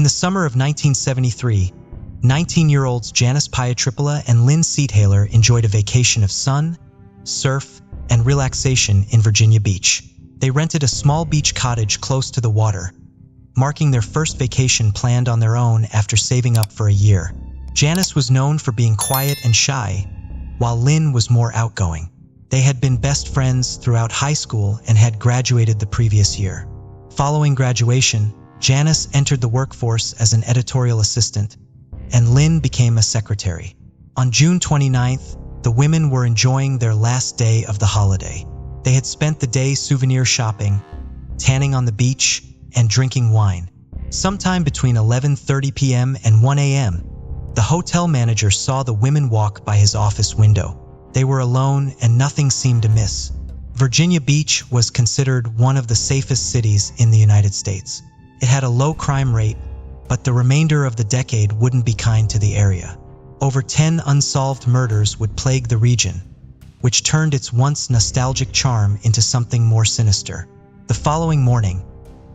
In the summer of 1973, 19-year-olds Janice Pietrippola and Lynn Seathaler enjoyed a vacation of sun, surf, and relaxation in Virginia Beach. They rented a small beach cottage close to the water, marking their first vacation planned on their own after saving up for a year. Janice was known for being quiet and shy, while Lynn was more outgoing. They had been best friends throughout high school and had graduated the previous year. Following graduation, Janice entered the workforce as an editorial assistant, and Lynn became a secretary. On June 29th, the women were enjoying their last day of the holiday. They had spent the day souvenir shopping, tanning on the beach, and drinking wine. Sometime between 11:30 p.m. and 1 a.m., the hotel manager saw the women walk by his office window. They were alone and nothing seemed amiss. Virginia Beach was considered one of the safest cities in the United States. It had a low crime rate, but the remainder of the decade wouldn't be kind to the area. Over 10 unsolved murders would plague the region, which turned its once nostalgic charm into something more sinister. The following morning,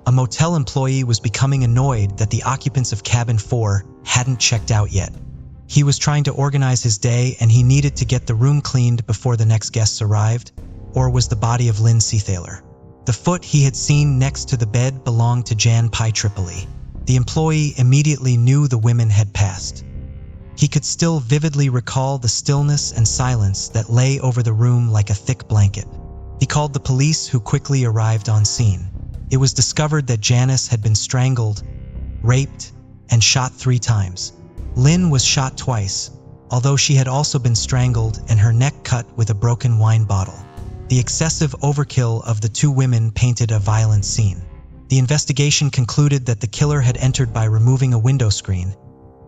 a motel employee was becoming annoyed that the occupants of Cabin 4 hadn't checked out yet. He was trying to organize his day and he needed to get the room cleaned before the next guests arrived, or was the body of Lynn Seathaler. The foot he had seen next to the bed belonged to Jan Pietrippola. The employee immediately knew the women had passed. He could still vividly recall the stillness and silence that lay over the room like a thick blanket. He called the police, who quickly arrived on scene. It was discovered that Janice had been strangled, raped, and shot 3 times. Lynn was shot twice, although she had also been strangled and her neck cut with a broken wine bottle. The excessive overkill of the 2 women painted a violent scene. The investigation concluded that the killer had entered by removing a window screen,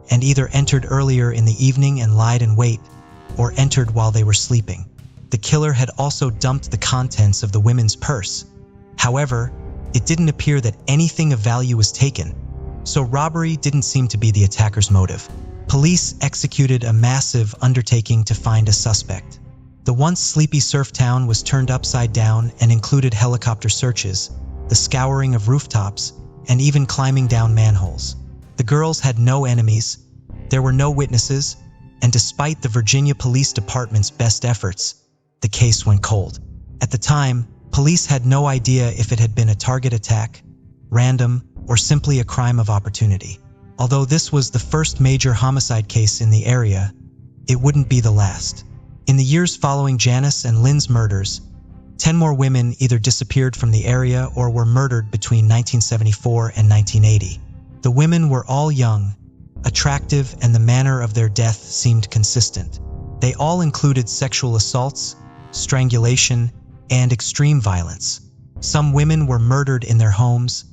and either entered earlier in the evening and lied in wait, or entered while they were sleeping. The killer had also dumped the contents of the women's purse. However, it didn't appear that anything of value was taken, so robbery didn't seem to be the attacker's motive. Police executed a massive undertaking to find a suspect. The once sleepy surf town was turned upside down and included helicopter searches, the scouring of rooftops, and even climbing down manholes. The girls had no enemies, there were no witnesses, and despite the Virginia Police Department's best efforts, the case went cold. At the time, police had no idea if it had been a target attack, random, or simply a crime of opportunity. Although this was the first major homicide case in the area, it wouldn't be the last. In the years following Janice and Lynn's murders, 10 more women either disappeared from the area or were murdered between 1974 and 1980. The women were all young, attractive, and the manner of their death seemed consistent. They all included sexual assaults, strangulation, and extreme violence. Some women were murdered in their homes,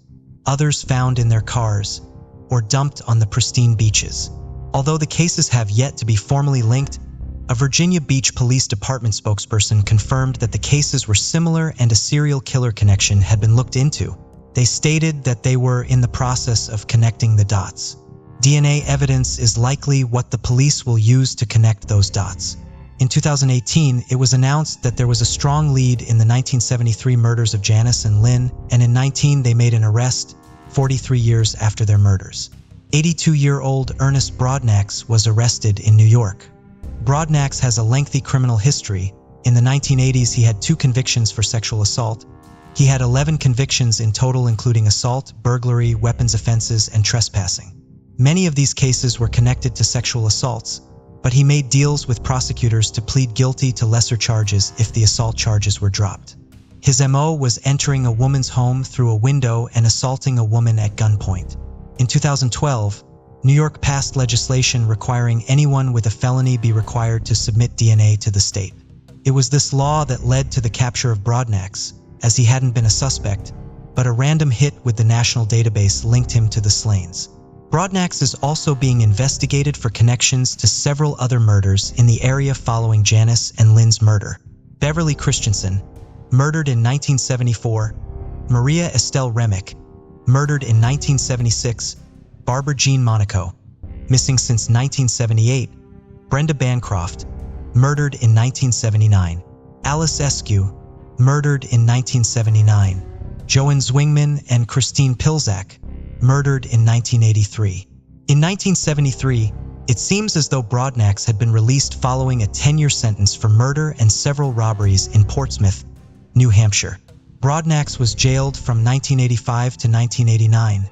others found in their cars, or dumped on the pristine beaches. Although the cases have yet to be formally linked, a Virginia Beach Police Department spokesperson confirmed that the cases were similar and a serial killer connection had been looked into. They stated that they were in the process of connecting the dots. DNA evidence is likely what the police will use to connect those dots. In 2018, it was announced that there was a strong lead in the 1973 murders of Janice and Lynn, and in 2019 they made an arrest, 43 years after their murders. 82-year-old Ernest Broadnax was arrested in New York. Broadnax has a lengthy criminal history. In the 1980s, he had 2 convictions for sexual assault. He had 11 convictions in total, including assault, burglary, weapons offenses, and trespassing. Many of these cases were connected to sexual assaults, but he made deals with prosecutors to plead guilty to lesser charges if the assault charges were dropped. His MO was entering a woman's home through a window and assaulting a woman at gunpoint. In 2012, New York passed legislation requiring anyone with a felony be required to submit DNA to the state. It was this law that led to the capture of Broadnax, as he hadn't been a suspect, but a random hit with the national database linked him to the Slains. Broadnax is also being investigated for connections to several other murders in the area following Janice and Lynn's murder. Beverly Christensen, murdered in 1974, Maria Estelle Remick, murdered in 1976, Barbara Jean Monaco, missing since 1978, Brenda Bancroft, murdered in 1979, Alice Eskew, murdered in 1979, Joan Zwingman and Christine Pilzak, murdered in 1983. In 1973, it seems as though Broadnax had been released following a 10-year sentence for murder and several robberies in Portsmouth, New Hampshire. Broadnax was jailed from 1985 to 1989,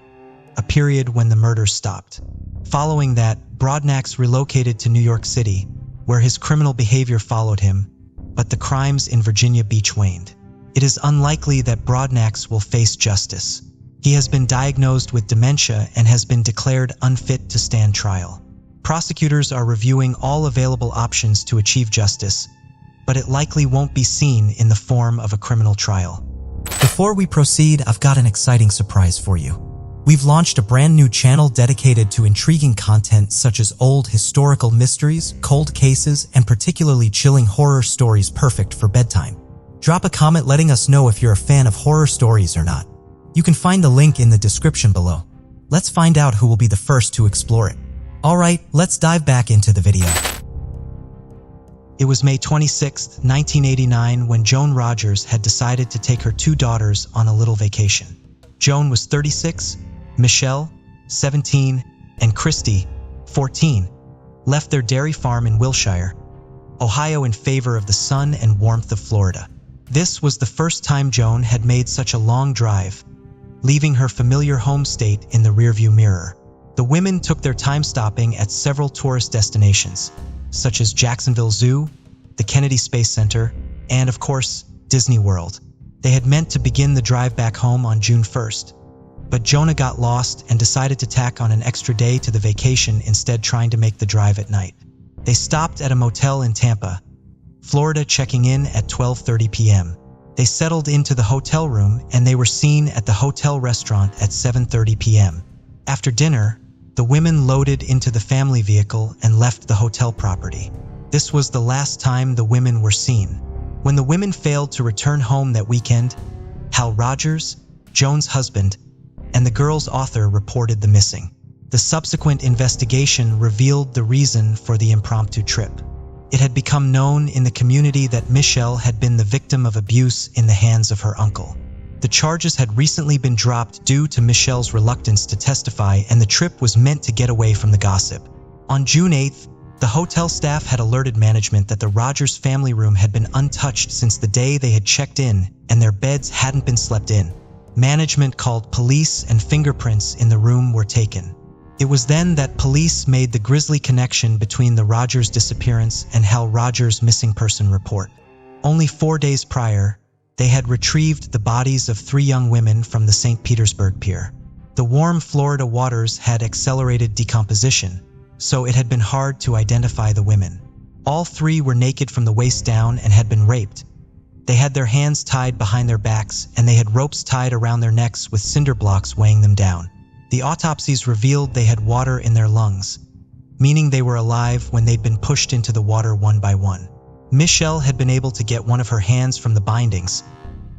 a period when the murders stopped. Following that, Broadnax relocated to New York City, where his criminal behavior followed him, but the crimes in Virginia Beach waned. It is unlikely that Broadnax will face justice. He has been diagnosed with dementia and has been declared unfit to stand trial. Prosecutors are reviewing all available options to achieve justice, but it likely won't be seen in the form of a criminal trial. Before we proceed, I've got an exciting surprise for you. We've launched a brand new channel dedicated to intriguing content such as old historical mysteries, cold cases, and particularly chilling horror stories perfect for bedtime. Drop a comment letting us know if you're a fan of horror stories or not. You can find the link in the description below. Let's find out who will be the first to explore it. Alright, let's dive back into the video. It was May 26, 1989 when Joan Rogers had decided to take her two daughters on a little vacation. Joan was 36, Michelle, 17, and Christy, 14, left their dairy farm in Wilshire, Ohio in favor of the sun and warmth of Florida. This was the first time Joan had made such a long drive, leaving her familiar home state in the rearview mirror. The women took their time stopping at several tourist destinations, such as Jacksonville Zoo, the Kennedy Space Center, and of course, Disney World. They had meant to begin the drive back home on June 1st, but Jonah got lost and decided to tack on an extra day to the vacation, instead trying to make the drive at night. They stopped at a motel in Tampa, Florida, checking in at 12:30 p.m. They settled into the hotel room and they were seen at the hotel restaurant at 7:30 p.m. After dinner, the women loaded into the family vehicle and left the hotel property. This was the last time the women were seen. When the women failed to return home that weekend, Hal Rogers, Joan's husband, and the girl's author reported the missing. The subsequent investigation revealed the reason for the impromptu trip. It had become known in the community that Michelle had been the victim of abuse in the hands of her uncle. The charges had recently been dropped due to Michelle's reluctance to testify, and the trip was meant to get away from the gossip. On June 8th, the hotel staff had alerted management that the Rogers family room had been untouched since the day they had checked in, and their beds hadn't been slept in. Management called police and fingerprints in the room were taken. It was then that police made the grisly connection between the Rogers disappearance and Hal Rogers' missing person report. Only 4 days prior, they had retrieved the bodies of 3 young women from the St. Petersburg pier. The warm Florida waters had accelerated decomposition, so it had been hard to identify the women. All 3 were naked from the waist down and had been raped. They had their hands tied behind their backs, and they had ropes tied around their necks with cinder blocks weighing them down. The autopsies revealed they had water in their lungs, meaning they were alive when they'd been pushed into the water one by one. Michelle had been able to get one of her hands from the bindings,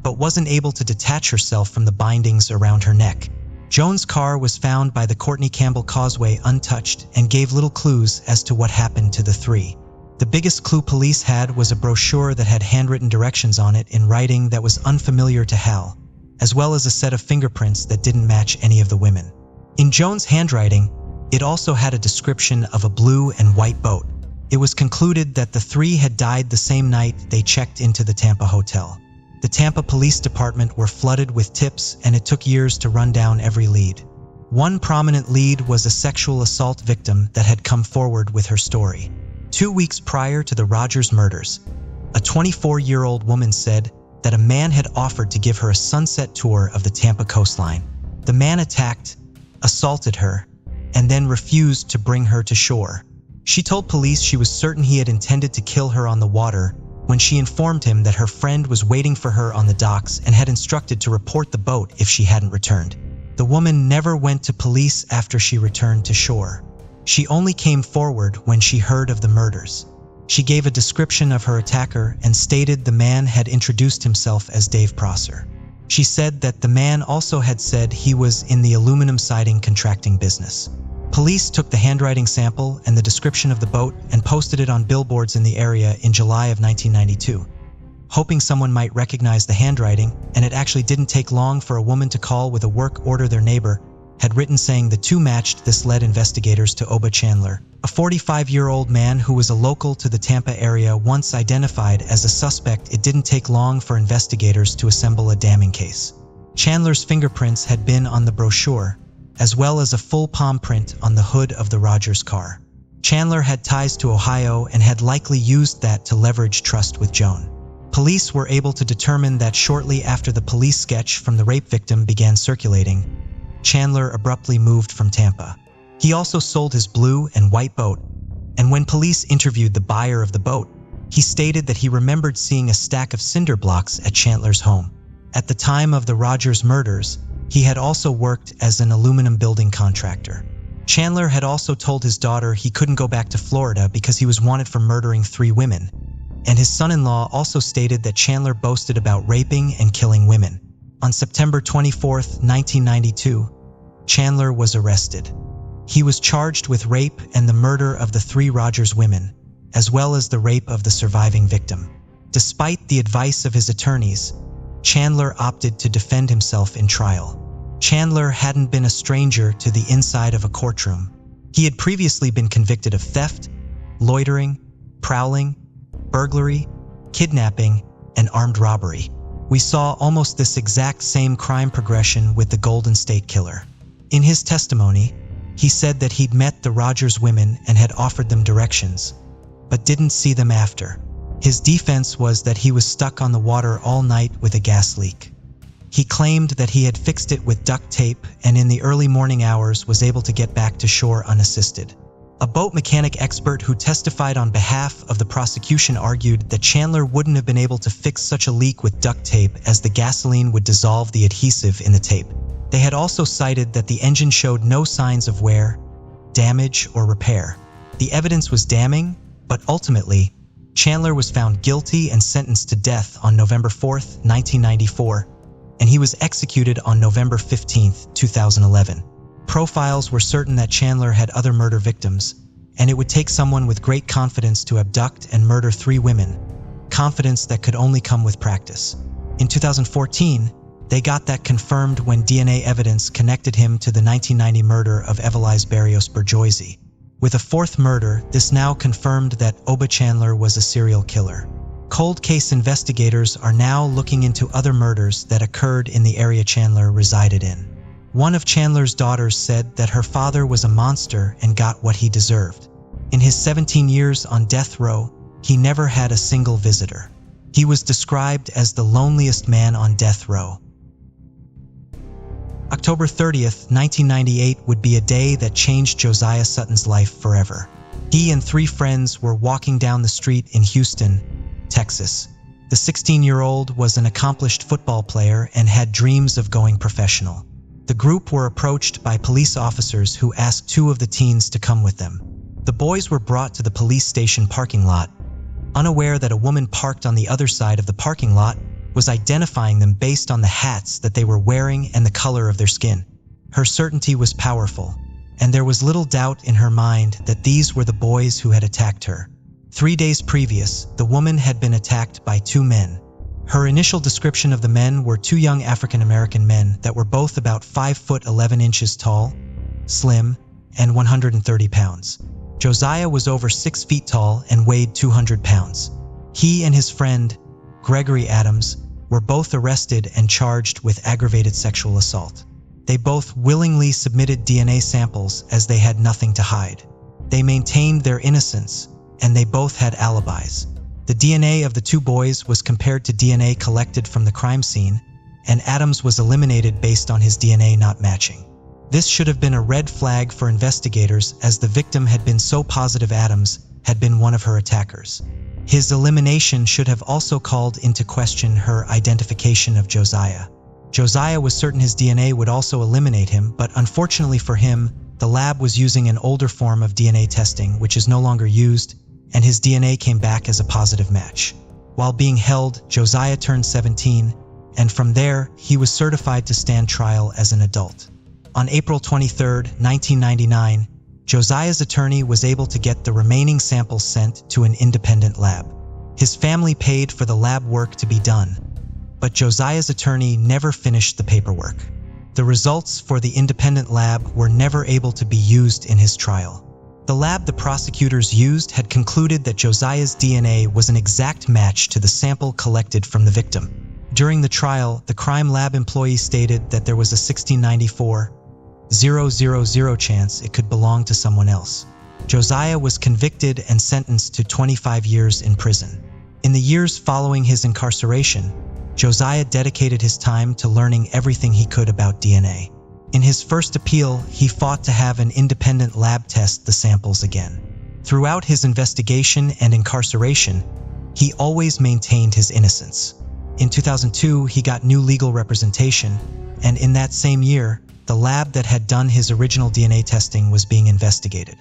but wasn't able to detach herself from the bindings around her neck. Joan's car was found by the Courtney Campbell Causeway untouched and gave little clues as to what happened to the 3. The biggest clue police had was a brochure that had handwritten directions on it in writing that was unfamiliar to Hal, as well as a set of fingerprints that didn't match any of the women. In Joan's handwriting, it also had a description of a blue and white boat. It was concluded that the 3 had died the same night they checked into the Tampa hotel. The Tampa Police Department were flooded with tips, and it took years to run down every lead. One prominent lead was a sexual assault victim that had come forward with her story. 2 weeks prior to the Rogers murders, a 24-year-old woman said that a man had offered to give her a sunset tour of the Tampa coastline. The man attacked, assaulted her, and then refused to bring her to shore. She told police she was certain he had intended to kill her on the water when she informed him that her friend was waiting for her on the docks and had instructed to report the boat if she hadn't returned. The woman never went to police after she returned to shore. She only came forward when she heard of the murders. She gave a description of her attacker and stated the man had introduced himself as Dave Prosser. She said that the man also had said he was in the aluminum siding contracting business. Police took the handwriting sample and the description of the boat and posted it on billboards in the area in July of 1992, hoping someone might recognize the handwriting, and it actually didn't take long for a woman to call with a work order their neighbor had written saying the two matched. This led investigators to Oba Chandler, a 45-year-old man who was a local to the Tampa area. Once identified as a suspect, it didn't take long for investigators to assemble a damning case. Chandler's fingerprints had been on the brochure, as well as a full palm print on the hood of the Rogers car. Chandler had ties to Ohio and had likely used that to leverage trust with Joan. Police were able to determine that shortly after the police sketch from the rape victim began circulating, Chandler abruptly moved from Tampa. He also sold his blue and white boat, and when police interviewed the buyer of the boat, he stated that he remembered seeing a stack of cinder blocks at Chandler's home. At the time of the Rogers murders, he had also worked as an aluminum building contractor. Chandler had also told his daughter he couldn't go back to Florida because he was wanted for murdering 3 women, and his son-in-law also stated that Chandler boasted about raping and killing women. On September 24, 1992, Chandler was arrested. He was charged with rape and the murder of the 3 Rogers women, as well as the rape of the surviving victim. Despite the advice of his attorneys, Chandler opted to defend himself in trial. Chandler hadn't been a stranger to the inside of a courtroom. He had previously been convicted of theft, loitering, prowling, burglary, kidnapping, and armed robbery. We saw almost this exact same crime progression with the Golden State Killer. In his testimony, he said that he'd met the Rogers women and had offered them directions, but didn't see them after. His defense was that he was stuck on the water all night with a gas leak. He claimed that he had fixed it with duct tape and in the early morning hours was able to get back to shore unassisted. A boat mechanic expert who testified on behalf of the prosecution argued that Chandler wouldn't have been able to fix such a leak with duct tape as the gasoline would dissolve the adhesive in the tape. They had also cited that the engine showed no signs of wear, damage, or repair. The evidence was damning, but ultimately, Chandler was found guilty and sentenced to death on November 4, 1994, and he was executed on November 15, 2011. Profiles were certain that Chandler had other murder victims, and it would take someone with great confidence to abduct and murder 3 women, confidence that could only come with practice. In 2014, they got that confirmed when DNA evidence connected him to the 1990 murder of Evelise Barrios Berjoisi. With a 4th murder, this now confirmed that Oba Chandler was a serial killer. Cold case investigators are now looking into other murders that occurred in the area Chandler resided in. One of Chandler's daughters said that her father was a monster and got what he deserved. In his 17 years on death row, he never had a single visitor. He was described as the loneliest man on death row. October 30th, 1998 would be a day that changed Josiah Sutton's life forever. He and 3 friends were walking down the street in Houston, Texas. The 16-year-old was an accomplished football player and had dreams of going professional. The group were approached by police officers who asked 2 of the teens to come with them. The boys were brought to the police station parking lot, unaware that a woman parked on the other side of the parking lot was identifying them based on the hats that they were wearing and the color of their skin. Her certainty was powerful, and there was little doubt in her mind that these were the boys who had attacked her. 3 days previous, the woman had been attacked by 2 men. Her initial description of the men were 2 young African-American men that were both about 5 foot 11 inches tall, slim, and 130 pounds. Josiah was over 6 feet tall and weighed 200 pounds. He and his friend, Gregory Adams, were both arrested and charged with aggravated sexual assault. They both willingly submitted DNA samples as they had nothing to hide. They maintained their innocence, and they both had alibis. The DNA of the 2 boys was compared to DNA collected from the crime scene, and Adams was eliminated based on his DNA not matching. This should have been a red flag for investigators, as the victim had been so positive Adams had been one of her attackers. His elimination should have also called into question her identification of Josiah. Josiah was certain his DNA would also eliminate him, but unfortunately for him, the lab was using an older form of DNA testing, which is no longer used, and his DNA came back as a positive match. While being held, Josiah turned 17, and from there, he was certified to stand trial as an adult. On April 23, 1999, Josiah's attorney was able to get the remaining samples sent to an independent lab. His family paid for the lab work to be done, but Josiah's attorney never finished the paperwork. The results for the independent lab were never able to be used in his trial. The lab the prosecutors used had concluded that Josiah's DNA was an exact match to the sample collected from the victim. During the trial, the crime lab employee stated that there was a 1694,000 chance it could belong to someone else. Josiah was convicted and sentenced to 25 years in prison. In the years following his incarceration, Josiah dedicated his time to learning everything he could about DNA. In his first appeal, he fought to have an independent lab test the samples again. Throughout his investigation and incarceration, he always maintained his innocence. In 2002, he got new legal representation, and in that same year, the lab that had done his original DNA testing was being investigated.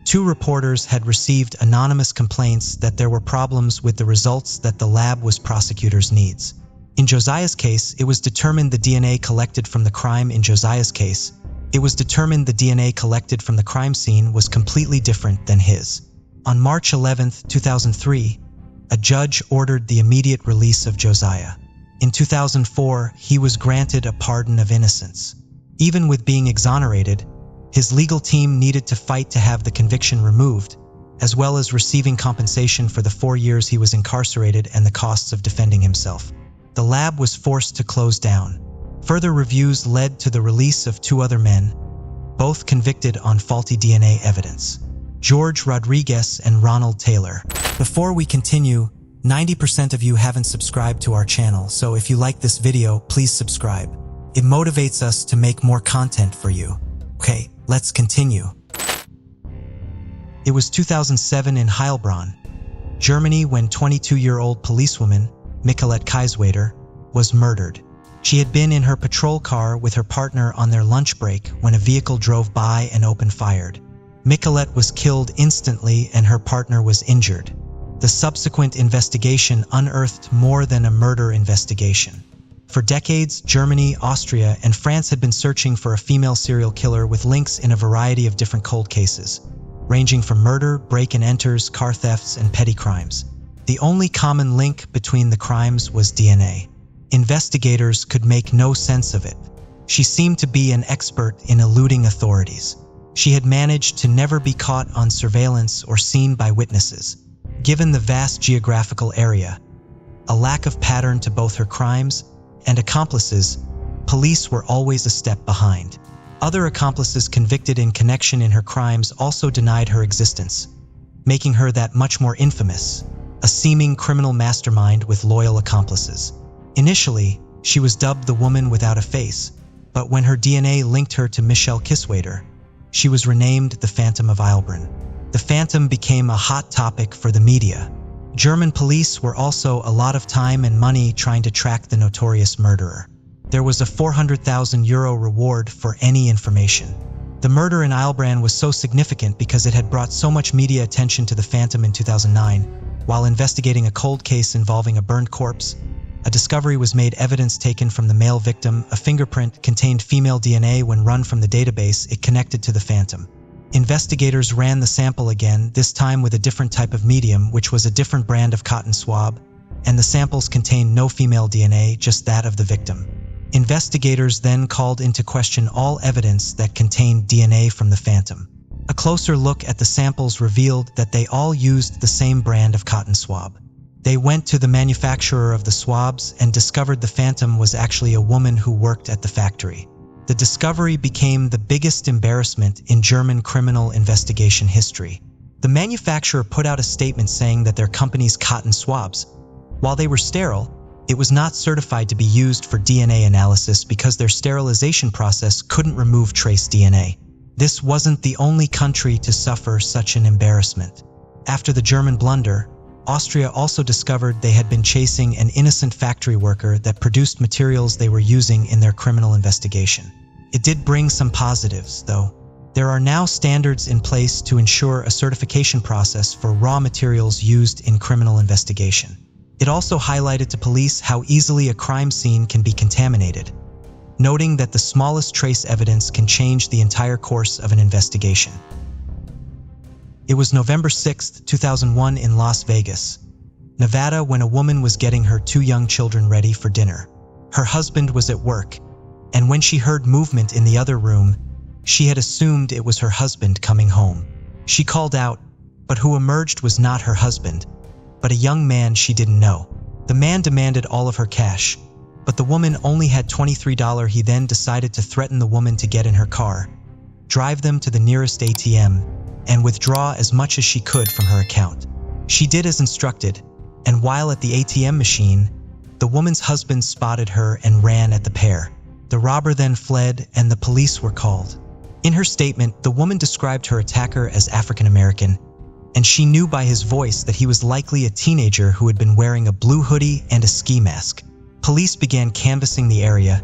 2 reporters had received anonymous complaints that there were problems with the results that the lab was prosecutors' needs. In Josiah's case, it was determined the DNA collected from the crime scene was completely different than his. On March 11, 2003, a judge ordered the immediate release of Josiah. In 2004, he was granted a pardon of innocence. Even with being exonerated, his legal team needed to fight to have the conviction removed, as well as receiving compensation for the 4 years he was incarcerated and the costs of defending himself. The lab was forced to close down. Further reviews led to the release of 2 other men, both convicted on faulty DNA evidence: George Rodriguez and Ronald Taylor. Before we continue, 90% of you haven't subscribed to our channel, so if you like this video, please subscribe. It motivates us to make more content for you. Okay, let's continue. It was 2007 in Heilbronn, Germany, when 22-year-old policewoman Michaelette Kaiswader was murdered. She had been in her patrol car with her partner on their lunch break when a vehicle drove by and opened fire. Michaelette was killed instantly and her partner was injured. The subsequent investigation unearthed more than a murder investigation. For decades, Germany, Austria, and France had been searching for a female serial killer with links in a variety of different cold cases, ranging from murder, break-and-enters, car thefts, and petty crimes. The only common link between the crimes was DNA. Investigators could make no sense of it. She seemed to be an expert in eluding authorities. She had managed to never be caught on surveillance or seen by witnesses. Given the vast geographical area, a lack of pattern to both her crimes and accomplices, police were always a step behind. Other accomplices convicted in connection in her crimes also denied her existence, making her that much more infamous, a seeming criminal mastermind with loyal accomplices. Initially, she was dubbed the woman without a face, but when her DNA linked her to Michelle Kiswader, she was renamed the Phantom of Heilbronn. The Phantom became a hot topic for the media. German police were also a lot of time and money trying to track the notorious murderer. There was a €400,000 reward for any information. The murder in Heilbronn was so significant because it had brought so much media attention to the Phantom in 2009. While investigating a cold case involving a burned corpse, a discovery was made. Evidence taken from the male victim, a fingerprint, contained female DNA. When run from the database, it connected to the Phantom. Investigators ran the sample again, this time with a different type of medium, which was a different brand of cotton swab, and the samples contained no female DNA, just that of the victim. Investigators then called into question all evidence that contained DNA from the Phantom. A closer look at the samples revealed that they all used the same brand of cotton swab. They went to the manufacturer of the swabs and discovered the Phantom was actually a woman who worked at the factory. The discovery became the biggest embarrassment in German criminal investigation history. The manufacturer put out a statement saying that their company's cotton swabs, while they were sterile, it was not certified to be used for DNA analysis because their sterilization process couldn't remove trace DNA. This wasn't the only country to suffer such an embarrassment. After the German blunder, Austria also discovered they had been chasing an innocent factory worker that produced materials they were using in their criminal investigation. It did bring some positives, though. There are now standards in place to ensure a certification process for raw materials used in criminal investigation. It also highlighted to police how easily a crime scene can be contaminated, noting that the smallest trace evidence can change the entire course of an investigation. It was November 6, 2001 in Las Vegas, Nevada, when a woman was getting her 2 young children ready for dinner. Her husband was at work, and when she heard movement in the other room, she had assumed it was her husband coming home. She called out, but who emerged was not her husband, but a young man she didn't know. The man demanded all of her cash, but the woman only had $23. He then decided to threaten the woman to get in her car, drive them to the nearest ATM, and withdraw as much as she could from her account. She did as instructed, and while at the ATM machine, the woman's husband spotted her and ran at the pair. The robber then fled and the police were called. In her statement, the woman described her attacker as African American, and she knew by his voice that he was likely a teenager who had been wearing a blue hoodie and a ski mask. Police began canvassing the area,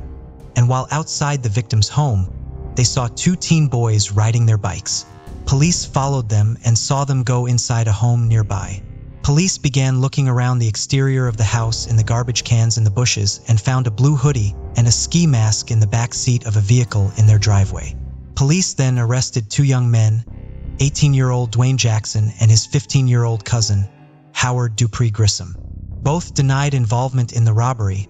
and while outside the victim's home, they saw two teen boys riding their bikes. Police followed them and saw them go inside a home nearby. Police began looking around the exterior of the house in the garbage cans and the bushes and found a blue hoodie and a ski mask in the back seat of a vehicle in their driveway. Police then arrested two young men, 18-year-old Dwayne Jackson and his 15-year-old cousin, Howard Dupree Grissom. Both denied involvement in the robbery,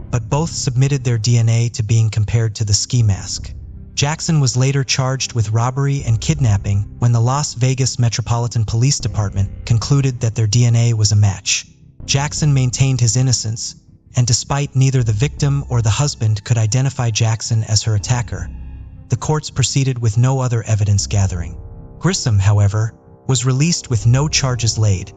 but both submitted their DNA to being compared to the ski mask. Jackson was later charged with robbery and kidnapping when the Las Vegas Metropolitan Police Department concluded that their DNA was a match. Jackson maintained his innocence, and despite neither the victim or the husband could identify Jackson as her attacker, the courts proceeded with no other evidence gathering. Grissom, however, was released with no charges laid,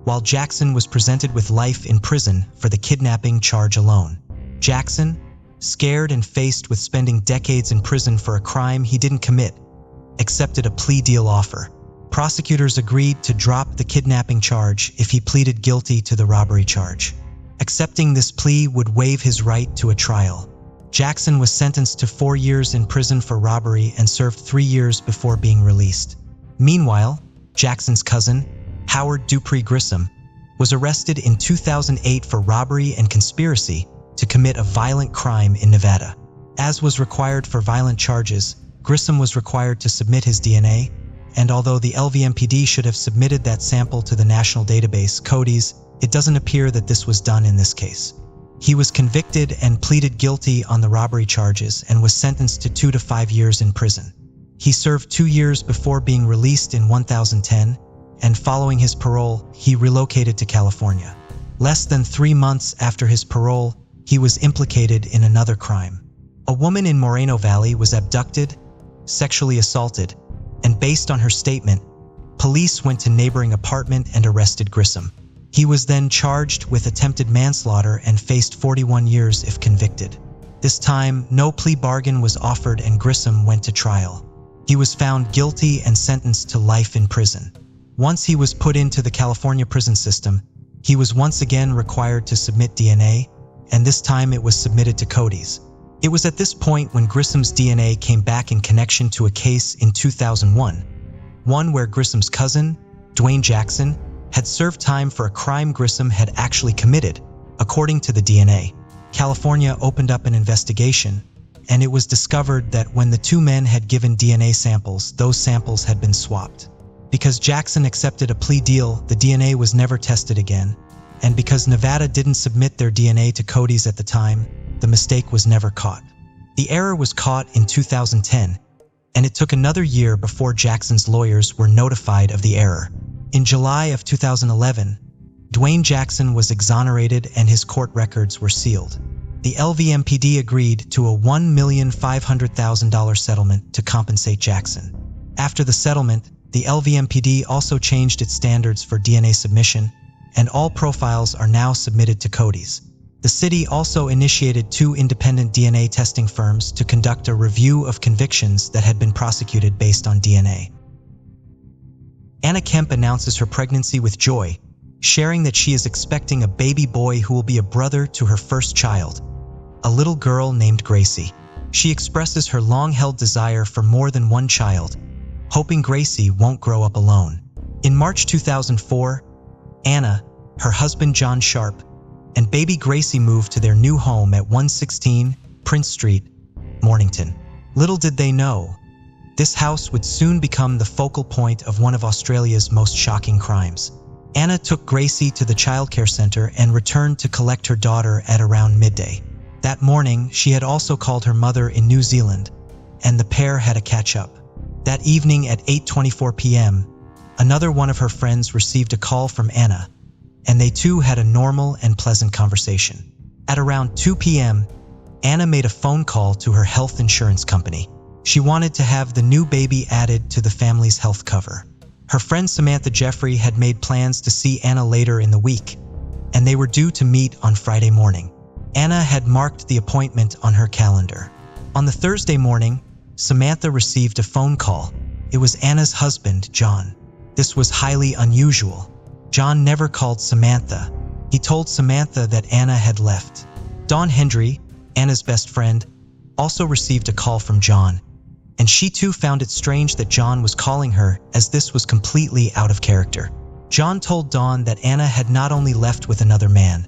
while Jackson was presented with life in prison for the kidnapping charge alone. Jackson, scared and faced with spending decades in prison for a crime he didn't commit, accepted a plea deal offer. Prosecutors agreed to drop the kidnapping charge if he pleaded guilty to the robbery charge. Accepting this plea would waive his right to a trial. Jackson was sentenced to 4 years in prison for robbery and served 3 years before being released. Meanwhile, Jackson's cousin, Howard Dupree Grissom, was arrested in 2008 for robbery and conspiracy to commit a violent crime in Nevada. As was required for violent charges, Grissom was required to submit his DNA, and although the LVMPD should have submitted that sample to the national database, CODIS, it doesn't appear that this was done in this case. He was convicted and pleaded guilty on the robbery charges and was sentenced to 2 to 5 years in prison. He served 2 years before being released in 2010, and following his parole, he relocated to California. Less than 3 months after his parole, he was implicated in another crime. A woman in Moreno Valley was abducted, sexually assaulted, and based on her statement, police went to neighboring apartment and arrested Grissom. He was then charged with attempted manslaughter and faced 41 years if convicted. This time, no plea bargain was offered and Grissom went to trial. He was found guilty and sentenced to life in prison. Once he was put into the California prison system, he was once again required to submit DNA, and this time it was submitted to CODIS. It was at this point when Grissom's DNA came back in connection to a case in 2001, one where Grissom's cousin, Dwayne Jackson, had served time for a crime Grissom had actually committed, according to the DNA. California opened up an investigation, and it was discovered that when the two men had given DNA samples, those samples had been swapped. Because Jackson accepted a plea deal, the DNA was never tested again, and because Nevada didn't submit their DNA to CODIS at the time, the mistake was never caught. The error was caught in 2010, and it took another year before Jackson's lawyers were notified of the error. In July of 2011, Dwayne Jackson was exonerated and his court records were sealed. The LVMPD agreed to a $1,500,000 settlement to compensate Jackson. After the settlement, the LVMPD also changed its standards for DNA submission, and all profiles are now submitted to CODIS. The city also initiated 2 independent DNA testing firms to conduct a review of convictions that had been prosecuted based on DNA. Anna Kemp announces her pregnancy with joy, sharing that she is expecting a baby boy who will be a brother to her first child, a little girl named Gracie. She expresses her long-held desire for more than one child, hoping Gracie won't grow up alone. In March 2004, Anna, her husband John Sharp, and baby Gracie moved to their new home at 116 Prince Street, Mornington. Little did they know, this house would soon become the focal point of one of Australia's most shocking crimes. Anna took Gracie to the childcare center and returned to collect her daughter at around midday. That morning, she had also called her mother in New Zealand, and the pair had a catch-up. That evening at 8:24 p.m., another one of her friends received a call from Anna, and they too had a normal and pleasant conversation. At around 2 p.m., Anna made a phone call to her health insurance company. She wanted to have the new baby added to the family's health cover. Her friend Samantha Jeffrey had made plans to see Anna later in the week, and they were due to meet on Friday morning. Anna had marked the appointment on her calendar. On the Thursday morning, Samantha received a phone call. It was Anna's husband, John. This was highly unusual. John never called Samantha. He told Samantha that Anna had left. Dawn Hendry, Anna's best friend, also received a call from John, and she too found it strange that John was calling her, as this was completely out of character. John told Dawn that Anna had not only left with another man,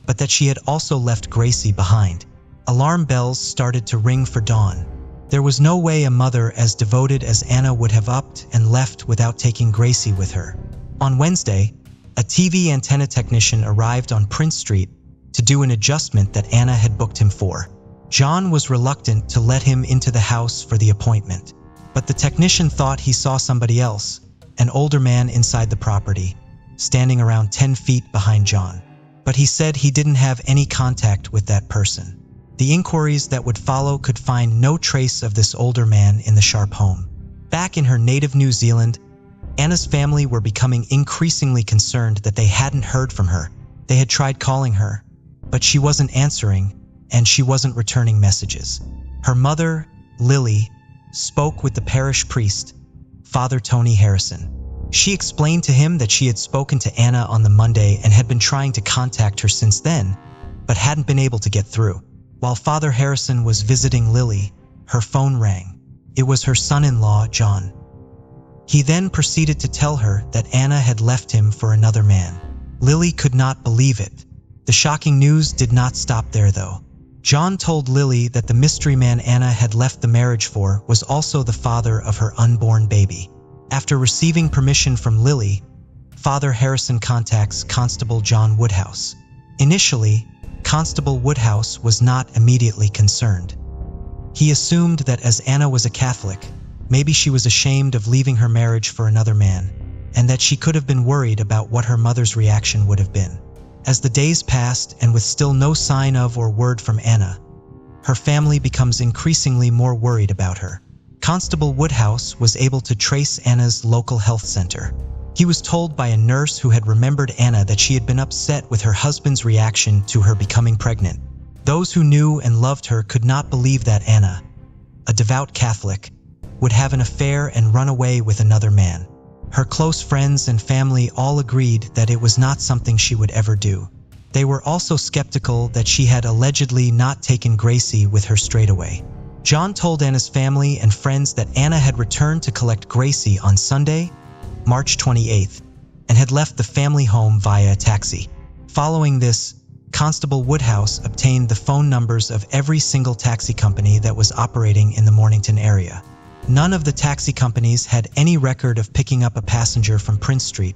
but that she had also left Gracie behind. Alarm bells started to ring for Dawn. There was no way a mother as devoted as Anna would have upped and left without taking Gracie with her. On Wednesday, a TV antenna technician arrived on Prince Street to do an adjustment that Anna had booked him for. John was reluctant to let him into the house for the appointment, but the technician thought he saw somebody else, an older man inside the property, standing around 10 feet behind John. But he said he didn't have any contact with that person. The inquiries that would follow could find no trace of this older man in the Sharp home. Back in her native New Zealand, Anna's family were becoming increasingly concerned that they hadn't heard from her. They had tried calling her, but she wasn't answering, and she wasn't returning messages. Her mother, Lily, spoke with the parish priest, Father Tony Harrison. She explained to him that she had spoken to Anna on the Monday and had been trying to contact her since then, but hadn't been able to get through. While Father Harrison was visiting Lily, her phone rang. It was her son-in-law, John. He then proceeded to tell her that Anna had left him for another man. Lily could not believe it. The shocking news did not stop there, though. John told Lily that the mystery man Anna had left the marriage for was also the father of her unborn baby. After receiving permission from Lily, Father Harrison contacts Constable John Woodhouse. Initially, Constable Woodhouse was not immediately concerned. He assumed that as Anna was a Catholic, maybe she was ashamed of leaving her marriage for another man, and that she could have been worried about what her mother's reaction would have been. As the days passed and with still no sign of or word from Anna, her family becomes increasingly more worried about her. Constable Woodhouse was able to trace Anna's local health center. He was told by a nurse who had remembered Anna that she had been upset with her husband's reaction to her becoming pregnant. Those who knew and loved her could not believe that Anna, a devout Catholic, would have an affair and run away with another man. Her close friends and family all agreed that it was not something she would ever do. They were also skeptical that she had allegedly not taken Gracie with her straight away. John told Anna's family and friends that Anna had returned to collect Gracie on Sunday, March 28th, and had left the family home via a taxi. Following this, Constable Woodhouse obtained the phone numbers of every single taxi company that was operating in the Mornington area. None of the taxi companies had any record of picking up a passenger from Prince Street,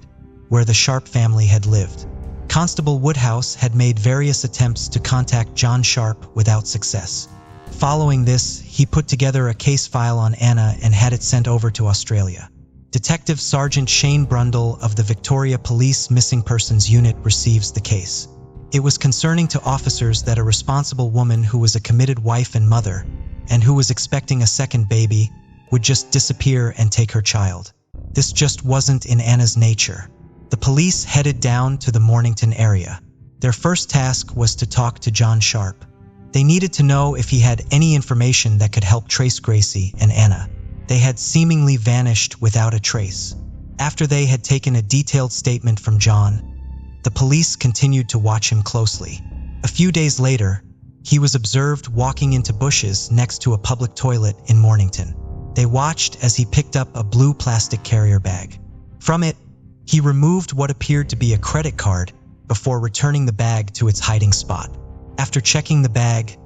where the Sharp family had lived. Constable Woodhouse had made various attempts to contact John Sharp without success. Following this, he put together a case file on Anna and had it sent over to Australia. Detective Sergeant Shane Brundle of the Victoria Police Missing Persons Unit receives the case. It was concerning to officers that a responsible woman who was a committed wife and mother, and who was expecting a second baby, would just disappear and take her child. This just wasn't in Anna's nature. The police headed down to the Mornington area. Their first task was to talk to John Sharp. They needed to know if he had any information that could help trace Gracie and Anna. They had seemingly vanished without a trace. After they had taken a detailed statement from John, the police continued to watch him closely. A few days later, he was observed walking into bushes next to a public toilet in Mornington. They watched as he picked up a blue plastic carrier bag. From it, he removed what appeared to be a credit card before returning the bag to its hiding spot. After checking the bag,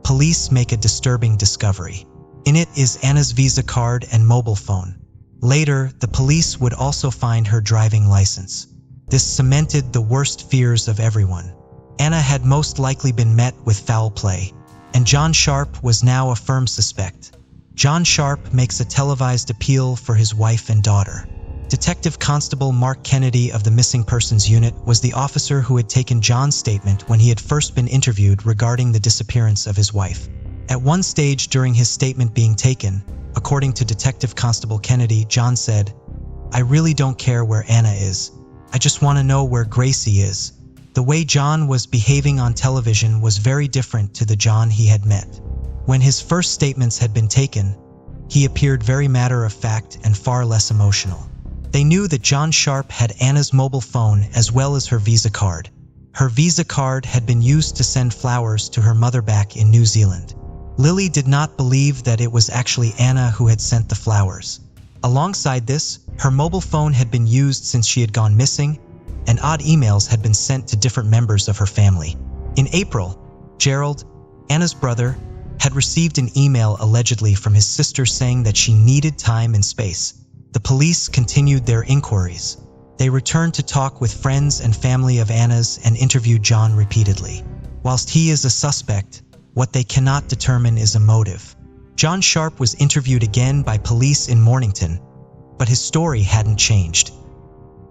police make a disturbing discovery. In it is Anna's Visa card and mobile phone. Later, the police would also find her driving license. This cemented the worst fears of everyone. Anna had most likely been met with foul play, and John Sharp was now a firm suspect. John Sharp makes a televised appeal for his wife and daughter. Detective Constable Mark Kennedy of the Missing Persons Unit was the officer who had taken John's statement when he had first been interviewed regarding the disappearance of his wife. At one stage during his statement being taken, according to Detective Constable Kennedy, John said, "I really don't care where Anna is. I just want to know where Gracie is." The way John was behaving on television was very different to the John he had met. When his first statements had been taken, he appeared very matter-of-fact and far less emotional. They knew that John Sharp had Anna's mobile phone as well as her Visa card. Her Visa card had been used to send flowers to her mother back in New Zealand. Lily did not believe that it was actually Anna who had sent the flowers. Alongside this, her mobile phone had been used since she had gone missing, and odd emails had been sent to different members of her family. In April, Gerald, Anna's brother, had received an email allegedly from his sister saying that she needed time and space. The police continued their inquiries. They returned to talk with friends and family of Anna's and interviewed John repeatedly. Whilst he is a suspect, what they cannot determine is a motive. John Sharp was interviewed again by police in Mornington, but his story hadn't changed.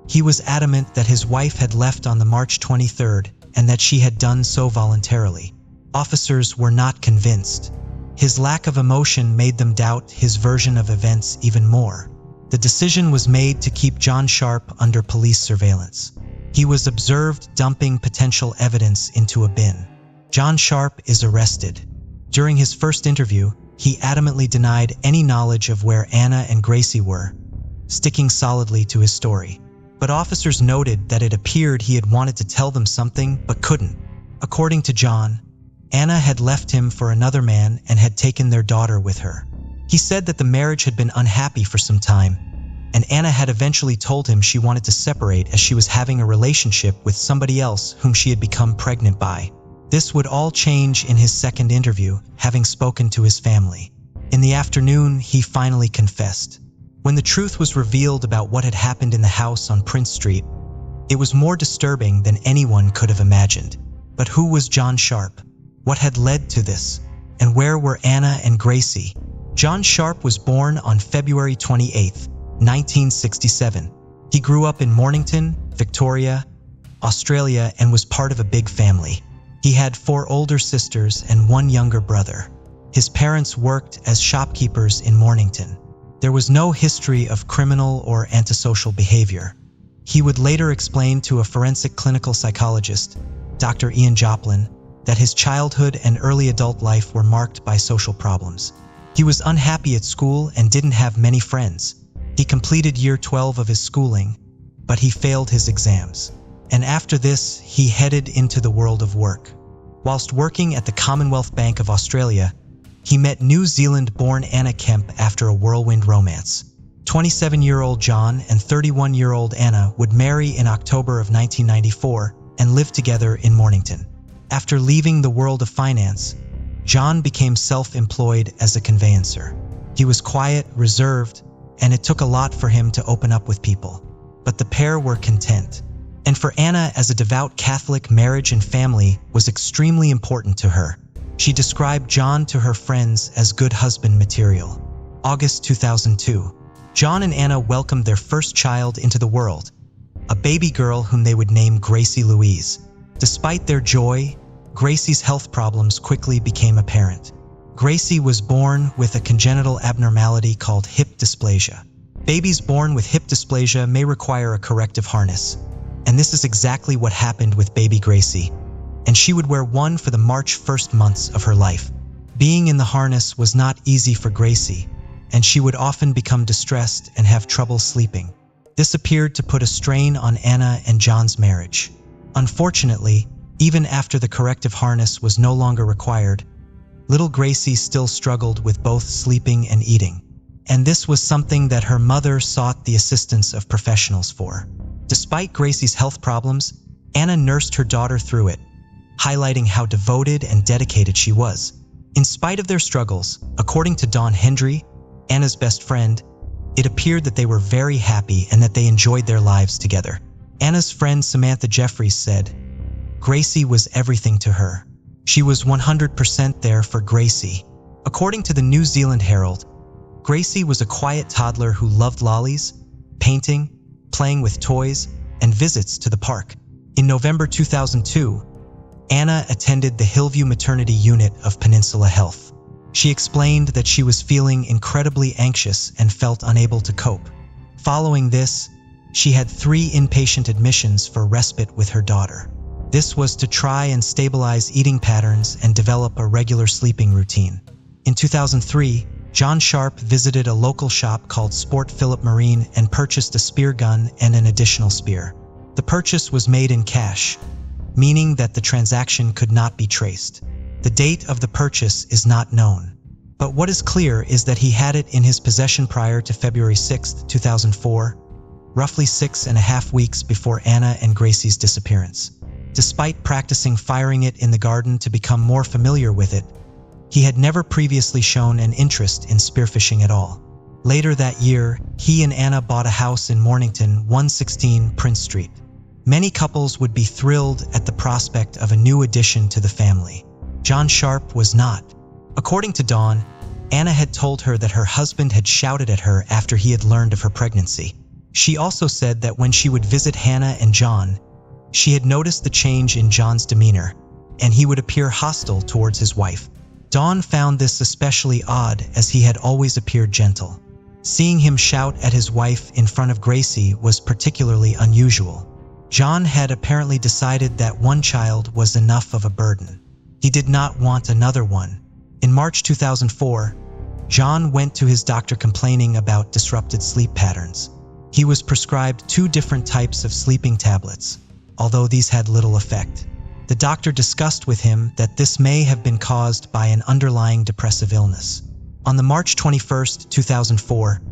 He was adamant that his wife had left on the March 23rd and that she had done so voluntarily. Officers were not convinced. His lack of emotion made them doubt his version of events even more. The decision was made to keep John Sharp under police surveillance. He was observed dumping potential evidence into a bin. John Sharp is arrested. During his first interview, he adamantly denied any knowledge of where Anna and Gracie were, sticking solidly to his story. But officers noted that it appeared he had wanted to tell them something but couldn't. According to John, Anna had left him for another man and had taken their daughter with her. He said that the marriage had been unhappy for some time, and Anna had eventually told him she wanted to separate as she was having a relationship with somebody else whom she had become pregnant by. This would all change in his second interview, having spoken to his family. In the afternoon, he finally confessed. When the truth was revealed about what had happened in the house on Prince Street, it was more disturbing than anyone could have imagined. But who was John Sharp? What had led to this? And where were Anna and Gracie? John Sharp was born on February 28, 1967. He grew up in Mornington, Victoria, Australia, and was part of a big family. He had 4 older sisters and 1 younger brother. His parents worked as shopkeepers in Mornington. There was no history of criminal or antisocial behavior. He would later explain to a forensic clinical psychologist, Dr. Ian Joplin, that his childhood and early adult life were marked by social problems. He was unhappy at school and didn't have many friends. He completed year 12 of his schooling, but he failed his exams. And after this, he headed into the world of work. Whilst working at the Commonwealth Bank of Australia, he met New Zealand-born Anna Kemp after a whirlwind romance. 27-year-old John and 31-year-old Anna would marry in October of 1994 and live together in Mornington. After leaving the world of finance, John became self-employed as a conveyancer. He was quiet, reserved, and it took a lot for him to open up with people. But the pair were content. And for Anna, as a devout Catholic, marriage and family was extremely important to her. She described John to her friends as good husband material. August 2002. John and Anna welcomed their first child into the world, a baby girl whom they would name Gracie Louise. Despite their joy, Gracie's health problems quickly became apparent. Gracie was born with a congenital abnormality called hip dysplasia. Babies born with hip dysplasia may require a corrective harness, and this is exactly what happened with baby Gracie, and she would wear one for the March 1st months of her life. Being in the harness was not easy for Gracie, and she would often become distressed and have trouble sleeping. This appeared to put a strain on Anna and John's marriage. Unfortunately, even after the corrective harness was no longer required, little Gracie still struggled with both sleeping and eating. And this was something that her mother sought the assistance of professionals for. Despite Gracie's health problems, Anna nursed her daughter through it, highlighting how devoted and dedicated she was. In spite of their struggles, according to Dawn Hendry, Anna's best friend, it appeared that they were very happy and that they enjoyed their lives together. Anna's friend Samantha Jeffries said, Gracie was everything to her. She was 100% there for Gracie. According to the New Zealand Herald, Gracie was a quiet toddler who loved lollies, painting, playing with toys, and visits to the park. In November 2002, Anna attended the Hillview Maternity Unit of Peninsula Health. She explained that she was feeling incredibly anxious and felt unable to cope. Following this, she had 3 inpatient admissions for respite with her daughter. This was to try and stabilize eating patterns and develop a regular sleeping routine. In 2003, John Sharp visited a local shop called Sport Philip Marine and purchased a spear gun and an additional spear. The purchase was made in cash, meaning that the transaction could not be traced. The date of the purchase is not known, but what is clear is that he had it in his possession prior to February 6, 2004, roughly 6.5 weeks before Anna and Gracie's disappearance. Despite practicing firing it in the garden to become more familiar with it, he had never previously shown an interest in spearfishing at all. Later that year, he and Anna bought a house in Mornington, 116 Prince Street. Many couples would be thrilled at the prospect of a new addition to the family. John Sharp was not. According to Dawn, Anna had told her that her husband had shouted at her after he had learned of her pregnancy. She also said that when she would visit Hannah and John, she had noticed the change in John's demeanor, and he would appear hostile towards his wife. Dawn found this especially odd as he had always appeared gentle. Seeing him shout at his wife in front of Gracie was particularly unusual. John had apparently decided that one child was enough of a burden. He did not want another one. In March 2004, John went to his doctor complaining about disrupted sleep patterns. He was prescribed 2 different types of sleeping tablets, although these had little effect. The doctor discussed with him that this may have been caused by an underlying depressive illness. On the March 21, 2004,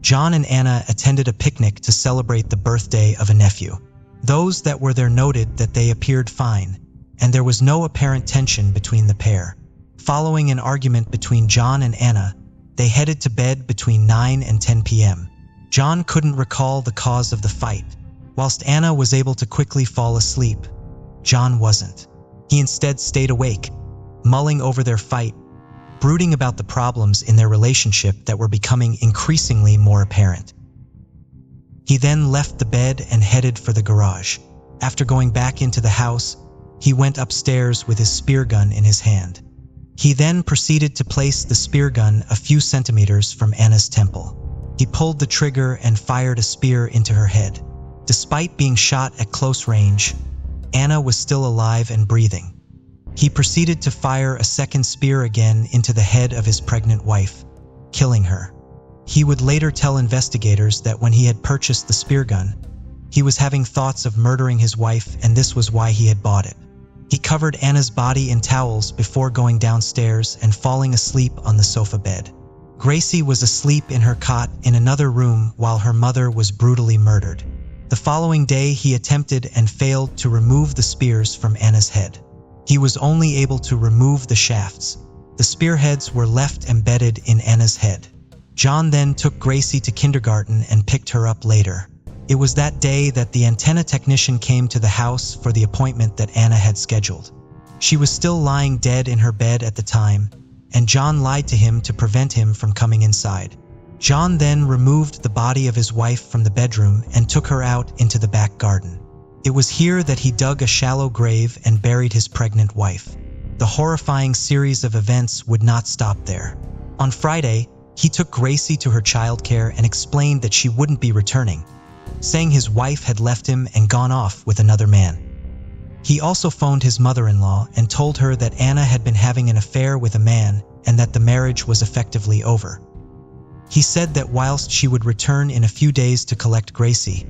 John and Anna attended a picnic to celebrate the birthday of a nephew. Those that were there noted that they appeared fine, and there was no apparent tension between the pair. Following an argument between John and Anna, they headed to bed between 9 and 10 p.m. John couldn't recall the cause of the fight. Whilst Anna was able to quickly fall asleep, John wasn't. He instead stayed awake, mulling over their fight, brooding about the problems in their relationship that were becoming increasingly more apparent. He then left the bed and headed for the garage. After going back into the house, he went upstairs with his spear gun in his hand. He then proceeded to place the spear gun a few centimeters from Anna's temple. He pulled the trigger and fired a spear into her head. Despite being shot at close range, Anna was still alive and breathing. He proceeded to fire a second spear again into the head of his pregnant wife, killing her. He would later tell investigators that when he had purchased the spear gun, he was having thoughts of murdering his wife, and this was why he had bought it. He covered Anna's body in towels before going downstairs and falling asleep on the sofa bed. Gracie was asleep in her cot in another room while her mother was brutally murdered. The following day, he attempted and failed to remove the spears from Anna's head. He was only able to remove the shafts. The spearheads were left embedded in Anna's head. John then took Gracie to kindergarten and picked her up later. It was that day that the antenna technician came to the house for the appointment that Anna had scheduled. She was still lying dead in her bed at the time, and John lied to him to prevent him from coming inside. John then removed the body of his wife from the bedroom and took her out into the back garden. It was here that he dug a shallow grave and buried his pregnant wife. The horrifying series of events would not stop there. On Friday, he took Gracie to her childcare and explained that she wouldn't be returning, saying his wife had left him and gone off with another man. He also phoned his mother-in-law and told her that Anna had been having an affair with a man and that the marriage was effectively over. He said that whilst she would return in a few days to collect Gracie,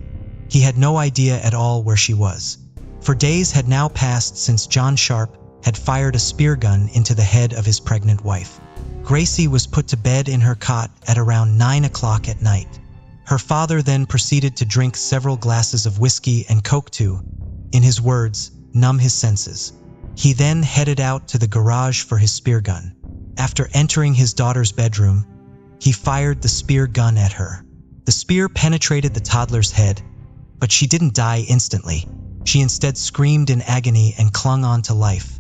he had no idea at all where she was. For days had now passed since John Sharp had fired a spear gun into the head of his pregnant wife. Gracie was put to bed in her cot at around 9 o'clock at night. Her father then proceeded to drink several glasses of whiskey and coke to, in his words, numb his senses. He then headed out to the garage for his spear gun. After entering his daughter's bedroom, he fired the spear gun at her. The spear penetrated the toddler's head, but she didn't die instantly. She instead screamed in agony and clung on to life.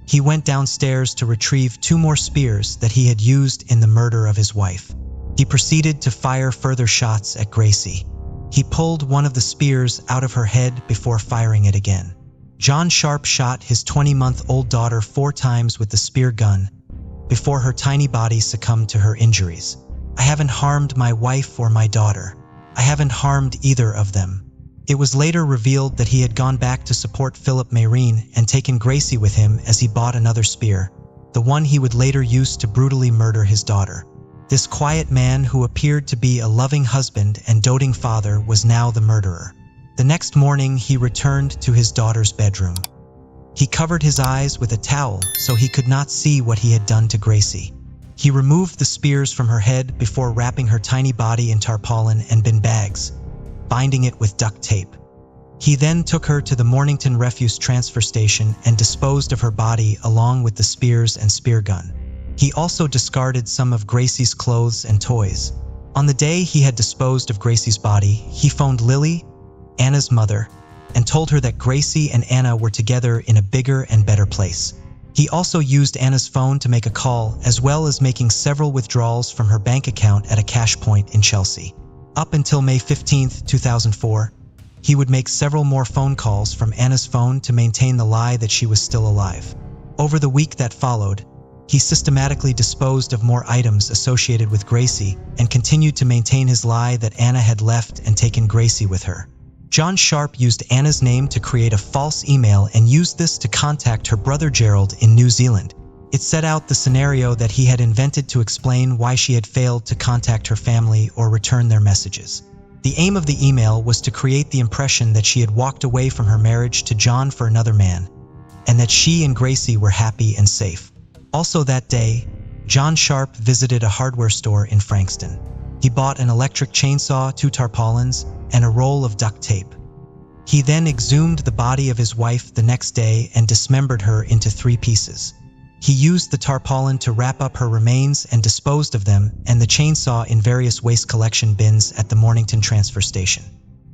He went downstairs to retrieve 2 more spears that he had used in the murder of his wife. He proceeded to fire further shots at Gracie. He pulled one of the spears out of her head before firing it again. John Sharp shot his 20-month-old daughter 4 times with the spear gun before her tiny body succumbed to her injuries. "I haven't harmed my wife or my daughter. I haven't harmed either of them." It was later revealed that he had gone back to support Philip Mayreen and taken Gracie with him as he bought another spear, the one he would later use to brutally murder his daughter. This quiet man who appeared to be a loving husband and doting father was now the murderer. The next morning, he returned to his daughter's bedroom. He covered his eyes with a towel so he could not see what he had done to Gracie. He removed the spears from her head before wrapping her tiny body in tarpaulin and bin bags, binding it with duct tape. He then took her to the Mornington Refuse Transfer Station and disposed of her body along with the spears and spear gun. He also discarded some of Gracie's clothes and toys. On the day he had disposed of Gracie's body, he phoned Lily, Anna's mother, and told her that Gracie and Anna were together in a bigger and better place. He also used Anna's phone to make a call, as well as making several withdrawals from her bank account at a cash point in Chelsea. Up until May 15, 2004, he would make several more phone calls from Anna's phone to maintain the lie that she was still alive. Over the week that followed, he systematically disposed of more items associated with Gracie and continued to maintain his lie that Anna had left and taken Gracie with her. John Sharp used Anna's name to create a false email and used this to contact her brother Gerald in New Zealand. It set out the scenario that he had invented to explain why she had failed to contact her family or return their messages. The aim of the email was to create the impression that she had walked away from her marriage to John for another man, and that she and Gracie were happy and safe. Also that day, John Sharp visited a hardware store in Frankston. He bought an electric chainsaw, 2 tarpaulins, and a roll of duct tape. He then exhumed the body of his wife the next day and dismembered her into 3 pieces. He used the tarpaulin to wrap up her remains and disposed of them, and the chainsaw in various waste collection bins at the Mornington transfer station.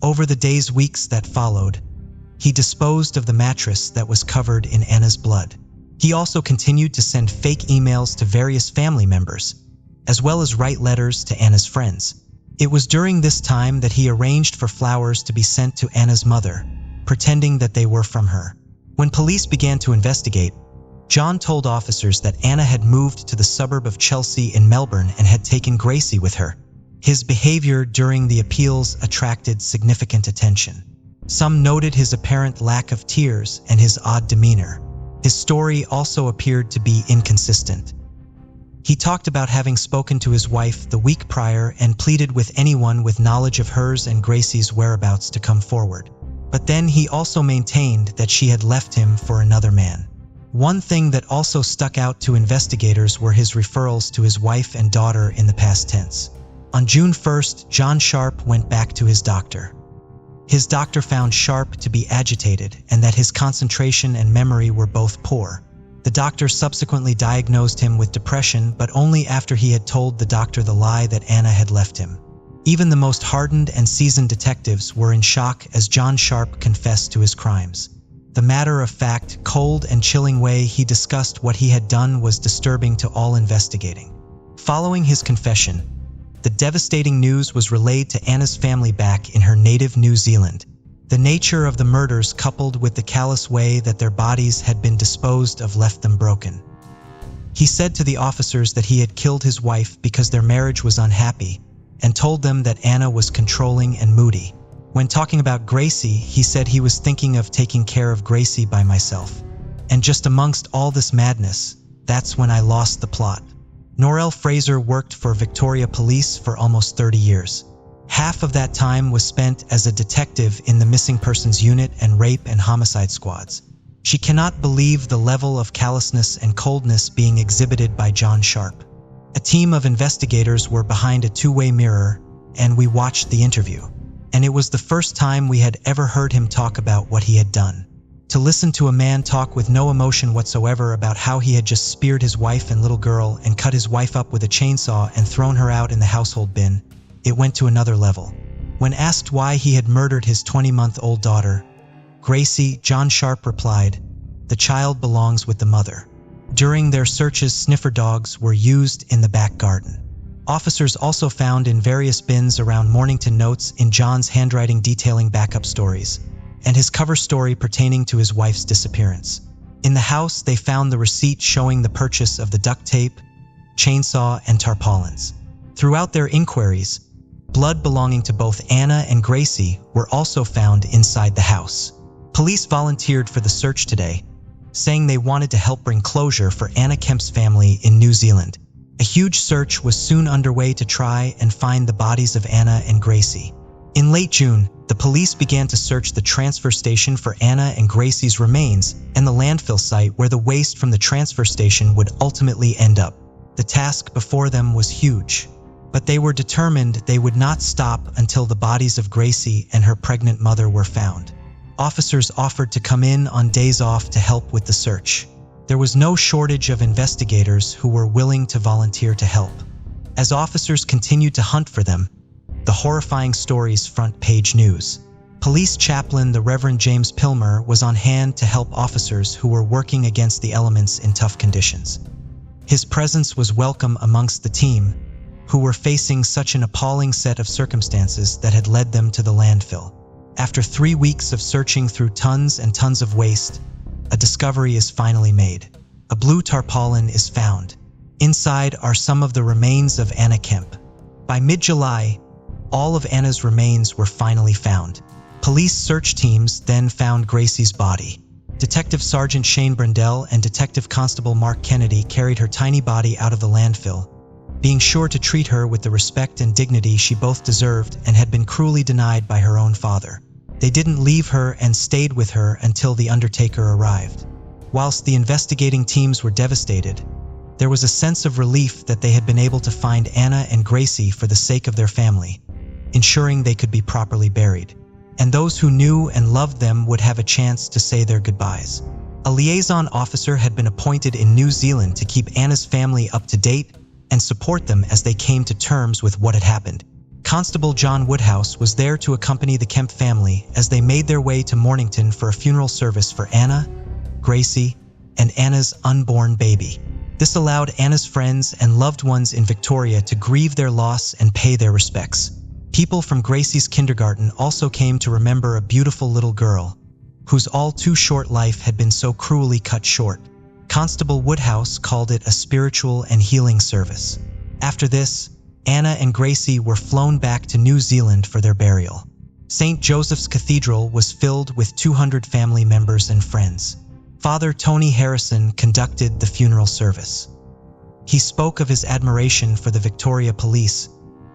Over the weeks that followed, he disposed of the mattress that was covered in Anna's blood. He also continued to send fake emails to various family members, as well as write letters to Anna's friends. It was during this time that he arranged for flowers to be sent to Anna's mother, pretending that they were from her. When police began to investigate, John told officers that Anna had moved to the suburb of Chelsea in Melbourne and had taken Gracie with her. His behavior during the appeals attracted significant attention. Some noted his apparent lack of tears and his odd demeanor. His story also appeared to be inconsistent. He talked about having spoken to his wife the week prior and pleaded with anyone with knowledge of hers and Gracie's whereabouts to come forward. But then he also maintained that she had left him for another man. One thing that also stuck out to investigators were his referrals to his wife and daughter in the past tense. On June 1st, John Sharp went back to his doctor. His doctor found Sharp to be agitated and that his concentration and memory were both poor. The doctor subsequently diagnosed him with depression, but only after he had told the doctor the lie that Anna had left him. Even the most hardened and seasoned detectives were in shock as John Sharp confessed to his crimes. The matter-of-fact, cold and chilling way he discussed what he had done was disturbing to all investigating. Following his confession, the devastating news was relayed to Anna's family back in her native New Zealand. The nature of the murders, coupled with the callous way that their bodies had been disposed of, left them broken. He said to the officers that he had killed his wife because their marriage was unhappy, and told them that Anna was controlling and moody. When talking about Gracie, he said he was thinking of taking care of Gracie by myself. And just amongst all this madness, that's when I lost the plot. Norelle Fraser worked for Victoria Police for almost 30 years. Half of that time was spent as a detective in the Missing Persons Unit and Rape and Homicide Squads. She cannot believe the level of callousness and coldness being exhibited by John Sharp. A team of investigators were behind a 2-way mirror, and we watched the interview. And it was the first time we had ever heard him talk about what he had done. To listen to a man talk with no emotion whatsoever about how he had just speared his wife and little girl and cut his wife up with a chainsaw and thrown her out in the household bin, it went to another level. When asked why he had murdered his 20-month-old daughter, Gracie, John Sharp replied, "The child belongs with the mother." During their searches, sniffer dogs were used in the back garden. Officers also found in various bins around Mornington notes in John's handwriting detailing backup stories, and his cover story pertaining to his wife's disappearance. In the house, they found the receipt showing the purchase of the duct tape, chainsaw, and tarpaulins. Throughout their inquiries, blood belonging to both Anna and Gracie were also found inside the house. Police volunteered for the search today, saying they wanted to help bring closure for Anna Kemp's family in New Zealand. A huge search was soon underway to try and find the bodies of Anna and Gracie. In late June, the police began to search the transfer station for Anna and Gracie's remains and the landfill site where the waste from the transfer station would ultimately end up. The task before them was huge, but they were determined they would not stop until the bodies of Gracie and her pregnant mother were found. Officers offered to come in on days off to help with the search. There was no shortage of investigators who were willing to volunteer to help. As officers continued to hunt for them, the horrifying story's front-page news. Police chaplain the Reverend James Pilmer was on hand to help officers who were working against the elements in tough conditions. His presence was welcome amongst the team, who were facing such an appalling set of circumstances that had led them to the landfill. After 3 weeks of searching through tons and tons of waste, a discovery is finally made. A blue tarpaulin is found. Inside are some of the remains of Anna Kemp. By mid-July, all of Anna's remains were finally found. Police search teams then found Gracie's body. Detective Sergeant Shane Brendel and Detective Constable Mark Kennedy carried her tiny body out of the landfill, being sure to treat her with the respect and dignity she both deserved and had been cruelly denied by her own father. They didn't leave her and stayed with her until the undertaker arrived. Whilst the investigating teams were devastated, there was a sense of relief that they had been able to find Anna and Gracie for the sake of their family, ensuring they could be properly buried, and those who knew and loved them would have a chance to say their goodbyes. A liaison officer had been appointed in New Zealand to keep Anna's family up to date and support them as they came to terms with what had happened. Constable John Woodhouse was there to accompany the Kemp family as they made their way to Mornington for a funeral service for Anna, Gracie, and Anna's unborn baby. This allowed Anna's friends and loved ones in Victoria to grieve their loss and pay their respects. People from Gracie's kindergarten also came to remember a beautiful little girl, whose all too short life had been so cruelly cut short. Constable Woodhouse called it a spiritual and healing service. After this, Anna and Gracie were flown back to New Zealand for their burial. St. Joseph's Cathedral was filled with 200 family members and friends. Father Tony Harrison conducted the funeral service. He spoke of his admiration for the Victoria Police,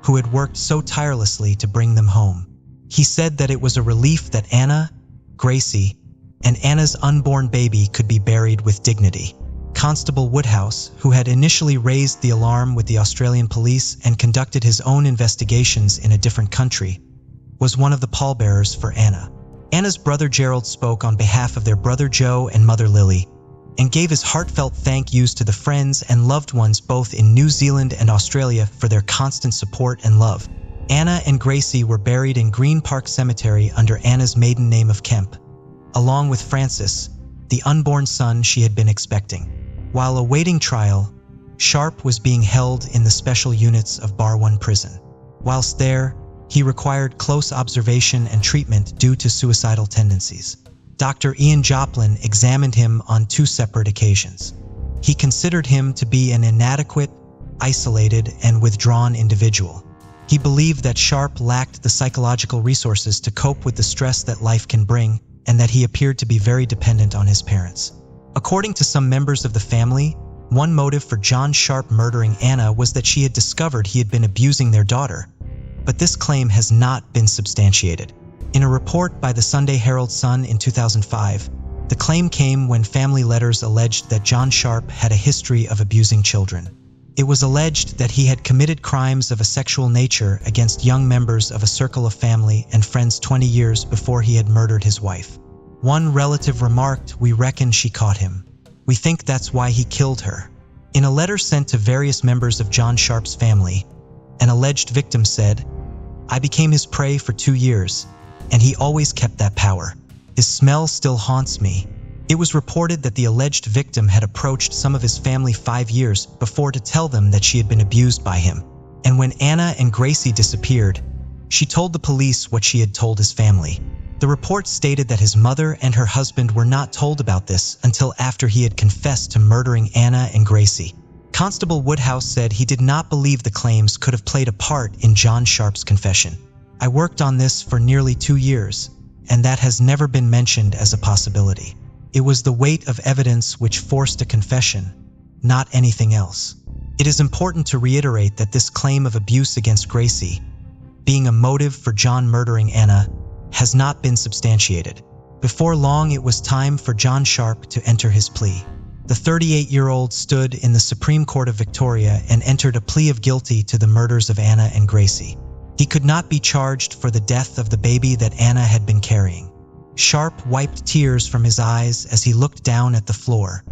who had worked so tirelessly to bring them home. He said that it was a relief that Anna, Gracie, and Anna's unborn baby could be buried with dignity. Constable Woodhouse, who had initially raised the alarm with the Australian police and conducted his own investigations in a different country, was one of the pallbearers for Anna. Anna's brother Gerald spoke on behalf of their brother Joe and mother Lily, and gave his heartfelt thank yous to the friends and loved ones both in New Zealand and Australia for their constant support and love. Anna and Gracie were buried in Green Park Cemetery under Anna's maiden name of Kemp, along with Francis, the unborn son she had been expecting. While awaiting trial, Sharp was being held in the special units of Bar 1 prison. Whilst there, he required close observation and treatment due to suicidal tendencies. Dr. Ian Joplin examined him on 2 separate occasions. He considered him to be an inadequate, isolated, and withdrawn individual. He believed that Sharp lacked the psychological resources to cope with the stress that life can bring, and that he appeared to be very dependent on his parents. According to some members of the family, one motive for John Sharp murdering Anna was that she had discovered he had been abusing their daughter, but this claim has not been substantiated. In a report by the Sunday Herald Sun in 2005, the claim came when family letters alleged that John Sharp had a history of abusing children. It was alleged that he had committed crimes of a sexual nature against young members of a circle of family and friends 20 years before he had murdered his wife. One relative remarked, "We reckon she caught him. We think that's why he killed her." In a letter sent to various members of John Sharp's family, an alleged victim said, "I became his prey for 2 years, and he always kept that power. His smell still haunts me. It was reported that the alleged victim had approached some of his family 5 years before to tell them that she had been abused by him. And when Anna and Gracie disappeared, she told the police what she had told his family. The report stated that his mother and her husband were not told about this until after he had confessed to murdering Anna and Gracie. Constable Woodhouse said he did not believe the claims could have played a part in John Sharp's confession. I worked on this for nearly 2 years, and that has never been mentioned as a possibility. It was the weight of evidence which forced a confession, not anything else. It is important to reiterate that this claim of abuse against Gracie, being a motive for John murdering Anna, has not been substantiated. Before long, it was time for John Sharp to enter his plea. The 38-year-old stood in the Supreme Court of Victoria and entered a plea of guilty to the murders of Anna and Gracie. He could not be charged for the death of the baby that Anna had been carrying. Sharp wiped tears from his eyes as he looked down at the floor.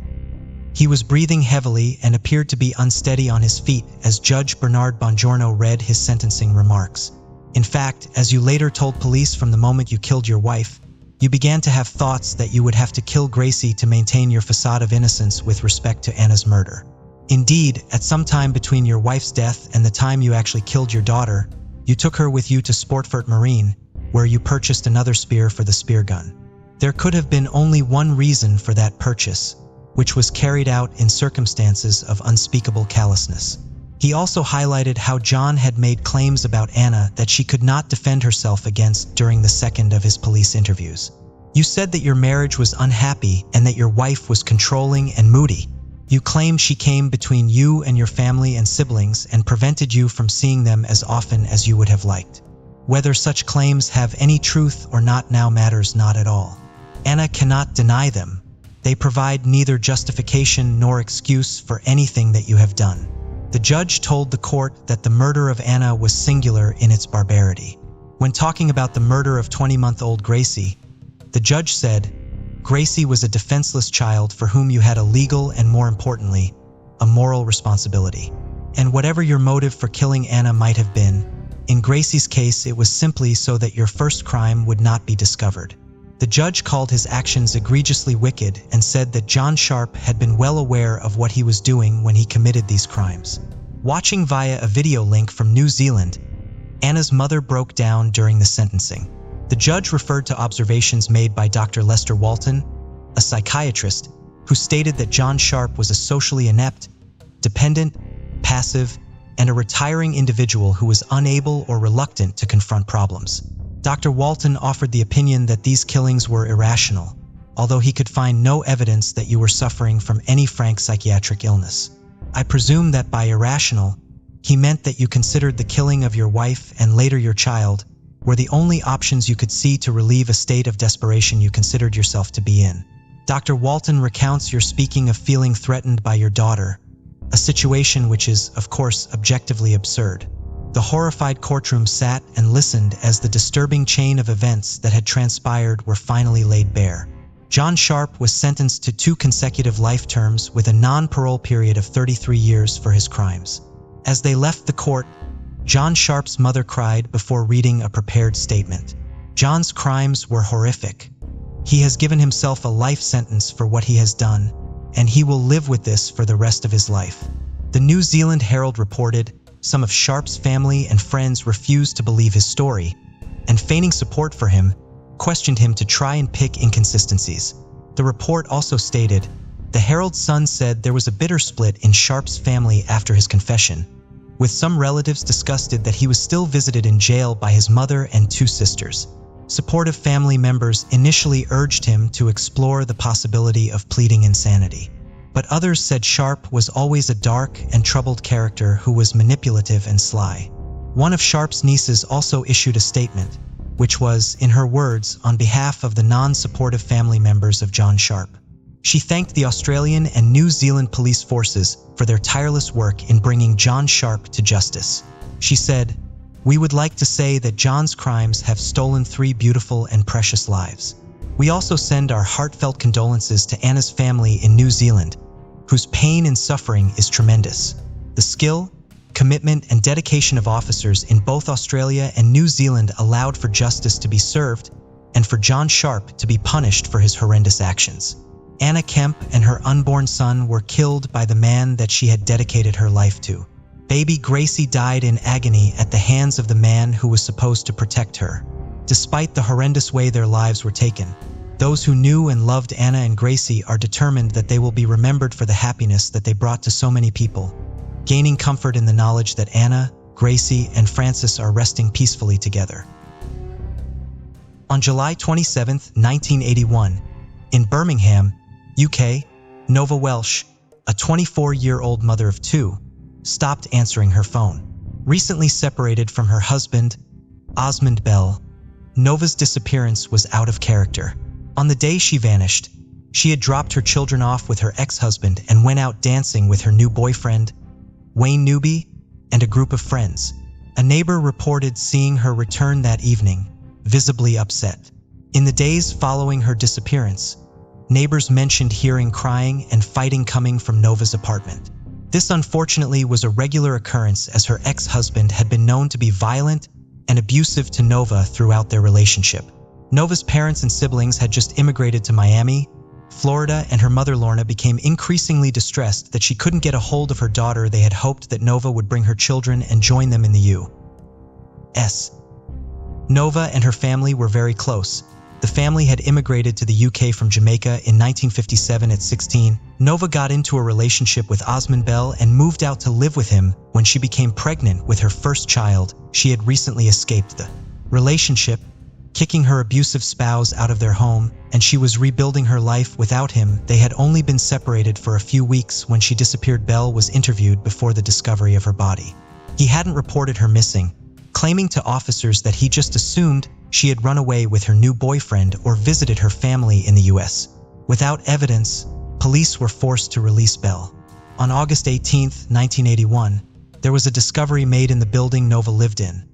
He was breathing heavily and appeared to be unsteady on his feet as Judge Bernard Bongiorno read his sentencing remarks. In fact, as you later told police, from the moment you killed your wife, you began to have thoughts that you would have to kill Gracie to maintain your facade of innocence with respect to Anna's murder. Indeed, at some time between your wife's death and the time you actually killed your daughter, you took her with you to Sportfort Marine, where you purchased another spear for the spear gun. There could have been only one reason for that purchase, which was carried out in circumstances of unspeakable callousness. He also highlighted how John had made claims about Anna that she could not defend herself against during the second of his police interviews. You said that your marriage was unhappy and that your wife was controlling and moody. You claimed she came between you and your family and siblings and prevented you from seeing them as often as you would have liked. Whether such claims have any truth or not now matters not at all. Anna cannot deny them. They provide neither justification nor excuse for anything that you have done. The judge told the court that the murder of Anna was singular in its barbarity. When talking about the murder of 20-month-old Gracie, the judge said, "Gracie was a defenseless child for whom you had a legal and, more importantly, a moral responsibility. And whatever your motive for killing Anna might have been, in Gracie's case it was simply so that your first crime would not be discovered." The judge called his actions egregiously wicked and said that John Sharp had been well aware of what he was doing when he committed these crimes. Watching via a video link from New Zealand, Anna's mother broke down during the sentencing. The judge referred to observations made by Dr. Lester Walton, a psychiatrist, who stated that John Sharp was a socially inept, dependent, passive, and a retiring individual who was unable or reluctant to confront problems. Dr. Walton offered the opinion that these killings were irrational, although he could find no evidence that you were suffering from any frank psychiatric illness. I presume that by irrational, he meant that you considered the killing of your wife and later your child were the only options you could see to relieve a state of desperation you considered yourself to be in. Dr. Walton recounts your speaking of feeling threatened by your daughter, a situation which is, of course, objectively absurd. The horrified courtroom sat and listened as the disturbing chain of events that had transpired were finally laid bare. John Sharp was sentenced to 2 consecutive life terms with a non-parole period of 33 years for his crimes. As they left the court, John Sharp's mother cried before reading a prepared statement. John's crimes were horrific. He has given himself a life sentence for what he has done, and he will live with this for the rest of his life. The New Zealand Herald reported some of Sharp's family and friends refused to believe his story, and feigning support for him, questioned him to try and pick inconsistencies. The report also stated, the Herald Sun said there was a bitter split in Sharp's family after his confession, with some relatives disgusted that he was still visited in jail by his mother and 2 sisters. Supportive family members initially urged him to explore the possibility of pleading insanity. But others said Sharp was always a dark and troubled character who was manipulative and sly. One of Sharp's nieces also issued a statement, which was, in her words, on behalf of the non-supportive family members of John Sharp. She thanked the Australian and New Zealand police forces for their tireless work in bringing John Sharp to justice. She said, "We would like to say that John's crimes have stolen 3 beautiful and precious lives. We also send our heartfelt condolences to Anna's family in New Zealand, whose pain and suffering is tremendous. The skill, commitment, and dedication of officers in both Australia and New Zealand allowed for justice to be served, and for John Sharp to be punished for his horrendous actions. Anna Kemp and her unborn son were killed by the man that she had dedicated her life to. Baby Gracie died in agony at the hands of the man who was supposed to protect her. Despite the horrendous way their lives were taken, those who knew and loved Anna and Gracie are determined that they will be remembered for the happiness that they brought to so many people, gaining comfort in the knowledge that Anna, Gracie, and Francis are resting peacefully together. On July 27, 1981, in Birmingham, UK, Nova Welsh, a 24-year-old mother of two, stopped answering her phone. Recently separated from her husband, Osmond Bell, Nova's disappearance was out of character. On the day she vanished, she had dropped her children off with her ex-husband and went out dancing with her new boyfriend, Wayne Newby, and a group of friends. A neighbor reported seeing her return that evening, visibly upset. In the days following her disappearance, neighbors mentioned hearing crying and fighting coming from Nova's apartment. This unfortunately was a regular occurrence, as her ex-husband had been known to be violent and abusive to Nova throughout their relationship. Nova's parents and siblings had just immigrated to Miami, Florida, and her mother Lorna became increasingly distressed that she couldn't get a hold of her daughter. They had hoped that Nova would bring her children and join them in the U.S. Nova and her family were very close. The family had immigrated to the UK from Jamaica in 1957 at 16. Nova got into a relationship with Osmond Bell and moved out to live with him when she became pregnant with her first child. She had recently escaped the relationship, kicking her abusive spouse out of their home, and she was rebuilding her life without him. They had only been separated for a few weeks when she disappeared. Bell was interviewed before the discovery of her body. He hadn't reported her missing, claiming to officers that he just assumed she had run away with her new boyfriend or visited her family in the U.S. Without evidence, police were forced to release Bell. On August 18, 1981, there was a discovery made in the building Nova lived in.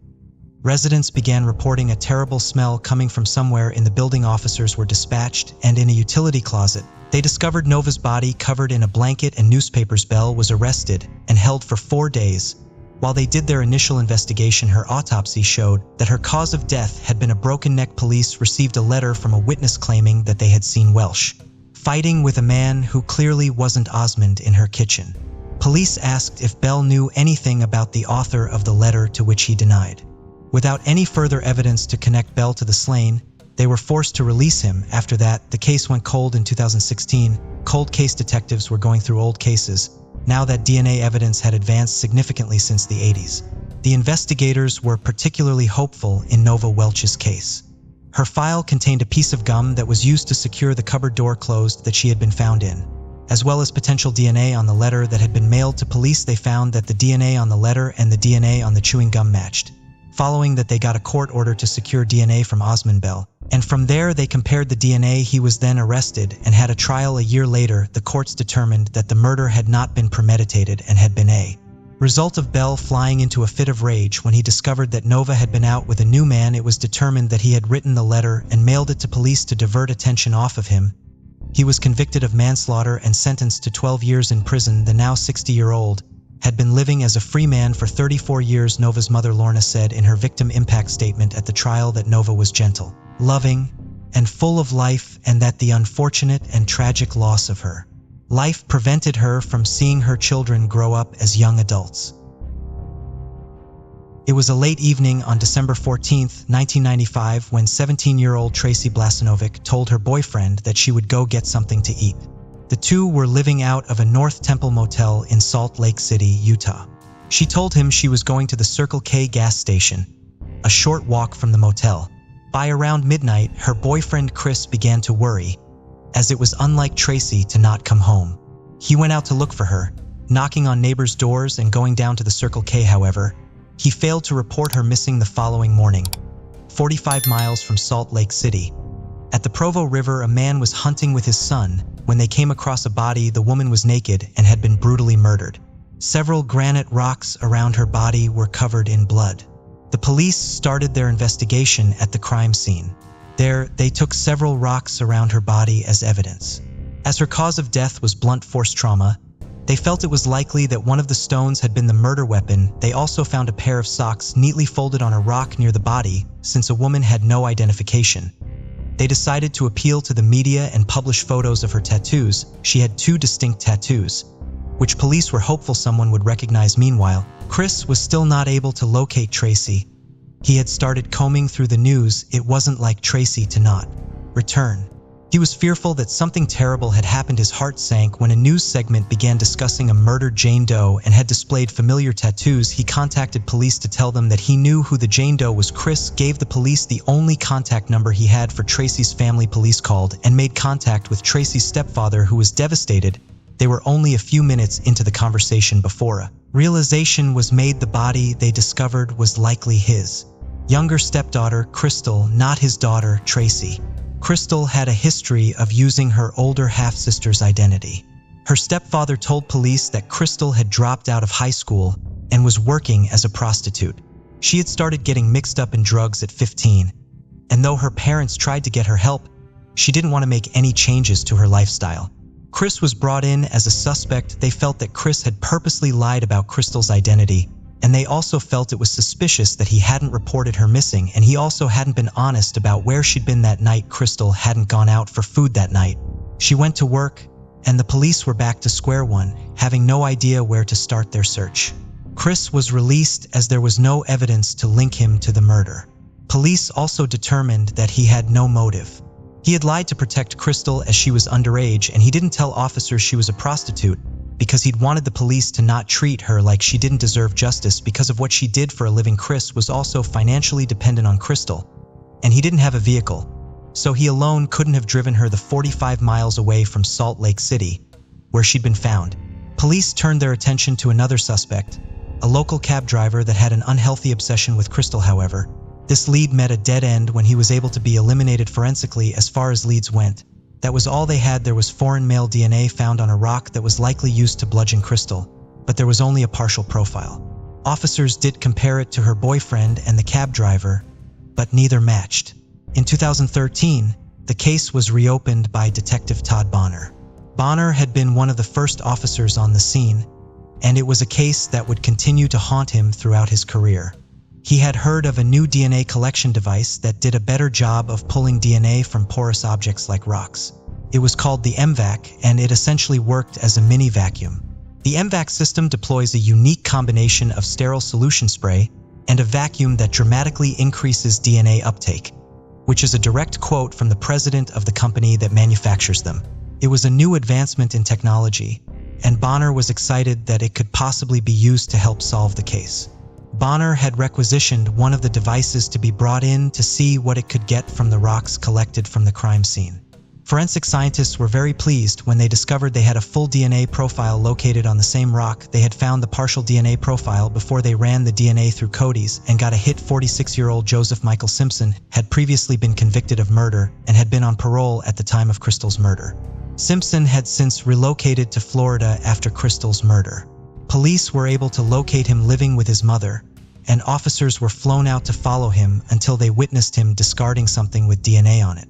Residents began reporting a terrible smell coming from somewhere in the building. Officers were dispatched, and in a utility closet, they discovered Nova's body covered in a blanket and newspapers. Bell was arrested and held for 4 days. While they did their initial investigation, her autopsy showed that her cause of death had been a broken neck. Police received a letter from a witness claiming that they had seen Welsh fighting with a man who clearly wasn't Osmond in her kitchen. Police asked if Bell knew anything about the author of the letter, to which he denied. Without any further evidence to connect Bell to the slain, they were forced to release him. After that, the case went cold in 2016. Cold case detectives were going through old cases, now that DNA evidence had advanced significantly since the 80s. The investigators were particularly hopeful in Nova Welsh's case. Her file contained a piece of gum that was used to secure the cupboard door closed that she had been found in, as well as potential DNA on the letter that had been mailed to police. They found that the DNA on the letter and the DNA on the chewing gum matched. Following that, they got a court order to secure DNA from Osmond Bell, and from there they compared the DNA. He was then arrested and had a trial. A year later, the courts determined that the murder had not been premeditated and had been a result of Bell flying into a fit of rage when he discovered that Nova had been out with a new man. It was determined that he had written the letter and mailed it to police to divert attention off of him. He was convicted of manslaughter and sentenced to 12 years in prison. The now 60-year-old had been living as a free man for 34 years. Nova's mother Lorna said in her victim impact statement at the trial that Nova was gentle, loving, and full of life, and that the unfortunate and tragic loss of her life prevented her from seeing her children grow up as young adults. It was a late evening on December 14, 1995, when 17-year-old Tracy Blasinovic told her boyfriend that she would go get something to eat. The two were living out of a North Temple motel in Salt Lake City, Utah. She told him she was going to the Circle K gas station, a short walk from the motel. By around midnight, her boyfriend Chris began to worry, as it was unlike Tracy to not come home. He went out to look for her, knocking on neighbors' doors and going down to the Circle K. However, he failed to report her missing the following morning, 45 miles from Salt Lake City. At the Provo River, a man was hunting with his son when they came across a body. The woman was naked and had been brutally murdered. Several granite rocks around her body were covered in blood. The police started their investigation at the crime scene. There, they took several rocks around her body as evidence. As her cause of death was blunt force trauma, they felt it was likely that one of the stones had been the murder weapon. They also found a pair of socks neatly folded on a rock near the body, since a woman had no identification. They decided to appeal to the media and publish photos of her tattoos. She had 2 distinct tattoos, which police were hopeful someone would recognize. Meanwhile, Chris was still not able to locate Tracy. He had started combing through the news. It wasn't like Tracy to not return. He was fearful that something terrible had happened. His heart sank when a news segment began discussing a murdered Jane Doe and had displayed familiar tattoos. He contacted police to tell them that he knew who the Jane Doe was. Chris gave the police the only contact number he had for Tracy's family. Police called and made contact with Tracy's stepfather, who was devastated. They were only a few minutes into the conversation before a realization was made. The body they discovered was likely his younger stepdaughter, Crystal, not his daughter, Tracy. Crystal had a history of using her older half-sister's identity. Her stepfather told police that Crystal had dropped out of high school and was working as a prostitute. She had started getting mixed up in drugs at 15, and though her parents tried to get her help, she didn't want to make any changes to her lifestyle. Chris was brought in as a suspect. They felt that Chris had purposely lied about Crystal's identity, and they also felt it was suspicious that he hadn't reported her missing, and he also hadn't been honest about where she'd been that night. Crystal hadn't gone out for food that night. She went to work, and the police were back to square one, having no idea where to start their search. Chris was released as there was no evidence to link him to the murder. Police also determined that he had no motive. He had lied to protect Crystal as she was underage, and he didn't tell officers she was a prostitute because he'd wanted the police to not treat her like she didn't deserve justice because of what she did for a living. Chris was also financially dependent on Crystal, and he didn't have a vehicle, so he alone couldn't have driven her the 45 miles away from Salt Lake City, where she'd been found. Police turned their attention to another suspect, a local cab driver that had an unhealthy obsession with Crystal. However, this lead met a dead end when he was able to be eliminated forensically. As far as leads went, that was all they had. There was foreign male DNA found on a rock that was likely used to bludgeon Crystal, but there was only a partial profile. Officers did compare it to her boyfriend and the cab driver, but neither matched. In 2013, the case was reopened by Detective Todd Bonner. Bonner had been one of the first officers on the scene, and it was a case that would continue to haunt him throughout his career. He had heard of a new DNA collection device that did a better job of pulling DNA from porous objects like rocks. It was called the MVAC, and it essentially worked as a mini vacuum. The MVAC system deploys a unique combination of sterile solution spray and a vacuum that dramatically increases DNA uptake, which is a direct quote from the president of the company that manufactures them. It was a new advancement in technology, and Bonner was excited that it could possibly be used to help solve the case. Bonner had requisitioned one of the devices to be brought in to see what it could get from the rocks collected from the crime scene. Forensic scientists were very pleased when they discovered they had a full DNA profile located on the same rock. They had found the partial DNA profile before they ran the DNA through Cody's and got a hit. 46-year-old Joseph Michael Simpson had previously been convicted of murder and had been on parole at the time of Crystal's murder. Simpson had since relocated to Florida after Crystal's murder. Police were able to locate him living with his mother, and officers were flown out to follow him until they witnessed him discarding something with DNA on it.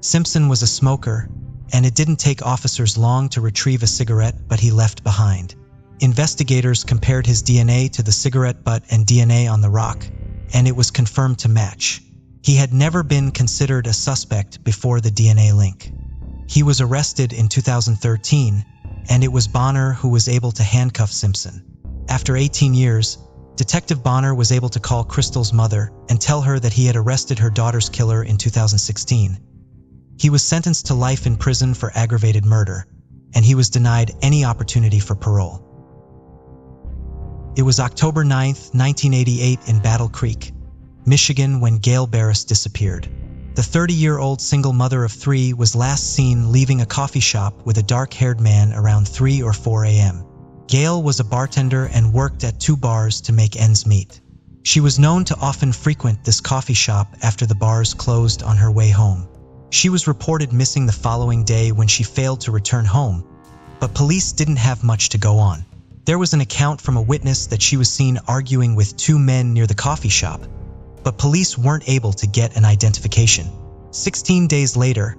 Simpson was a smoker, and it didn't take officers long to retrieve a cigarette butt he left behind. Investigators compared his DNA to the cigarette butt and DNA on the rock, and it was confirmed to match. He had never been considered a suspect before the DNA link. He was arrested in 2013, and it was Bonner who was able to handcuff Simpson. After 18 years, Detective Bonner was able to call Crystal's mother and tell her that he had arrested her daughter's killer in 2016. He was sentenced to life in prison for aggravated murder, and he was denied any opportunity for parole. It was October 9, 1988 in Battle Creek, Michigan, when Gail Baris disappeared. The 30-year-old single mother of 3 was last seen leaving a coffee shop with a dark-haired man around 3 or 4 a.m. Gail was a bartender and worked at 2 bars to make ends meet. She was known to often frequent this coffee shop after the bars closed on her way home. She was reported missing the following day when she failed to return home, but police didn't have much to go on. There was an account from a witness that she was seen arguing with 2 men near the coffee shop, but police weren't able to get an identification. 16 days later,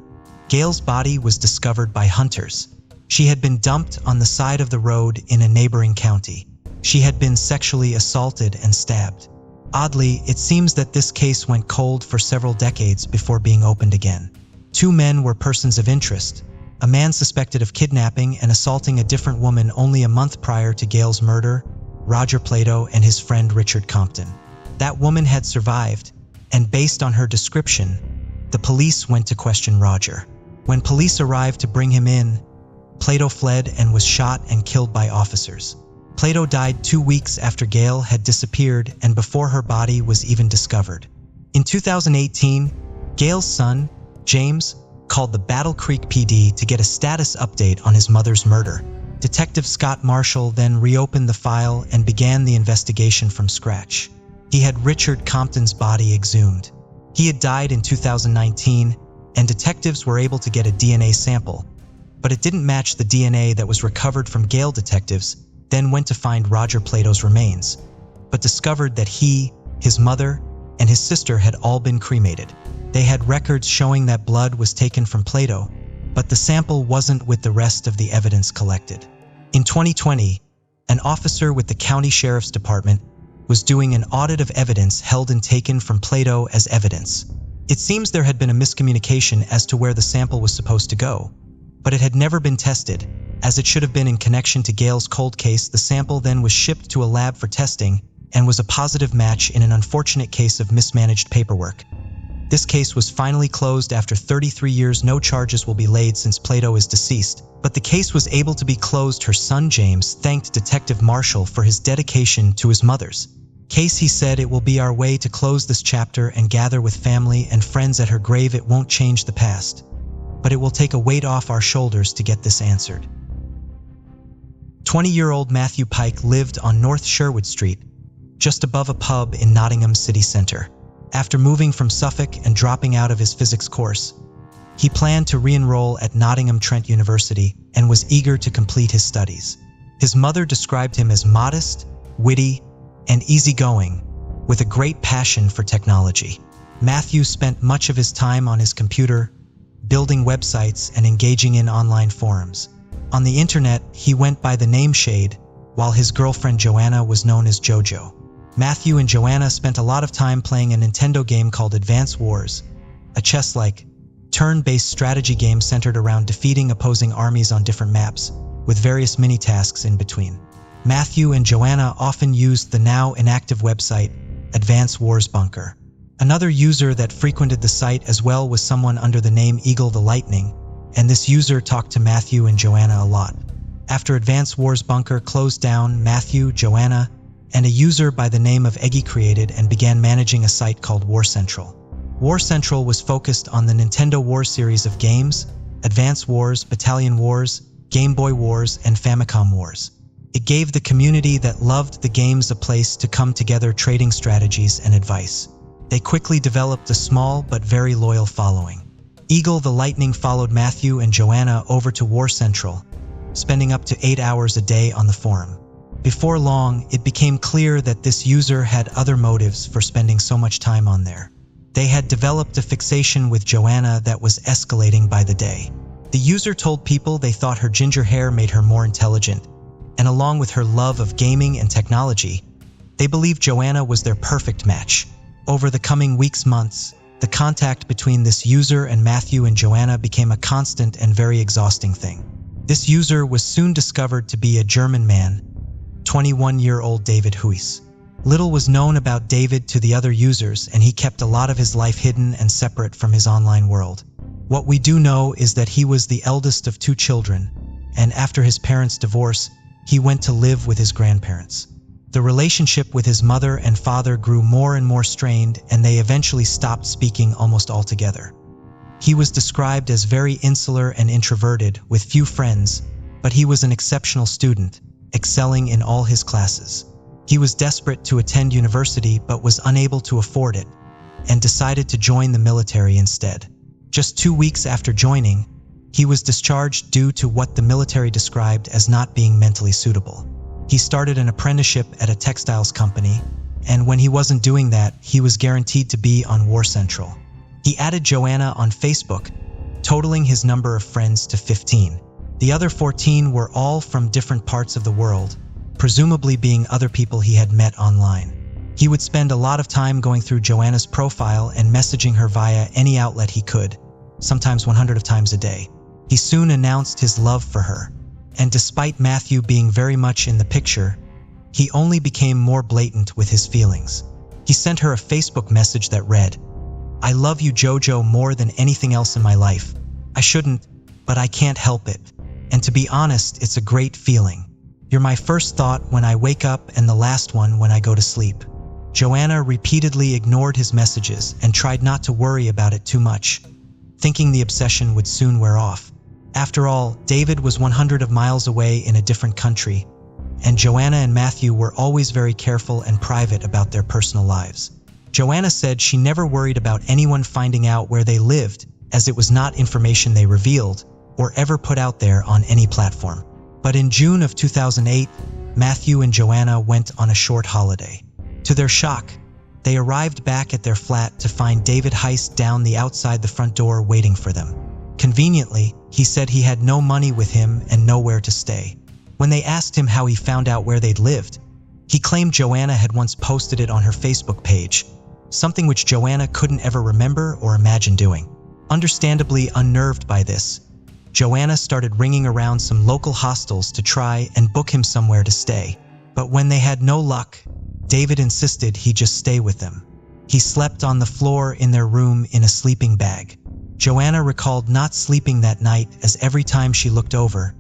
Gail's body was discovered by hunters. She had been dumped on the side of the road in a neighboring county. She had been sexually assaulted and stabbed. Oddly, it seems that this case went cold for several decades before being opened again. Two men were persons of interest, a man suspected of kidnapping and assaulting a different woman only a month prior to Gail's murder, Roger Plato and his friend Richard Compton. That woman had survived, and based on her description, the police went to question Roger. When police arrived to bring him in, Plato fled and was shot and killed by officers. Plato died 2 weeks after Gail had disappeared and before her body was even discovered. In 2018, Gail's son, James, called the Battle Creek PD to get a status update on his mother's murder. Detective Scott Marshall then reopened the file and began the investigation from scratch. He had Richard Compton's body exhumed. He had died in 2019, and detectives were able to get a DNA sample, but it didn't match the DNA that was recovered from Gail. Detectives then went to find Roger Plato's remains, but discovered that he, his mother, and his sister had all been cremated. They had records showing that blood was taken from Plato, but the sample wasn't with the rest of the evidence collected. In 2020, an officer with the county sheriff's department was doing an audit of evidence held and taken from Plato as evidence. It seems there had been a miscommunication as to where the sample was supposed to go, but it had never been tested, as it should have been in connection to Gail's cold case. The sample then was shipped to a lab for testing and was a positive match in an unfortunate case of mismanaged paperwork. This case was finally closed after 33 years. No charges will be laid since Plato is deceased, but the case was able to be closed. Her son James thanked Detective Marshall for his dedication to his mother's case. He said, "It will be our way to close this chapter and gather with family and friends at her grave. It won't change the past, but it will take a weight off our shoulders to get this answered." 20-year-old Matthew Pike lived on North Sherwood Street, just above a pub in Nottingham city centre. After moving from Suffolk and dropping out of his physics course, he planned to re-enroll at Nottingham Trent University and was eager to complete his studies. His mother described him as modest, witty, and easygoing, with a great passion for technology. Matthew spent much of his time on his computer, building websites and engaging in online forums. On the internet, he went by the name Shade, while his girlfriend Joanna was known as JoJo. Matthew and Joanna spent a lot of time playing a Nintendo game called Advance Wars, a chess-like, turn-based strategy game centered around defeating opposing armies on different maps, with various mini-tasks in between. Matthew and Joanna often used the now inactive website, Advance Wars Bunker. Another user that frequented the site as well was someone under the name Eagle the Lightning, and this user talked to Matthew and Joanna a lot. After Advance Wars Bunker closed down, Matthew, Joanna, and a user by the name of Eggy created and began managing a site called War Central. War Central was focused on the Nintendo Wars series of games, Advance Wars, Battalion Wars, Game Boy Wars, and Famicom Wars. It gave the community that loved the games a place to come together, trading strategies and advice. They quickly developed a small but very loyal following. Eagle the Lightning followed Matthew and Joanna over to War Central, spending up to 8 hours a day on the forum. Before long, it became clear that this user had other motives for spending so much time on there. They had developed a fixation with Joanna that was escalating by the day. The user told people they thought her ginger hair made her more intelligent, and along with her love of gaming and technology, they believed Joanna was their perfect match. Over the coming weeks, months, the contact between this user and Matthew and Joanna became a constant and very exhausting thing. This user was soon discovered to be a German man, 21-year-old David Huys. Little was known about David to the other users, and he kept a lot of his life hidden and separate from his online world. What we do know is that he was the eldest of 2 children, and after his parents' divorce, he went to live with his grandparents. The relationship with his mother and father grew more and more strained, and they eventually stopped speaking almost altogether. He was described as very insular and introverted, with few friends, but he was an exceptional student, excelling in all his classes. He was desperate to attend university but was unable to afford it, and decided to join the military instead. Just 2 weeks after joining, he was discharged due to what the military described as not being mentally suitable. He started an apprenticeship at a textiles company, and when he wasn't doing that, he was guaranteed to be on War Central. He added Joanna on Facebook, totaling his number of friends to 15. The other 14 were all from different parts of the world, presumably being other people he had met online. He would spend a lot of time going through Joanna's profile and messaging her via any outlet he could, sometimes 100 times a day. He soon announced his love for her, and despite Matthew being very much in the picture, he only became more blatant with his feelings. He sent her a Facebook message that read, "I love you, Jojo, more than anything else in my life. I shouldn't, but I can't help it. And to be honest, it's a great feeling. You're my first thought when I wake up and the last one when I go to sleep." Joanna repeatedly ignored his messages and tried not to worry about it too much, thinking the obsession would soon wear off. After all, David was 100 miles away in a different country, and Joanna and Matthew were always very careful and private about their personal lives. Joanna said she never worried about anyone finding out where they lived, as it was not information they revealed or ever put out there on any platform. But in June of 2008, Matthew and Joanna went on a short holiday. To their shock, they arrived back at their flat to find David Heist down the outside the front door waiting for them. Conveniently, he said he had no money with him and nowhere to stay. When they asked him how he found out where they'd lived, he claimed Joanna had once posted it on her Facebook page, something which Joanna couldn't ever remember or imagine doing. Understandably unnerved by this, Joanna started ringing around some local hostels to try and book him somewhere to stay. But when they had no luck, David insisted he just stay with them. He slept on the floor in their room in a sleeping bag. Joanna recalled not sleeping that night, as every time she looked over,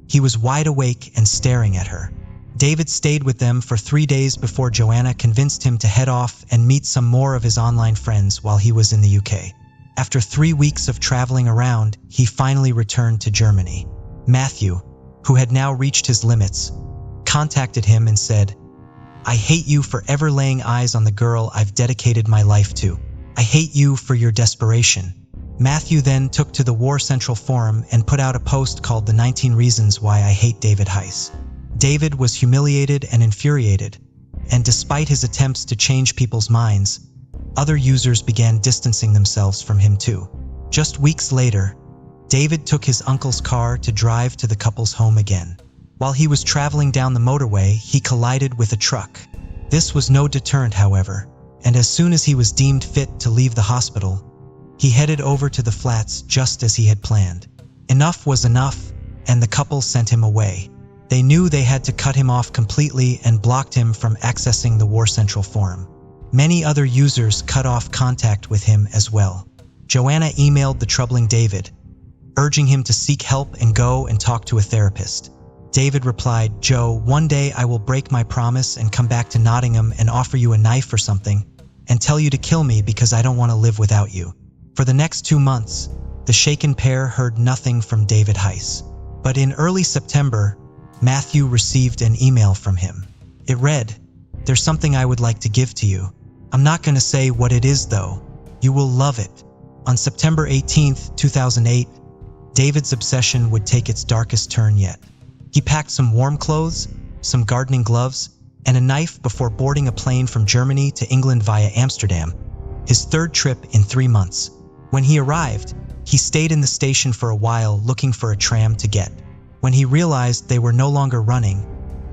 he was wide awake and staring at her. David stayed with them for 3 days before Joanna convinced him to head off and meet some more of his online friends while he was in the UK. After 3 weeks of traveling around, he finally returned to Germany. Matthew, who had now reached his limits, contacted him and said, "I hate you for ever laying eyes on the girl I've dedicated my life to. I hate you for your desperation." Matthew then took to the War Central forum and put out a post called "The 19 Reasons Why I Hate David Heist." David was humiliated and infuriated, and despite his attempts to change people's minds, other users began distancing themselves from him too. Just weeks later, David took his uncle's car to drive to the couple's home again. While he was traveling down the motorway, he collided with a truck. This was no deterrent, however, and as soon as he was deemed fit to leave the hospital, he headed over to the flats just as he had planned. Enough was enough, and the couple sent him away. They knew they had to cut him off completely and blocked him from accessing the War Central forum. Many other users cut off contact with him as well. Joanna emailed the troubling David, urging him to seek help and go and talk to a therapist. David replied, "Joe, one day I will break my promise and come back to Nottingham and offer you a knife or something and tell you to kill me because I don't want to live without you." For the next 2 months, the shaken pair heard nothing from David Heist. But in early September, Matthew received an email from him. It read, "There's something I would like to give to you. I'm not going to say what it is though. You will love it." On September 18th, 2008, David's obsession would take its darkest turn yet. He packed some warm clothes, some gardening gloves, and a knife before boarding a plane from Germany to England via Amsterdam, his third trip in 3 months. When he arrived, he stayed in the station for a while looking for a tram to get. When he realized they were no longer running,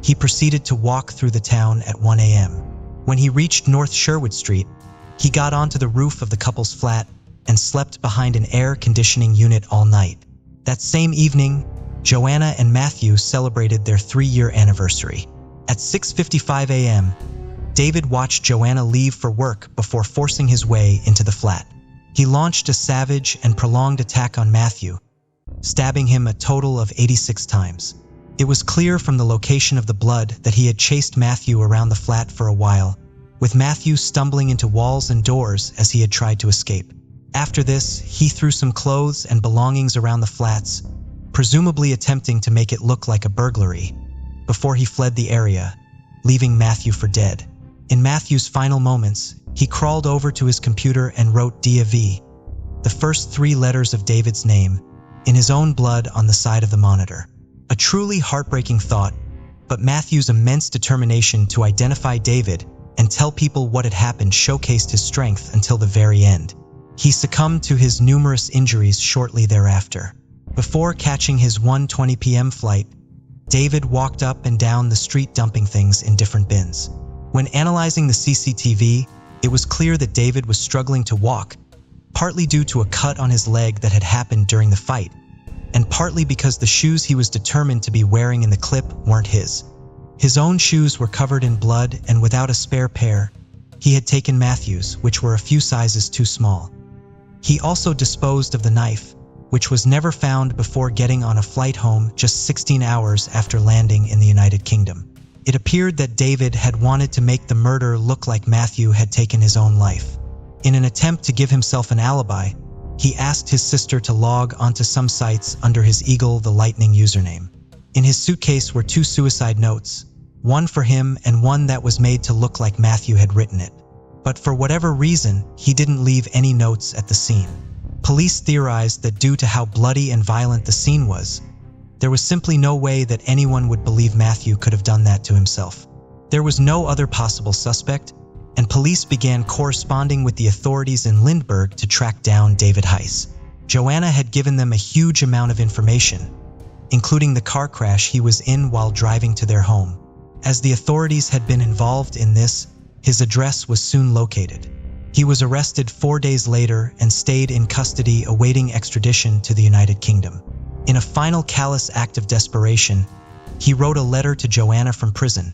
he proceeded to walk through the town at 1 a.m. When he reached North Sherwood Street, he got onto the roof of the couple's flat and slept behind an air conditioning unit all night. That same evening, Joanna and Matthew celebrated their 3-year anniversary. At 6:55 a.m., David watched Joanna leave for work before forcing his way into the flat. He launched a savage and prolonged attack on Matthew, stabbing him a total of 86 times. It was clear from the location of the blood that he had chased Matthew around the flat for a while, with Matthew stumbling into walls and doors as he had tried to escape. After this, he threw some clothes and belongings around the flats, presumably attempting to make it look like a burglary, before he fled the area, leaving Matthew for dead. In Matthew's final moments, he crawled over to his computer and wrote DAV, the first 3 letters of David's name, in his own blood on the side of the monitor. A truly heartbreaking thought, but Matthew's immense determination to identify David and tell people what had happened showcased his strength until the very end. He succumbed to his numerous injuries shortly thereafter. Before catching his 1:20 p.m. flight, David walked up and down the street dumping things in different bins. When analyzing the CCTV, it was clear that David was struggling to walk, partly due to a cut on his leg that had happened during the fight, and partly because the shoes he was determined to be wearing in the clip weren't his. His own shoes were covered in blood, and without a spare pair, he had taken Matthew's, which were a few sizes too small. He also disposed of the knife, which was never found before getting on a flight home just 16 hours after landing in the United Kingdom. It appeared that David had wanted to make the murder look like Matthew had taken his own life. In an attempt to give himself an alibi, he asked his sister to log onto some sites under his Eagle the Lightning username. In his suitcase were 2 suicide notes, one for him and one that was made to look like Matthew had written it. But for whatever reason, he didn't leave any notes at the scene. Police theorized that due to how bloody and violent the scene was, there was simply no way that anyone would believe Matthew could have done that to himself. There was no other possible suspect, and police began corresponding with the authorities in Lindbergh to track down David Heiss. Joanna had given them a huge amount of information, including the car crash he was in while driving to their home. As the authorities had been involved in this, his address was soon located. He was arrested 4 days later and stayed in custody awaiting extradition to the United Kingdom. In a final callous act of desperation, he wrote a letter to Joanna from prison,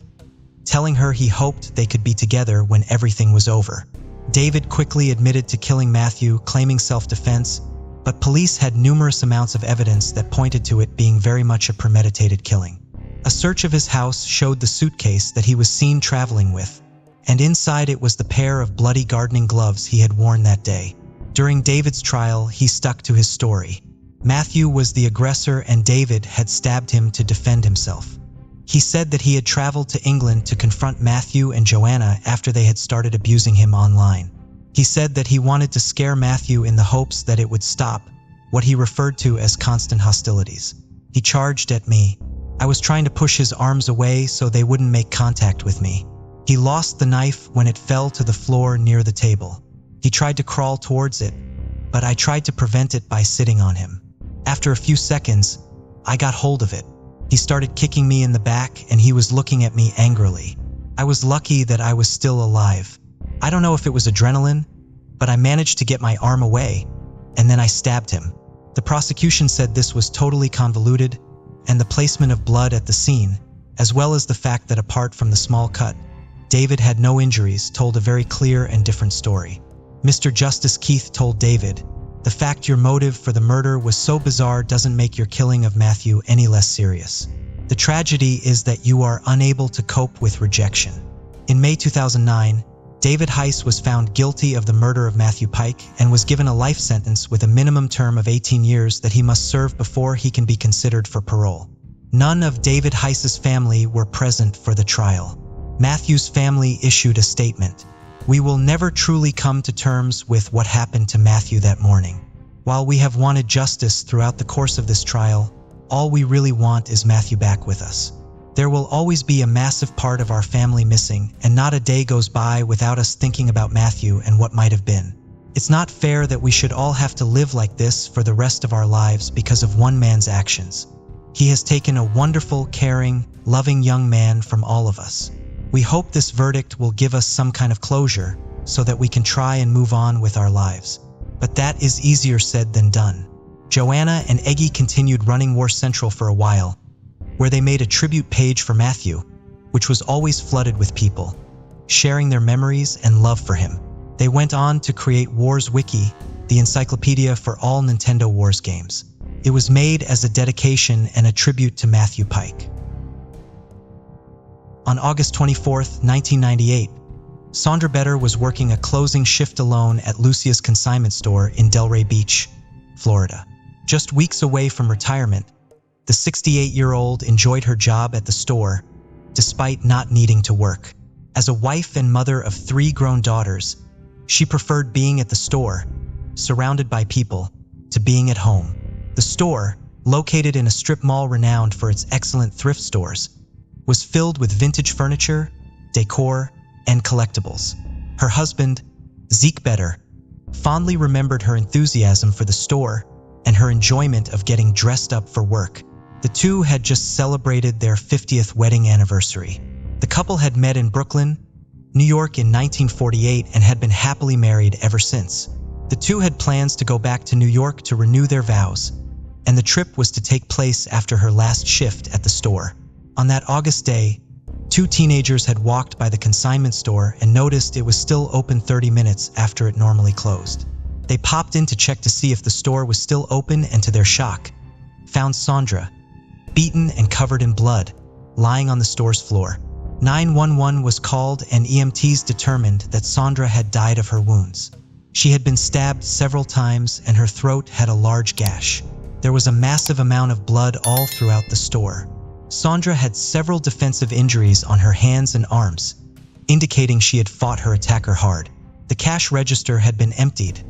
telling her he hoped they could be together when everything was over. David quickly admitted to killing Matthew, claiming self-defense, but police had numerous amounts of evidence that pointed to it being very much a premeditated killing. A search of his house showed the suitcase that he was seen traveling with, and inside it was the pair of bloody gardening gloves he had worn that day. During David's trial, he stuck to his story. Matthew was the aggressor and David had stabbed him to defend himself. He said that he had traveled to England to confront Matthew and Joanna after they had started abusing him online. He said that he wanted to scare Matthew in the hopes that it would stop what he referred to as constant hostilities. He charged at me. I was trying to push his arms away so they wouldn't make contact with me. He lost the knife when it fell to the floor near the table. He tried to crawl towards it, but I tried to prevent it by sitting on him. After a few seconds, I got hold of it. He started kicking me in the back and he was looking at me angrily. I was lucky that I was still alive. I don't know if it was adrenaline, but I managed to get my arm away, and then I stabbed him. The prosecution said this was totally convoluted, and the placement of blood at the scene, as well as the fact that apart from the small cut, David had no injuries, told a very clear and different story. Mr. Justice Keith told David, "The fact your motive for the murder was so bizarre doesn't make your killing of Matthew any less serious. The tragedy is that you are unable to cope with rejection." In May 2009, David Heiss was found guilty of the murder of Matthew Pike and was given a life sentence with a minimum term of 18 years that he must serve before he can be considered for parole. None of David Heiss's family were present for the trial. Matthew's family issued a statement. "We will never truly come to terms with what happened to Matthew that morning. While we have wanted justice throughout the course of this trial, all we really want is Matthew back with us. There will always be a massive part of our family missing, and not a day goes by without us thinking about Matthew and what might have been. It's not fair that we should all have to live like this for the rest of our lives because of one man's actions. He has taken a wonderful, caring, loving young man from all of us. We hope this verdict will give us some kind of closure so that we can try and move on with our lives. But that is easier said than done." Joanna and Eggy continued running War Central for a while, where they made a tribute page for Matthew, which was always flooded with people, sharing their memories and love for him. They went on to create Wars Wiki, the encyclopedia for all Nintendo Wars games. It was made as a dedication and a tribute to Matthew Pike. On August 24, 1998, Sandra Better was working a closing shift alone at Lucia's consignment store in Delray Beach, Florida. Just weeks away from retirement, the 68-year-old enjoyed her job at the store, despite not needing to work. As a wife and mother of 3 grown daughters, she preferred being at the store, surrounded by people, to being at home. The store, located in a strip mall renowned for its excellent thrift stores, was filled with vintage furniture, decor, and collectibles. Her husband, Zeke Better, fondly remembered her enthusiasm for the store and her enjoyment of getting dressed up for work. The two had just celebrated their 50th wedding anniversary. The couple had met in Brooklyn, New York in 1948 and had been happily married ever since. The two had plans to go back to New York to renew their vows, and the trip was to take place after her last shift at the store. On that August day, two teenagers had walked by the consignment store and noticed it was still open 30 minutes after it normally closed. They popped in to check to see if the store was still open and, to their shock, found Sandra, beaten and covered in blood, lying on the store's floor. 911 was called and EMTs determined that Sandra had died of her wounds. She had been stabbed several times and her throat had a large gash. There was a massive amount of blood all throughout the store. Sandra had several defensive injuries on her hands and arms, indicating she had fought her attacker hard. The cash register had been emptied,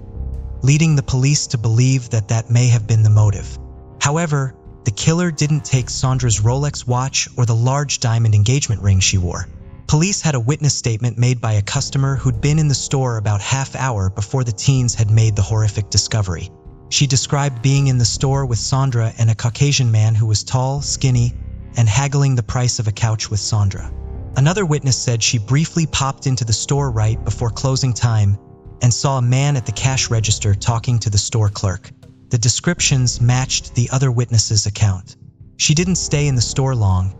leading the police to believe that that may have been the motive. However, the killer didn't take Sandra's Rolex watch or the large diamond engagement ring she wore. Police had a witness statement made by a customer who'd been in the store about half-hour before the teens had made the horrific discovery. She described being in the store with Sandra and a Caucasian man who was tall, skinny, and haggling the price of a couch with Sandra. Another witness said she briefly popped into the store right before closing time and saw a man at the cash register talking to the store clerk. The descriptions matched the other witness's account. She didn't stay in the store long,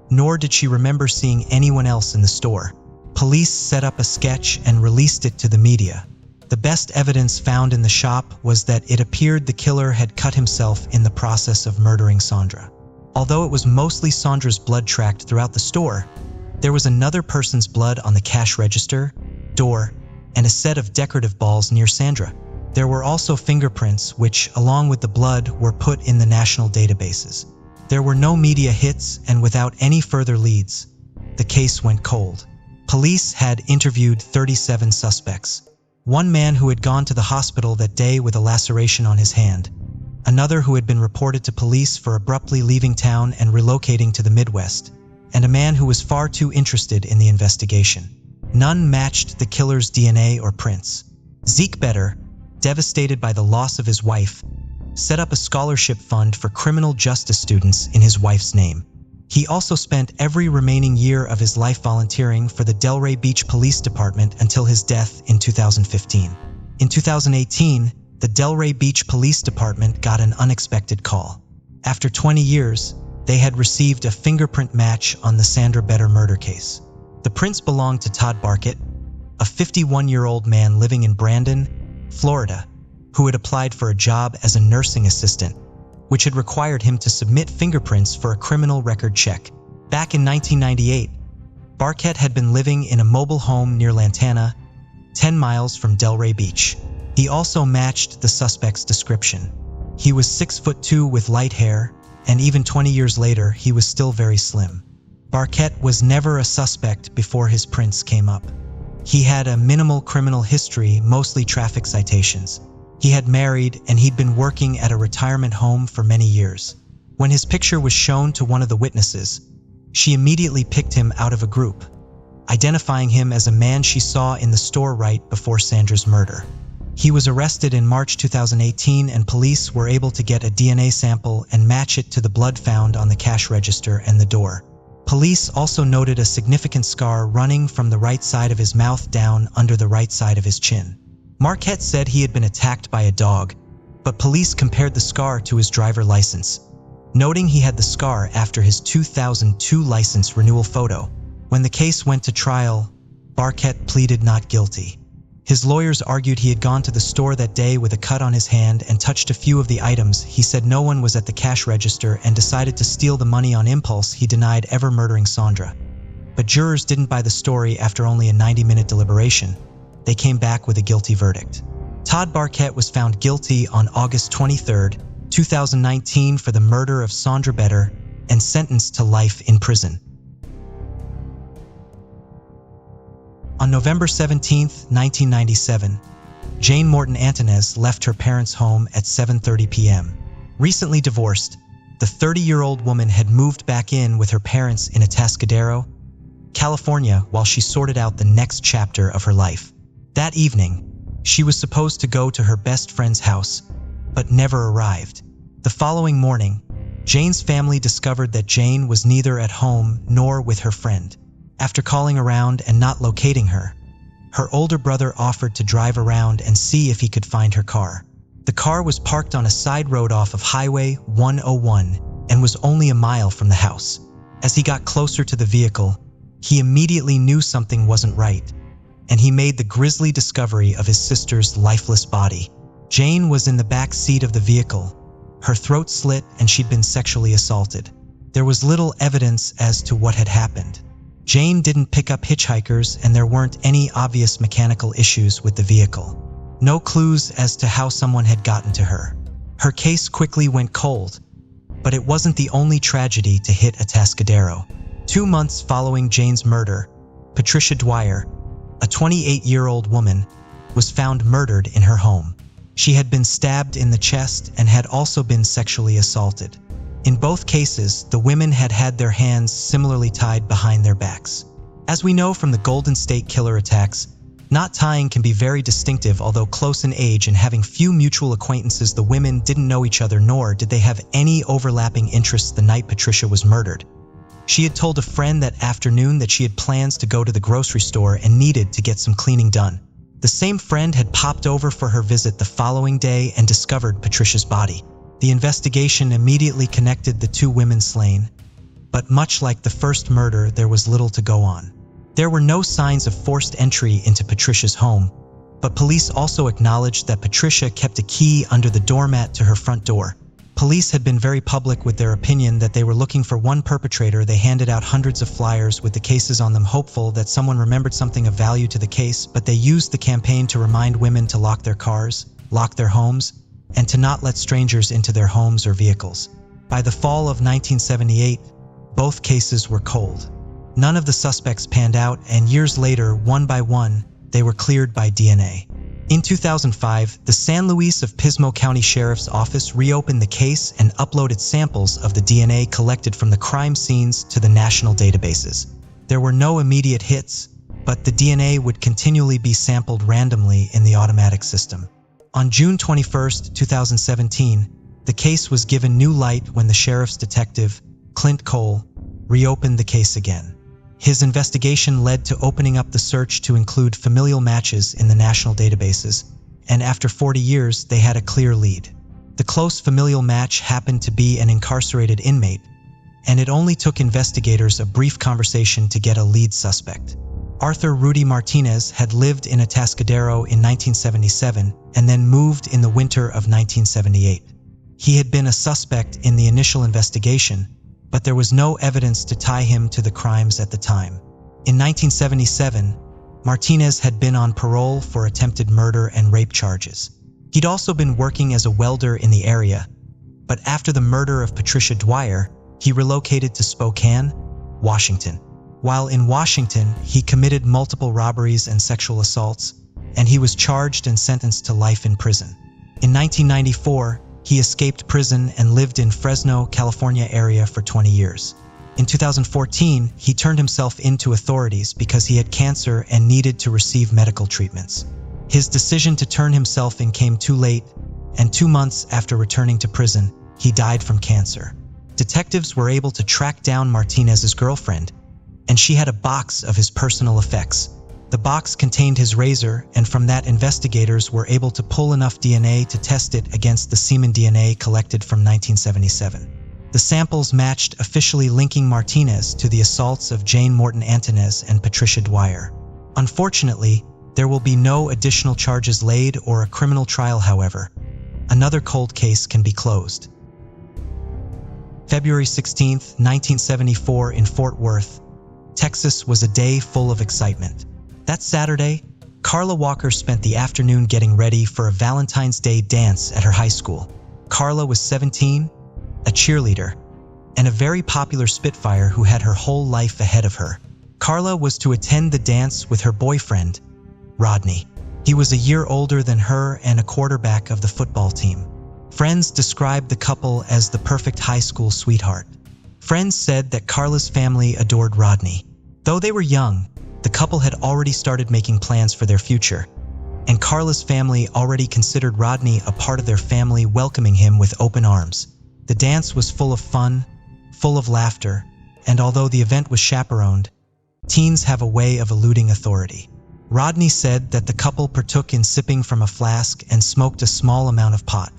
nor did she remember seeing anyone else in the store. Police set up a sketch and released it to the media. The best evidence found in the shop was that it appeared the killer had cut himself in the process of murdering Sandra. Although it was mostly Sandra's blood tracked throughout the store, there was another person's blood on the cash register, door, and a set of decorative balls near Sandra. There were also fingerprints which, along with the blood, were put in the national databases. There were no media hits, and without any further leads, the case went cold. Police had interviewed 37 suspects. One man who had gone to the hospital that day with a laceration on his hand, another who had been reported to police for abruptly leaving town and relocating to the Midwest, and a man who was far too interested in the investigation. None matched the killer's DNA or prints. Zeke Better, devastated by the loss of his wife, set up a scholarship fund for criminal justice students in his wife's name. He also spent every remaining year of his life volunteering for the Delray Beach Police Department until his death in 2015. In 2018, the Delray Beach Police Department got an unexpected call. After 20 years, they had received a fingerprint match on the Sandra Better murder case. The prints belonged to Todd Barkett, a 51-year-old man living in Brandon, Florida, who had applied for a job as a nursing assistant, which had required him to submit fingerprints for a criminal record check. Back in 1998, Barkett had been living in a mobile home near Lantana, 10 miles from Delray Beach. He also matched the suspect's description. He was 6'2" with light hair, and even 20 years later, he was still very slim. Barkett was never a suspect before his prints came up. He had a minimal criminal history, mostly traffic citations. He had married and he'd been working at a retirement home for many years. When his picture was shown to one of the witnesses, she immediately picked him out of a group, identifying him as a man she saw in the store right before Sandra's murder. He was arrested in March 2018 and police were able to get a DNA sample and match it to the blood found on the cash register and the door. Police also noted a significant scar running from the right side of his mouth down under the right side of his chin. Marquette said he had been attacked by a dog, but police compared the scar to his driver license, noting he had the scar after his 2002 license renewal photo. When the case went to trial, Barkett pleaded not guilty. His lawyers argued he had gone to the store that day with a cut on his hand and touched a few of the items. He said no one was at the cash register and decided to steal the money on impulse. He denied ever murdering Sandra. But jurors didn't buy the story after only a 90-minute deliberation. They came back with a guilty verdict. Todd Barkett was found guilty on August 23, 2019 for the murder of Sandra Better and sentenced to life in prison. On November 17, 1997, Jane Morton Antonez left her parents' home at 7:30 p.m. Recently divorced, the 30-year-old woman had moved back in with her parents in Atascadero, California, while she sorted out the next chapter of her life. That evening, she was supposed to go to her best friend's house, but never arrived. The following morning, Jane's family discovered that Jane was neither at home nor with her friend. After calling around and not locating her, her older brother offered to drive around and see if he could find her car. The car was parked on a side road off of Highway 101 and was only a mile from the house. As he got closer to the vehicle, he immediately knew something wasn't right, and he made the grisly discovery of his sister's lifeless body. Jane was in the back seat of the vehicle. Her throat slit and she'd been sexually assaulted. There was little evidence as to what had happened. Jane didn't pick up hitchhikers and there weren't any obvious mechanical issues with the vehicle. No clues as to how someone had gotten to her. Her case quickly went cold, but it wasn't the only tragedy to hit Atascadero. 2 months following Jane's murder, Patricia Dwyer, a 28-year-old woman, was found murdered in her home. She had been stabbed in the chest and had also been sexually assaulted. In both cases, the women had had their hands similarly tied behind their backs. As we know from the Golden State Killer attacks, knot tying can be very distinctive. Although close in age and having few mutual acquaintances, the women didn't know each other, nor did they have any overlapping interests the night Patricia was murdered. She had told a friend that afternoon that she had plans to go to the grocery store and needed to get some cleaning done. The same friend had popped over for her visit the following day and discovered Patricia's body. The investigation immediately connected the two women slain, but much like the first murder, there was little to go on. There were no signs of forced entry into Patricia's home, but police also acknowledged that Patricia kept a key under the doormat to her front door. Police had been very public with their opinion that they were looking for one perpetrator. They handed out hundreds of flyers with the cases on them, hopeful that someone remembered something of value to the case, but they used the campaign to remind women to lock their cars, lock their homes, and to not let strangers into their homes or vehicles. By the fall of 1978, both cases were cold. None of the suspects panned out, and years later, one by one, they were cleared by DNA. In 2005, the San Luis Obispo County Sheriff's Office reopened the case and uploaded samples of the DNA collected from the crime scenes to the national databases. There were no immediate hits, but the DNA would continually be sampled randomly in the automatic system. On June 21, 2017, the case was given new light when the sheriff's detective, Clint Cole, reopened the case again. His investigation led to opening up the search to include familial matches in the national databases, and after 40 years, they had a clear lead. The close familial match happened to be an incarcerated inmate, and it only took investigators a brief conversation to get a lead suspect. Arthur Rudy Martinez had lived in Atascadero in 1977 and then moved in the winter of 1978. He had been a suspect in the initial investigation, but there was no evidence to tie him to the crimes at the time. In 1977, Martinez had been on parole for attempted murder and rape charges. He'd also been working as a welder in the area, but after the murder of Patricia Dwyer, he relocated to Spokane, Washington. While in Washington, he committed multiple robberies and sexual assaults, and he was charged and sentenced to life in prison. In 1994, he escaped prison and lived in Fresno, California area for 20 years. In 2014, he turned himself in to authorities because he had cancer and needed to receive medical treatments. His decision to turn himself in came too late, and 2 months after returning to prison, he died from cancer. Detectives were able to track down Martinez's girlfriend, and she had a box of his personal effects. The box contained his razor, and from that investigators were able to pull enough DNA to test it against the semen DNA collected from 1977. The samples matched, officially linking Martinez to the assaults of Jane Morton Antonez and Patricia Dwyer. Unfortunately, there will be no additional charges laid or a criminal trial, however. Another cold case can be closed. February 16, 1974 in Fort Worth, Texas was a day full of excitement. That Saturday, Carla Walker spent the afternoon getting ready for a Valentine's Day dance at her high school. Carla was 17, a cheerleader, and a very popular Spitfire who had her whole life ahead of her. Carla was to attend the dance with her boyfriend, Rodney. He was a year older than her and a quarterback of the football team. Friends described the couple as the perfect high school sweetheart. Friends said that Carla's family adored Rodney. Though they were young, the couple had already started making plans for their future, and Carla's family already considered Rodney a part of their family, welcoming him with open arms. The dance was full of fun, full of laughter, and although the event was chaperoned, teens have a way of eluding authority. Rodney said that the couple partook in sipping from a flask and smoked a small amount of pot.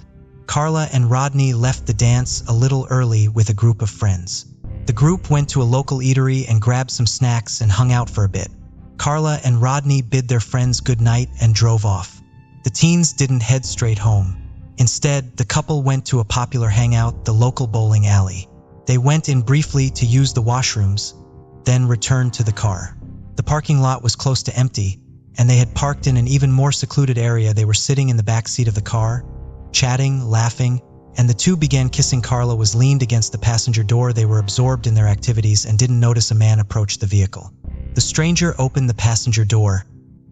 Carla and Rodney left the dance a little early with a group of friends. The group went to a local eatery and grabbed some snacks and hung out for a bit. Carla and Rodney bid their friends good night and drove off. The teens didn't head straight home. Instead, the couple went to a popular hangout, the local bowling alley. They went in briefly to use the washrooms, then returned to the car. The parking lot was close to empty, and they had parked in an even more secluded area. They were sitting in the back seat of the car, chatting, laughing, and the two began kissing. Carla was leaned against the passenger door. They were absorbed in their activities and didn't notice a man approach the vehicle. The stranger opened the passenger door,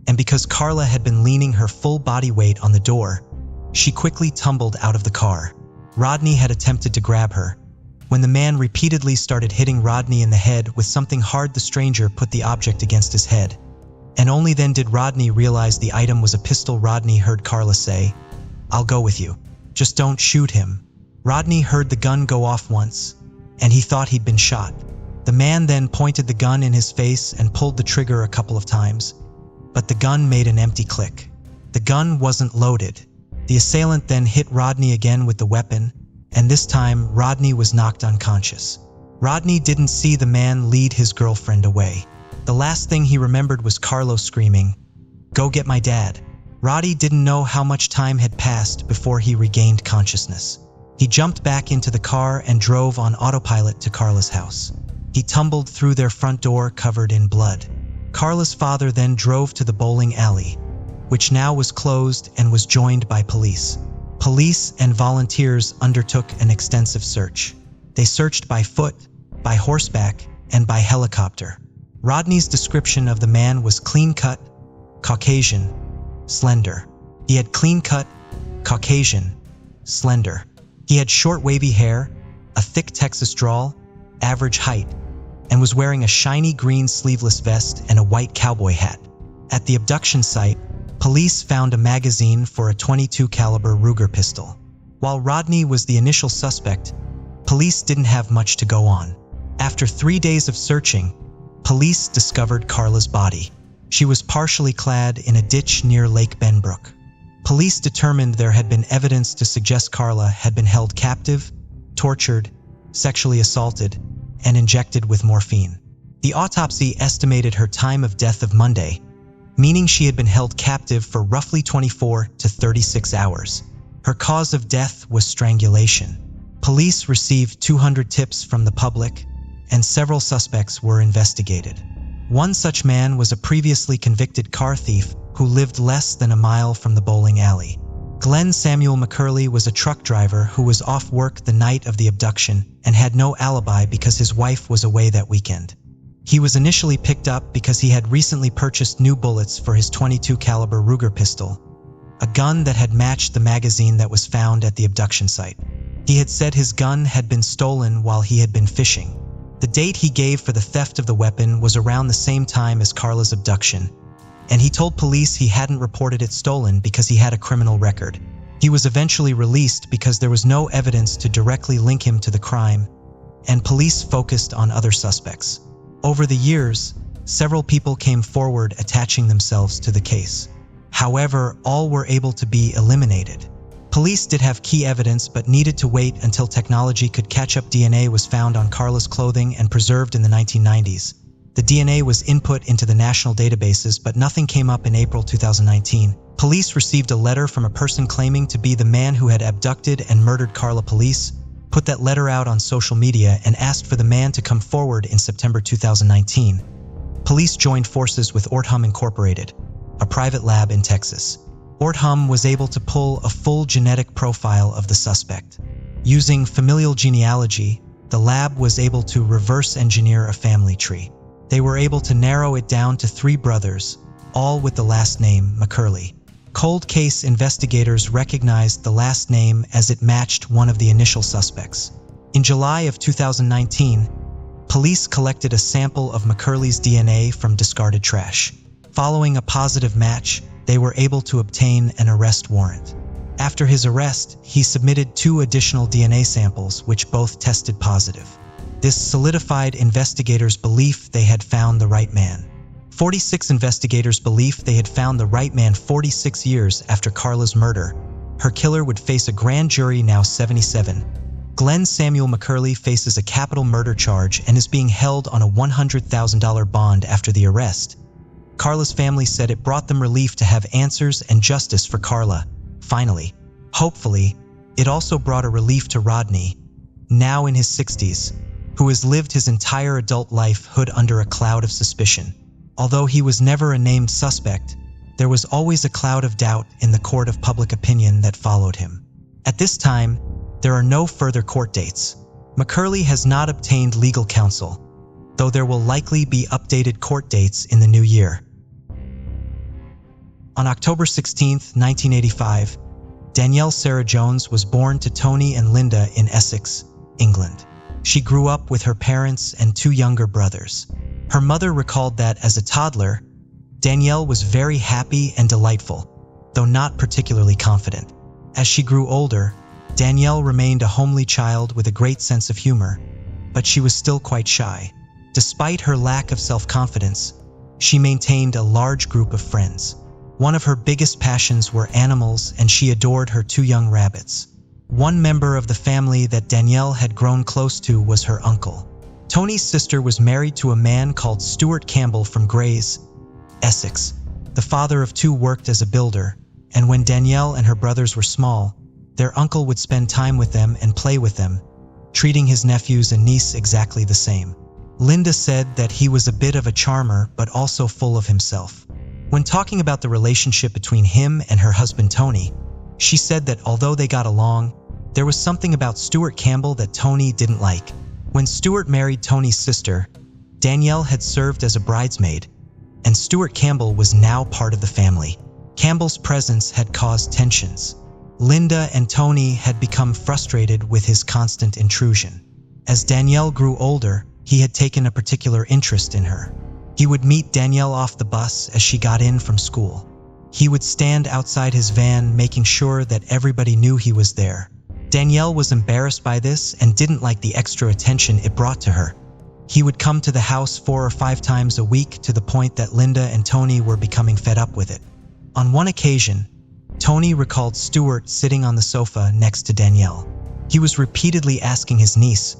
and because Carla had been leaning her full body weight on the door, she quickly tumbled out of the car. Rodney had attempted to grab her. When the man repeatedly started hitting Rodney in the head with something hard, the stranger put the object against his head. And only then did Rodney realize the item was a pistol. Rodney heard Carla say, "I'll go with you. Just don't shoot him." Rodney heard the gun go off once, and he thought he'd been shot. The man then pointed the gun in his face and pulled the trigger a couple of times, but the gun made an empty click. The gun wasn't loaded. The assailant then hit Rodney again with the weapon, and this time Rodney was knocked unconscious. Rodney didn't see the man lead his girlfriend away. The last thing he remembered was Carlos screaming, "Go get my dad." Rodney didn't know how much time had passed before he regained consciousness. He jumped back into the car and drove on autopilot to Carla's house. He tumbled through their front door covered in blood. Carla's father then drove to the bowling alley, which now was closed and was joined by police. Police and volunteers undertook an extensive search. They searched by foot, by horseback, and by helicopter. Rodney's description of the man was clean-cut, Caucasian, slender. He had clean-cut, Caucasian, slender. He had short wavy hair, a thick Texas drawl, average height, and was wearing a shiny green sleeveless vest and a white cowboy hat. At the abduction site, police found a magazine for a .22 caliber Ruger pistol. While Rodney was the initial suspect, police didn't have much to go on. After 3 days of searching, police discovered Carla's body. She was partially clad in a ditch near Lake Benbrook. Police determined there had been evidence to suggest Carla had been held captive, tortured, sexually assaulted, and injected with morphine. The autopsy estimated her time of death of Monday, meaning she had been held captive for roughly 24 to 36 hours. Her cause of death was strangulation. Police received 200 tips from the public, and several suspects were investigated. One such man was a previously convicted car thief who lived less than a mile from the bowling alley. Glenn Samuel McCurley was a truck driver who was off work the night of the abduction and had no alibi because his wife was away that weekend. He was initially picked up because he had recently purchased new bullets for his .22 caliber Ruger pistol, a gun that had matched the magazine that was found at the abduction site. He had said his gun had been stolen while he had been fishing. The date he gave for the theft of the weapon was around the same time as Carla's abduction, and he told police he hadn't reported it stolen because he had a criminal record. He was eventually released because there was no evidence to directly link him to the crime, and police focused on other suspects. Over the years, several people came forward attaching themselves to the case. However, all were able to be eliminated. Police did have key evidence but needed to wait until technology could catch up. DNA was found on Carla's clothing and preserved in the 1990s. The DNA was input into the national databases, but nothing came up in April 2019. Police received a letter from a person claiming to be the man who had abducted and murdered Carla. Police put that letter out on social media and asked for the man to come forward in September 2019. Police joined forces with Ortham Incorporated, a private lab in Texas. Ortham was able to pull a full genetic profile of the suspect. Using familial genealogy, the lab was able to reverse engineer a family tree. They were able to narrow it down to 3 brothers, all with the last name McCurley. Cold case investigators recognized the last name as it matched one of the initial suspects. In July of 2019, police collected a sample of McCurley's DNA from discarded trash. Following a positive match, they were able to obtain an arrest warrant. After his arrest, he submitted 2 additional DNA samples, which both tested positive. This solidified investigators' belief they had found the right man. 46 investigators believed they had found the right man 46 years after Carla's murder. Her killer would face a grand jury now 77. Glenn Samuel McCurley faces a capital murder charge and is being held on a $100,000 bond after the arrest. Carla's family said it brought them relief to have answers and justice for Carla. Finally, hopefully, it also brought a relief to Rodney, now in his 60s, who has lived his entire adult life hood under a cloud of suspicion. Although he was never a named suspect, there was always a cloud of doubt in the court of public opinion that followed him. At this time, there are no further court dates. McCurley has not obtained legal counsel, though there will likely be updated court dates in the new year. On October 16, 1985, Danielle Sarah Jones was born to Tony and Linda in Essex, England. She grew up with her parents and 2 younger brothers. Her mother recalled that as a toddler, Danielle was very happy and delightful, though not particularly confident. As she grew older, Danielle remained a homely child with a great sense of humor, but she was still quite shy. Despite her lack of self-confidence, she maintained a large group of friends. One of her biggest passions were animals, and she adored her 2 young rabbits. One member of the family that Danielle had grown close to was her uncle. Tony's sister was married to a man called Stuart Campbell from Grays, Essex. The father of 2 worked as a builder, and when Danielle and her brothers were small, their uncle would spend time with them and play with them, treating his nephews and niece exactly the same. Linda said that he was a bit of a charmer, but also full of himself. When talking about the relationship between him and her husband Tony, she said that although they got along, there was something about Stuart Campbell that Tony didn't like. When Stuart married Tony's sister, Danielle had served as a bridesmaid, and Stuart Campbell was now part of the family. Campbell's presence had caused tensions. Linda and Tony had become frustrated with his constant intrusion. As Danielle grew older, he had taken a particular interest in her. He would meet Danielle off the bus as she got in from school. He would stand outside his van making sure that everybody knew he was there. Danielle was embarrassed by this and didn't like the extra attention it brought to her. He would come to the house 4 or 5 times a week to the point that Linda and Tony were becoming fed up with it. On one occasion, Tony recalled Stuart sitting on the sofa next to Danielle. He was repeatedly asking his niece,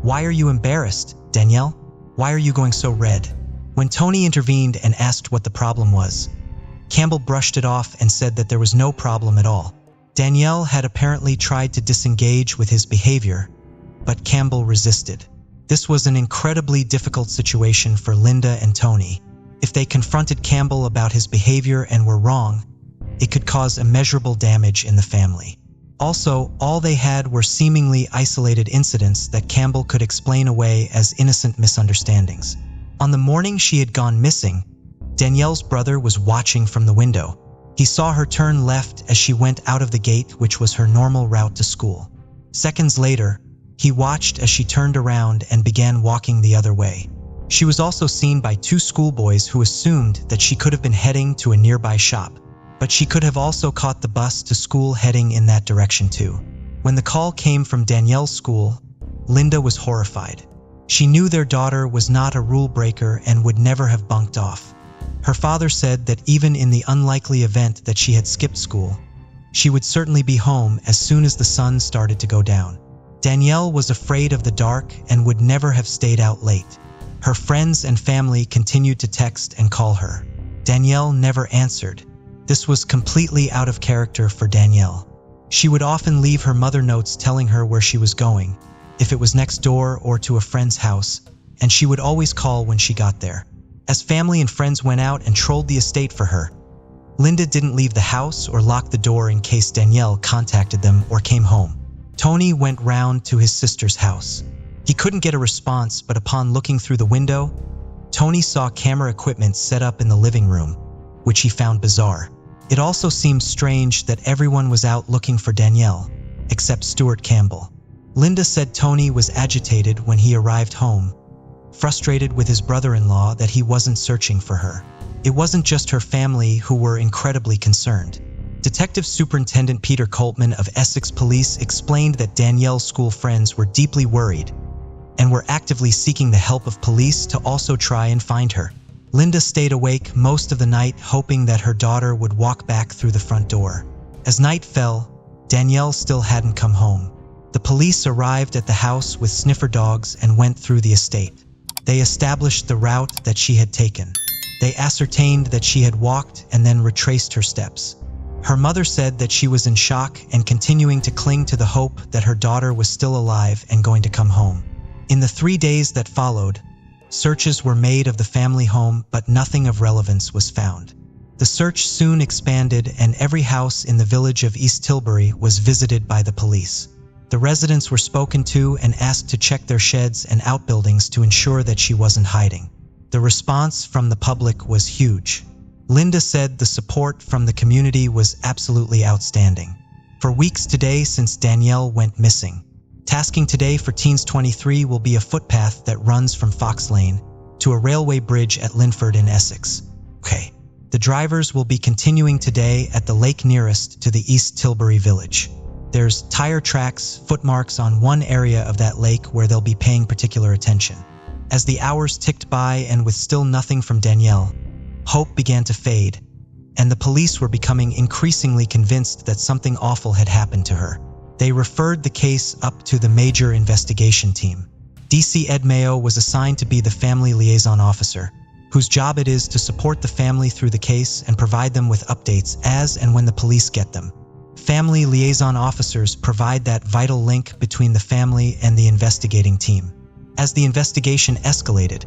"Why are you embarrassed, Danielle? Why are you going so red?" When Tony intervened and asked what the problem was, Campbell brushed it off and said that there was no problem at all. Danielle had apparently tried to disengage with his behavior, but Campbell resisted. This was an incredibly difficult situation for Linda and Tony. If they confronted Campbell about his behavior and were wrong, it could cause immeasurable damage in the family. Also, all they had were seemingly isolated incidents that Campbell could explain away as innocent misunderstandings. On the morning she had gone missing, Danielle's brother was watching from the window. He saw her turn left as she went out of the gate, which was her normal route to school. Seconds later, he watched as she turned around and began walking the other way. She was also seen by 2 schoolboys who assumed that she could have been heading to a nearby shop, but she could have also caught the bus to school heading in that direction too. When the call came from Danielle's school, Linda was horrified. She knew their daughter was not a rule breaker and would never have bunked off. Her father said that even in the unlikely event that she had skipped school, she would certainly be home as soon as the sun started to go down. Danielle was afraid of the dark and would never have stayed out late. Her friends and family continued to text and call her. Danielle never answered. This was completely out of character for Danielle. She would often leave her mother notes telling her where she was going, if it was next door or to a friend's house, and she would always call when she got there. As family and friends went out and trolled the estate for her, Linda didn't leave the house or lock the door in case Danielle contacted them or came home. Tony went round to his sister's house. He couldn't get a response, but upon looking through the window, Tony saw camera equipment set up in the living room, which he found bizarre. It also seemed strange that everyone was out looking for Danielle, except Stuart Campbell. Linda said Tony was agitated when he arrived home, frustrated with his brother-in-law that he wasn't searching for her. It wasn't just her family who were incredibly concerned. Detective Superintendent Peter Coltman of Essex Police explained that Danielle's school friends were deeply worried and were actively seeking the help of police to also try and find her. Linda stayed awake most of the night, hoping that her daughter would walk back through the front door. As night fell, Danielle still hadn't come home. The police arrived at the house with sniffer dogs and went through the estate. They established the route that she had taken. They ascertained that she had walked and then retraced her steps. Her mother said that she was in shock and continuing to cling to the hope that her daughter was still alive and going to come home. In the 3 days that followed, searches were made of the family home, but nothing of relevance was found. The search soon expanded, and every house in the village of East Tilbury was visited by the police. The residents were spoken to and asked to check their sheds and outbuildings to ensure that she wasn't hiding. The response from the public was huge. Linda said the support from the community was absolutely outstanding. For weeks today since Danielle went missing, Tasking Today for Teens 23 will be a footpath that runs from Fox Lane to a railway bridge at Linford in Essex. The drivers will be continuing today at the lake nearest to the East Tilbury village. There's tire tracks, footmarks on one area of that lake where they'll be paying particular attention. As the hours ticked by and with still nothing from Danielle, hope began to fade, and the police were becoming increasingly convinced that something awful had happened to her. They referred the case up to the major investigation team. DC Ed Mayo was assigned to be the family liaison officer, whose job it is to support the family through the case and provide them with updates as and when the police get them. Family liaison officers provide that vital link between the family and the investigating team. As the investigation escalated,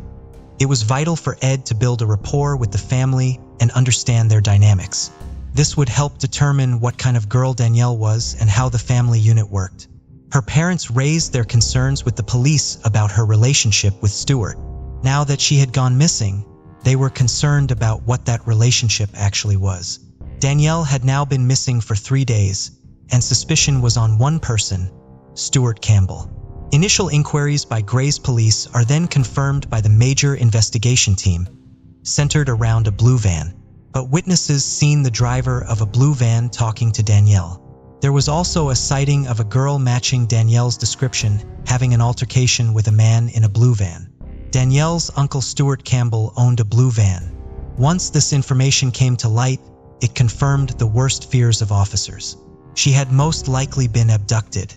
it was vital for Ed to build a rapport with the family and understand their dynamics. This would help determine what kind of girl Danielle was and how the family unit worked. Her parents raised their concerns with the police about her relationship with Stuart. Now that she had gone missing, they were concerned about what that relationship actually was. Danielle had now been missing for 3 days, and suspicion was on one person, Stuart Campbell. Initial inquiries by Grays police are then confirmed by the major investigation team, centered around a blue van, but witnesses seen the driver of a blue van talking to Danielle. There was also a sighting of a girl matching Danielle's description having an altercation with a man in a blue van. Danielle's uncle Stuart Campbell owned a blue van. Once this information came to light, it confirmed the worst fears of officers. She had most likely been abducted.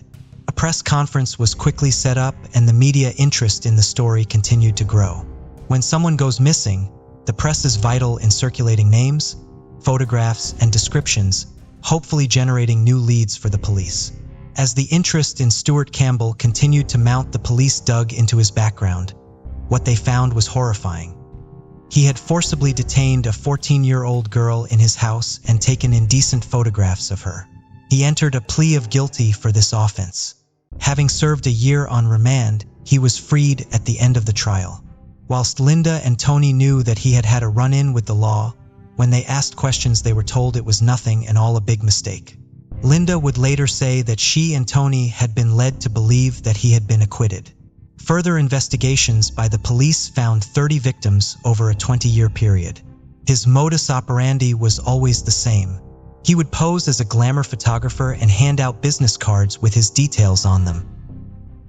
A press conference was quickly set up, and the media interest in the story continued to grow. When someone goes missing, the press is vital in circulating names, photographs, and descriptions, hopefully generating new leads for the police. As the interest in Stuart Campbell continued to mount, the police dug into his background. What they found was horrifying. He had forcibly detained a 14-year-old girl in his house and taken indecent photographs of her. He entered a plea of guilty for this offense. Having served a year on remand, he was freed at the end of the trial. Whilst Linda and Tony knew that he had had a run-in with the law, when they asked questions they were told it was nothing and all a big mistake. Linda would later say that she and Tony had been led to believe that he had been acquitted. Further investigations by the police found 30 victims over a 20-year period. His modus operandi was always the same. He would pose as a glamour photographer and hand out business cards with his details on them.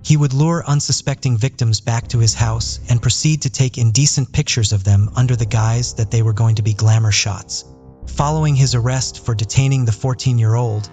He would lure unsuspecting victims back to his house and proceed to take indecent pictures of them under the guise that they were going to be glamour shots. Following his arrest for detaining the 14-year-old,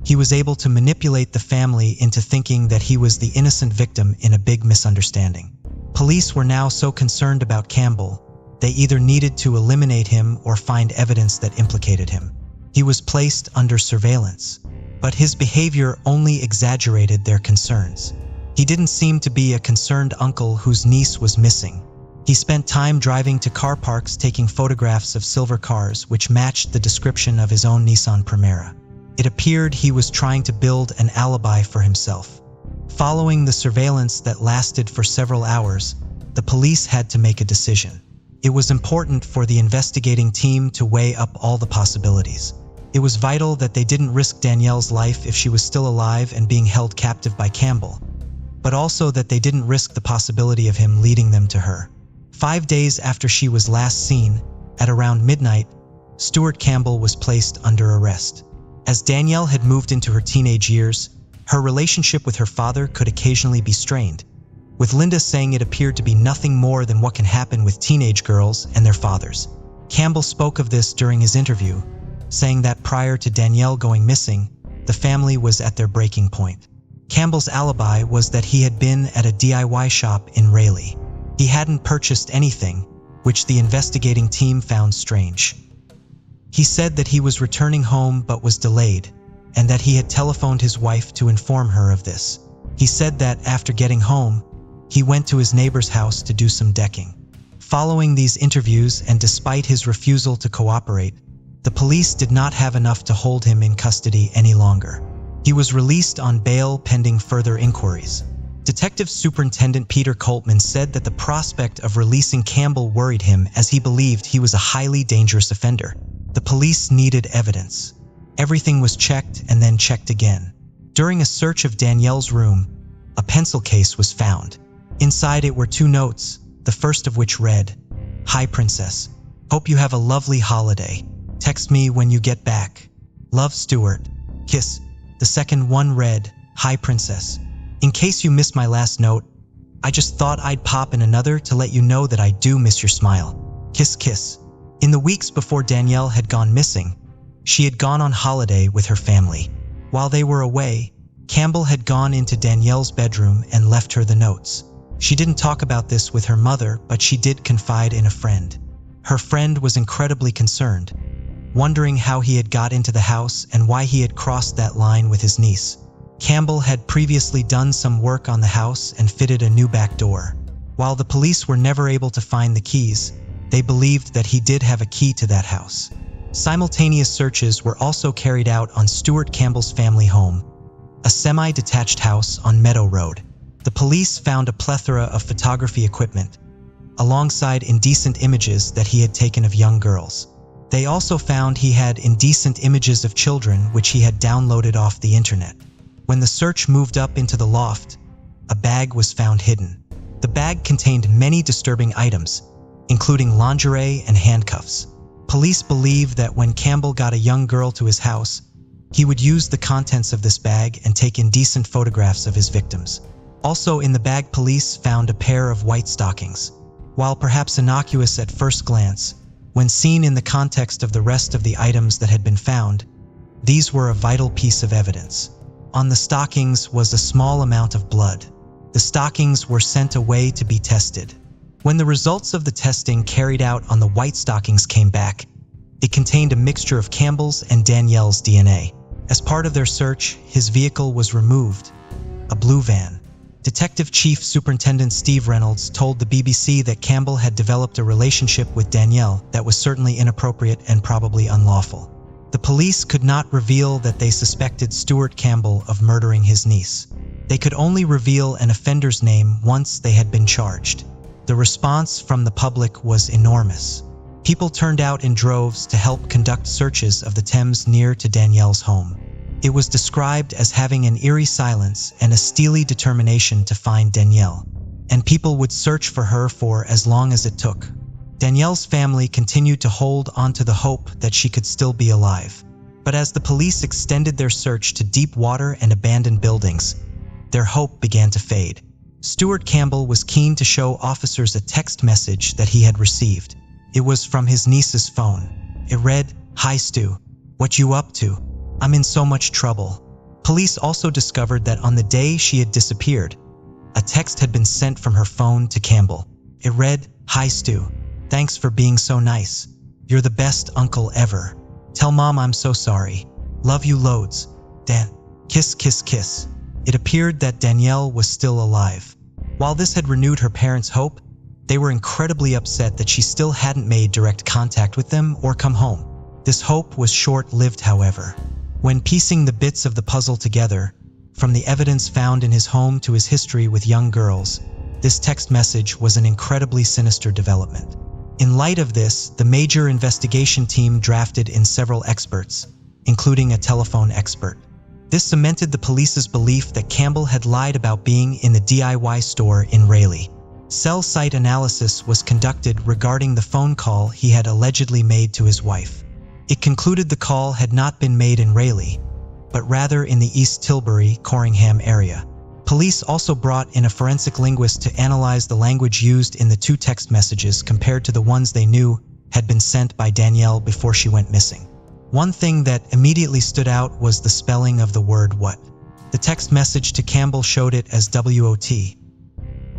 he was able to manipulate the family into thinking that he was the innocent victim in a big misunderstanding. Police were now so concerned about Campbell, they either needed to eliminate him or find evidence that implicated him. He was placed under surveillance, but his behavior only exaggerated their concerns. He didn't seem to be a concerned uncle whose niece was missing. He spent time driving to car parks taking photographs of silver cars which matched the description of his own Nissan Primera. It appeared he was trying to build an alibi for himself. Following the surveillance that lasted for several hours, the police had to make a decision. It was important for the investigating team to weigh up all the possibilities. It was vital that they didn't risk Danielle's life if she was still alive and being held captive by Campbell, but also that they didn't risk the possibility of him leading them to her. 5 days after she was last seen, at around midnight, Stuart Campbell was placed under arrest. As Danielle had moved into her teenage years, her relationship with her father could occasionally be strained. with Linda saying it appeared to be nothing more than what can happen with teenage girls and their fathers. Campbell spoke of this during his interview, saying that prior to Danielle going missing, the family was at their breaking point. Campbell's alibi was that he had been at a DIY shop in Raleigh. He hadn't purchased anything, which the investigating team found strange. He said that he was returning home but was delayed, and that he had telephoned his wife to inform her of this. He said that after getting home, he went to his neighbor's house to do some decking. Following these interviews, and despite his refusal to cooperate, the police did not have enough to hold him in custody any longer. He was released on bail pending further inquiries. Detective Superintendent Peter Coltman said that the prospect of releasing Campbell worried him, as he believed he was a highly dangerous offender. The police needed evidence. Everything was checked and then checked again. During a search of Danielle's room, a pencil case was found. Inside it were 2 notes, the first of which read, "Hi Princess, hope you have a lovely holiday. Text me when you get back. Love, Stuart. Kiss." The second one read, "Hi Princess. In case you missed my last note, I just thought I'd pop in another to let you know that I do miss your smile. Kiss, kiss." In the weeks before Danielle had gone missing, she had gone on holiday with her family. While they were away, Campbell had gone into Danielle's bedroom and left her the notes. She didn't talk about this with her mother, but she did confide in a friend. Her friend was incredibly concerned, wondering how he had got into the house and why he had crossed that line with his niece. Campbell had previously done some work on the house and fitted a new back door. While the police were never able to find the keys, they believed that he did have a key to that house. Simultaneous searches were also carried out on Stuart Campbell's family home, a semi-detached house on Meadow Road. The police found a plethora of photography equipment, alongside indecent images that he had taken of young girls. They also found he had indecent images of children which he had downloaded off the internet. When the search moved up into the loft, a bag was found hidden. The bag contained many disturbing items, including lingerie and handcuffs. Police believe that when Campbell got a young girl to his house, he would use the contents of this bag and take indecent photographs of his victims. Also in the bag, police found a pair of white stockings. While perhaps innocuous at first glance, when seen in the context of the rest of the items that had been found, these were a vital piece of evidence. On the stockings was a small amount of blood. The stockings were sent away to be tested. When the results of the testing carried out on the white stockings came back, it contained a mixture of Campbell's and Danielle's DNA. As part of their search, his vehicle was removed, a blue van. Detective Chief Superintendent Steve Reynolds told the BBC that Campbell had developed a relationship with Danielle that was certainly inappropriate and probably unlawful. The police could not reveal that they suspected Stuart Campbell of murdering his niece. They could only reveal an offender's name once they had been charged. The response from the public was enormous. People turned out in droves to help conduct searches of the Thames near to Danielle's home. It was described as having an eerie silence and a steely determination to find Danielle, and people would search for her for as long as it took. Danielle's family continued to hold on to the hope that she could still be alive. But as the police extended their search to deep water and abandoned buildings, their hope began to fade. Stuart Campbell was keen to show officers a text message that he had received. It was from his niece's phone. It read, "Hi Stu, what you up to? I'm in so much trouble." Police also discovered that on the day she had disappeared, a text had been sent from her phone to Campbell. It read, "Hi Stu, thanks for being so nice. You're the best uncle ever. Tell Mom I'm so sorry. Love you loads. Dan. Kiss, kiss, kiss." It appeared that Danielle was still alive. While this had renewed her parents' hope, they were incredibly upset that she still hadn't made direct contact with them or come home. This hope was short-lived, however. When piecing the bits of the puzzle together, from the evidence found in his home to his history with young girls, this text message was an incredibly sinister development. In light of this, the major investigation team drafted in several experts, including a telephone expert. This cemented the police's belief that Campbell had lied about being in the DIY store in Raleigh. Cell site analysis was conducted regarding the phone call he had allegedly made to his wife. It concluded the call had not been made in Raleigh, but rather in the East Tilbury, Corringham area. Police also brought in a forensic linguist to analyze the language used in the two text messages compared to the ones they knew had been sent by Danielle before she went missing. One thing that immediately stood out was the spelling of the word what. The text message to Campbell showed it as W-O-T.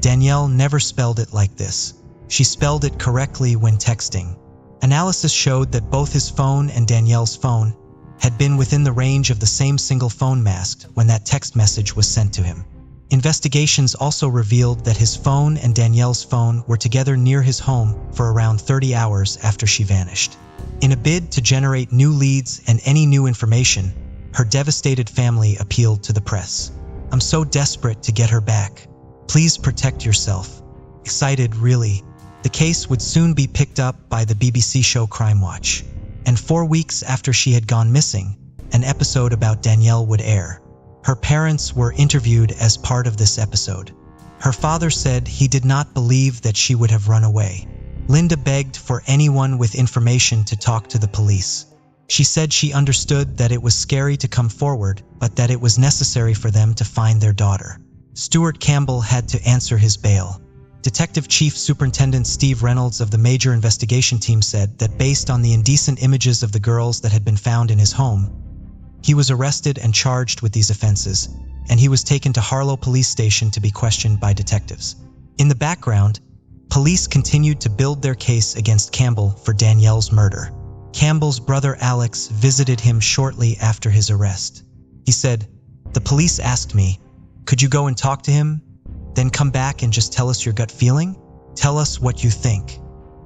Danielle never spelled it like this. She spelled it correctly when texting. Analysis showed that both his phone and Danielle's phone had been within the range of the same single phone mast when that text message was sent to him. Investigations also revealed that his phone and Danielle's phone were together near his home for around 30 hours after she vanished. In a bid to generate new leads and any new information, her devastated family appealed to the press. "I'm so desperate to get her back. Please protect yourself." Excited, really. The case would soon be picked up by the BBC show Crime Watch. And 4 weeks after she had gone missing, an episode about Danielle would air. Her parents were interviewed as part of this episode. Her father said he did not believe that she would have run away. Linda begged for anyone with information to talk to the police. She said she understood that it was scary to come forward, but that it was necessary for them to find their daughter. Stuart Campbell had to answer his bail. Detective Chief Superintendent Steve Reynolds of the Major Investigation Team said that based on the indecent images of the girls that had been found in his home, he was arrested and charged with these offenses, and he was taken to Harlow Police Station to be questioned by detectives. In the background, police continued to build their case against Campbell for Danielle's murder. Campbell's brother Alex visited him shortly after his arrest. He said, "The police asked me, could you go and talk to him? Then come back and just tell us your gut feeling? Tell us what you think."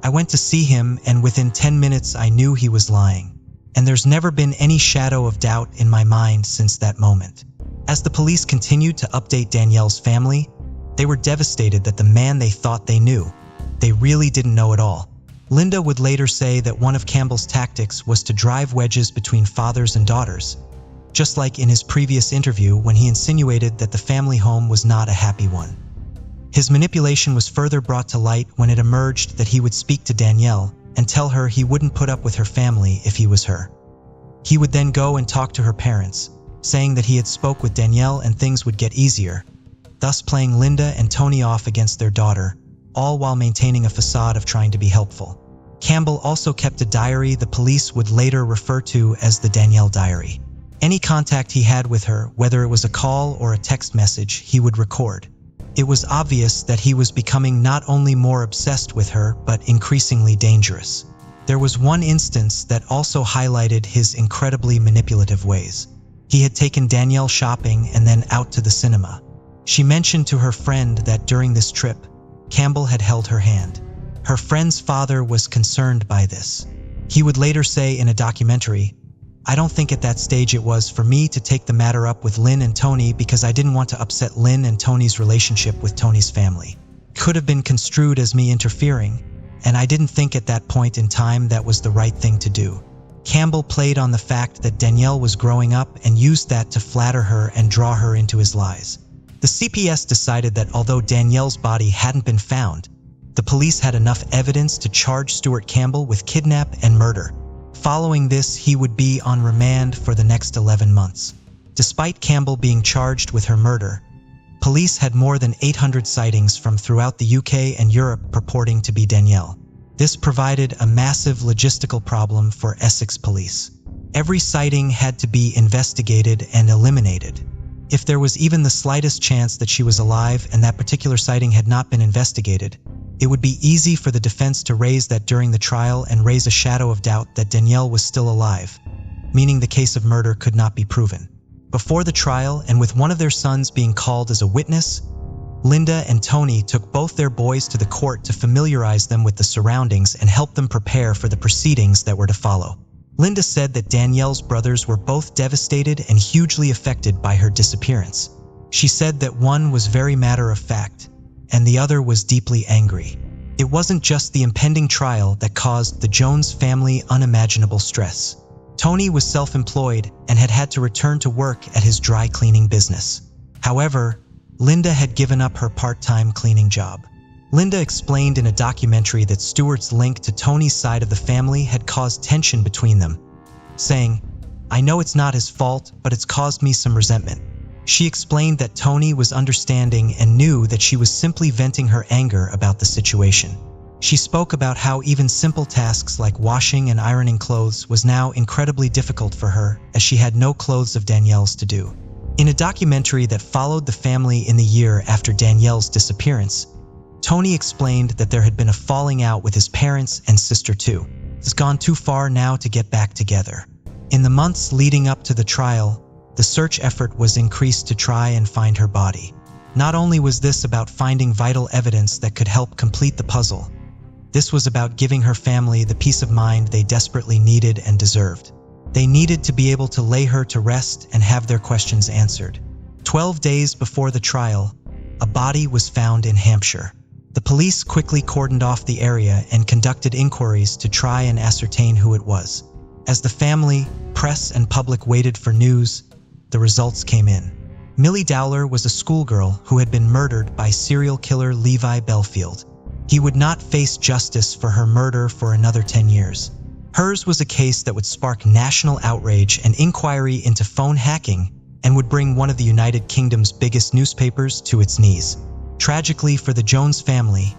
I went to see him, and within 10 minutes I knew he was lying. And there's never been any shadow of doubt in my mind since that moment. As the police continued to update Danielle's family, they were devastated that the man they thought they knew, they really didn't know at all. Linda would later say that one of Campbell's tactics was to drive wedges between fathers and daughters, just like in his previous interview when he insinuated that the family home was not a happy one. His manipulation was further brought to light when it emerged that he would speak to Danielle and tell her he wouldn't put up with her family if he was her. He would then go and talk to her parents, saying that he had spoke with Danielle and things would get easier, thus playing Linda and Tony off against their daughter, all while maintaining a facade of trying to be helpful. Campbell also kept a diary the police would later refer to as the Danielle Diary. Any contact he had with her, whether it was a call or a text message, he would record. It was obvious that he was becoming not only more obsessed with her, but increasingly dangerous. There was one instance that also highlighted his incredibly manipulative ways. He had taken Danielle shopping and then out to the cinema. She mentioned to her friend that during this trip, Campbell had held her hand. Her friend's father was concerned by this. He would later say in a documentary, "I don't think at that stage it was for me to take the matter up with Lynn and Tony because I didn't want to upset Lynn and Tony's relationship with Tony's family. Could have been construed as me interfering, and I didn't think at that point in time that was the right thing to do." Campbell played on the fact that Danielle was growing up and used that to flatter her and draw her into his lies. The CPS decided that although Danielle's body hadn't been found, the police had enough evidence to charge Stuart Campbell with kidnap and murder. Following this, he would be on remand for the next 11 months. Despite Campbell being charged with her murder, police had more than 800 sightings from throughout the UK and Europe purporting to be Danielle. This provided a massive logistical problem for Essex police. Every sighting had to be investigated and eliminated. If there was even the slightest chance that she was alive and that particular sighting had not been investigated, it would be easy for the defense to raise that during the trial and raise a shadow of doubt that Danielle was still alive, meaning the case of murder could not be proven. Before the trial, and with one of their sons being called as a witness, Linda and Tony took both their boys to the court to familiarize them with the surroundings and help them prepare for the proceedings that were to follow. Linda said that Danielle's brothers were both devastated and hugely affected by her disappearance. She said that one was very matter-of-fact, and the other was deeply angry. It wasn't just the impending trial that caused the Jones family unimaginable stress. Tony was self-employed and had had to return to work at his dry cleaning business. However, Linda had given up her part-time cleaning job. Linda explained in a documentary that Stuart's link to Tony's side of the family had caused tension between them, saying, "I know it's not his fault, but it's caused me some resentment. She explained that Tony was understanding and knew that she was simply venting her anger about the situation. She spoke about how even simple tasks like washing and ironing clothes was now incredibly difficult for her, as she had no clothes of Danielle's to do. In a documentary that followed the family in the year after Danielle's disappearance, Tony explained that there had been a falling out with his parents and sister too. It's gone too far now to get back together. In the months leading up to the trial, the search effort was increased to try and find her body. Not only was this about finding vital evidence that could help complete the puzzle, this was about giving her family the peace of mind they desperately needed and deserved. They needed to be able to lay her to rest and have their questions answered. 12 days before the trial, a body was found in Hampshire. The police quickly cordoned off the area and conducted inquiries to try and ascertain who it was. As the family, press, and public waited for news, the results came in. Millie Dowler was a schoolgirl who had been murdered by serial killer Levi Belfield. He would not face justice for her murder for another 10 years. Hers was a case that would spark national outrage and inquiry into phone hacking and would bring one of the United Kingdom's biggest newspapers to its knees. Tragically for the Jones family,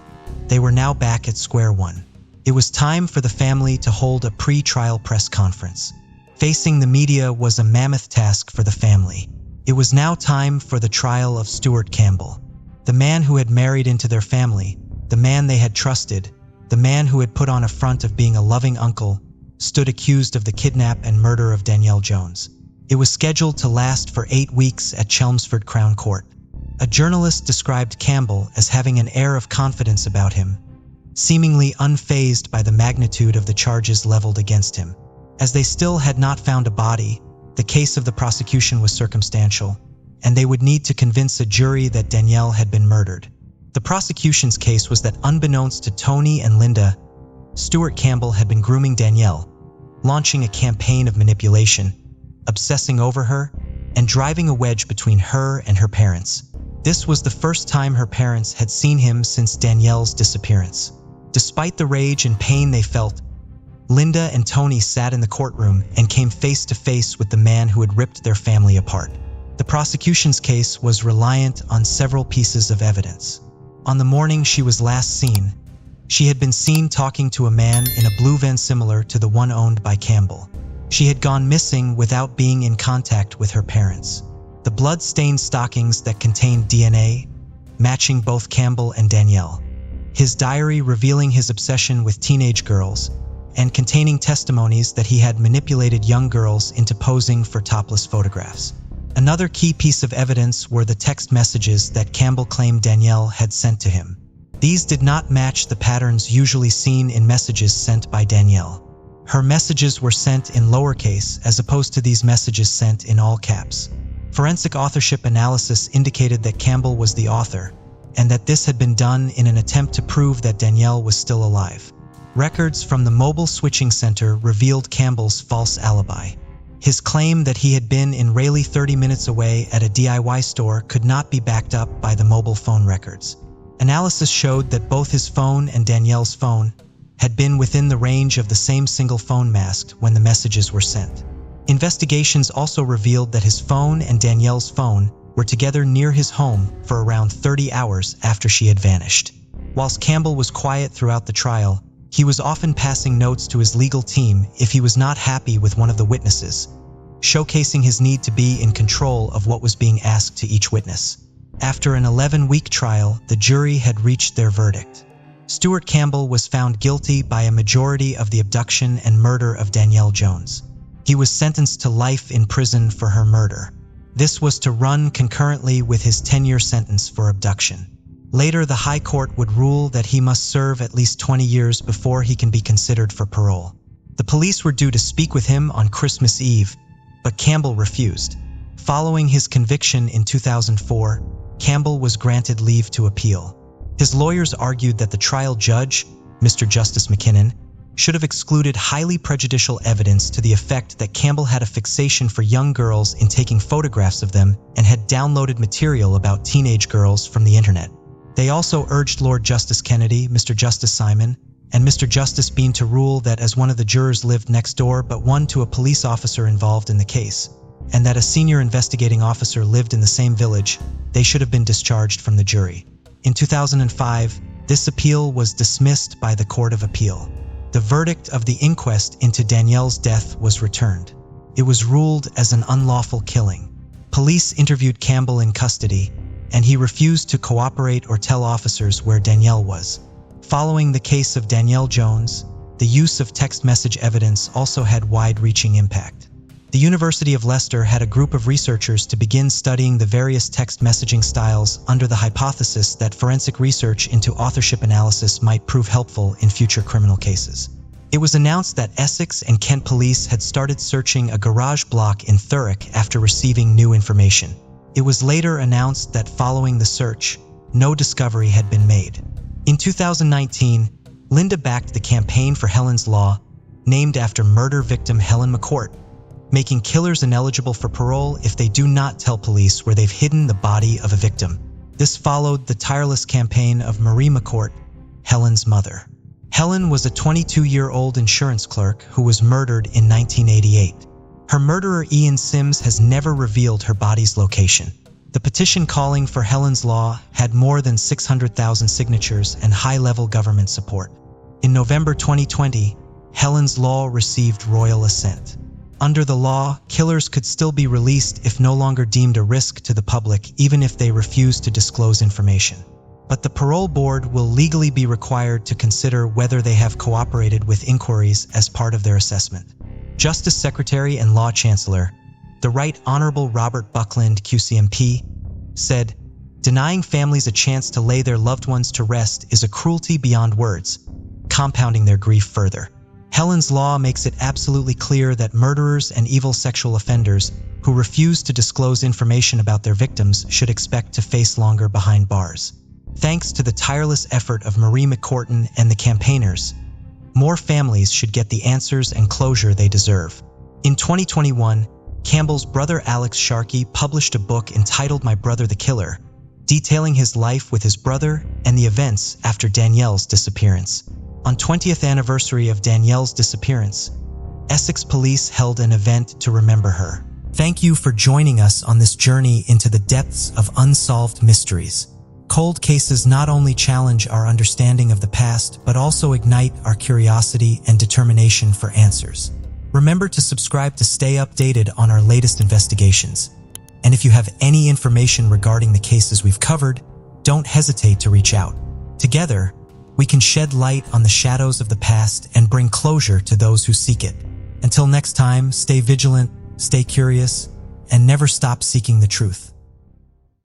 they were now back at square one. It was time for the family to hold a pre-trial press conference. Facing the media was a mammoth task for the family. It was now time for the trial of Stuart Campbell, the man who had married into their family, the man they had trusted, the man who had put on a front of being a loving uncle, stood accused of the kidnap and murder of Danielle Jones. It was scheduled to last for 8 weeks at Chelmsford Crown Court. A journalist described Campbell as having an air of confidence about him, seemingly unfazed by the magnitude of the charges leveled against him. As they still had not found a body, the case of the prosecution was circumstantial, and they would need to convince a jury that Danielle had been murdered. The prosecution's case was that unbeknownst to Tony and Linda, Stuart Campbell had been grooming Danielle, launching a campaign of manipulation, obsessing over her, and driving a wedge between her and her parents. This was the first time her parents had seen him since Danielle's disappearance. Despite the rage and pain they felt, Linda and Tony sat in the courtroom and came face to face with the man who had ripped their family apart. The prosecution's case was reliant on several pieces of evidence. On the morning she was last seen, she had been seen talking to a man in a blue van similar to the one owned by Campbell. She had gone missing without being in contact with her parents. The blood-stained stockings that contained DNA, matching both Campbell and Danielle. His diary revealing his obsession with teenage girls, and containing testimonies that he had manipulated young girls into posing for topless photographs. Another key piece of evidence were the text messages that Campbell claimed Danielle had sent to him. These did not match the patterns usually seen in messages sent by Danielle. Her messages were sent in lowercase as opposed to these messages sent in all caps. Forensic authorship analysis indicated that Campbell was the author, and that this had been done in an attempt to prove that Danielle was still alive. Records from the mobile switching center revealed Campbell's false alibi. His claim that he had been in Raleigh 30 minutes away at a DIY store could not be backed up by the mobile phone records. Analysis showed that both his phone and Danielle's phone had been within the range of the same single phone mast when the messages were sent. Investigations also revealed that his phone and Danielle's phone were together near his home for around 30 hours after she had vanished. Whilst Campbell was quiet throughout the trial, he was often passing notes to his legal team if he was not happy with one of the witnesses, showcasing his need to be in control of what was being asked to each witness. After an 11-week trial, the jury had reached their verdict. Stuart Campbell was found guilty by a majority of the abduction and murder of Danielle Jones. He was sentenced to life in prison for her murder. This was to run concurrently with his 10-year sentence for abduction. Later, the High Court would rule that he must serve at least 20 years before he can be considered for parole. The police were due to speak with him on Christmas Eve, but Campbell refused. Following his conviction in 2004, Campbell was granted leave to appeal. His lawyers argued that the trial judge, Mr. Justice McKinnon, should have excluded highly prejudicial evidence to the effect that Campbell had a fixation for young girls in taking photographs of them and had downloaded material about teenage girls from the internet. They also urged Lord Justice Kennedy, Mr. Justice Simon, and Mr. Justice Bean to rule that as one of the jurors lived next door but one to a police officer involved in the case, and that a senior investigating officer lived in the same village, they should have been discharged from the jury. In 2005, this appeal was dismissed by the Court of Appeal. The verdict of the inquest into Danielle's death was returned. It was ruled as an unlawful killing. Police interviewed Campbell in custody, and he refused to cooperate or tell officers where Danielle was. Following the case of Danielle Jones, the use of text message evidence also had wide-reaching impact. The University of Leicester had a group of researchers to begin studying the various text messaging styles under the hypothesis that forensic research into authorship analysis might prove helpful in future criminal cases. It was announced that Essex and Kent police had started searching a garage block in Thurrock after receiving new information. It was later announced that following the search, no discovery had been made. In 2019, Linda backed the Campaign for Helen's Law, named after murder victim Helen McCourt, making killers ineligible for parole if they do not tell police where they've hidden the body of a victim. This followed the tireless campaign of Marie McCourt, Helen's mother. Helen was a 22-year-old insurance clerk who was murdered in 1988. Her murderer Ian Sims has never revealed her body's location. The petition calling for Helen's Law had more than 600,000 signatures and high-level government support. In November 2020, Helen's Law received royal assent. Under the law, killers could still be released if no longer deemed a risk to the public, even if they refused to disclose information. But the parole board will legally be required to consider whether they have cooperated with inquiries as part of their assessment. Justice Secretary and Law Chancellor, the Right Honorable Robert Buckland, QCMP, said, "Denying families a chance to lay their loved ones to rest is a cruelty beyond words, compounding their grief further. Helen's Law makes it absolutely clear that murderers and evil sexual offenders who refuse to disclose information about their victims should expect to face longer behind bars." Thanks to the tireless effort of Marie McCourtin and the campaigners, more families should get the answers and closure they deserve. In 2021, Campbell's brother Alex Sharkey published a book entitled My Brother the Killer, detailing his life with his brother and the events after Danielle's disappearance. On 20th anniversary of Danielle's disappearance, Essex police held an event to remember her. Thank you for joining us on this journey into the depths of unsolved mysteries. Cold cases not only challenge our understanding of the past, but also ignite our curiosity and determination for answers. Remember to subscribe to stay updated on our latest investigations. And if you have any information regarding the cases we've covered, don't hesitate to reach out. Together, we can shed light on the shadows of the past and bring closure to those who seek it. Until next time, stay vigilant, stay curious, and never stop seeking the truth.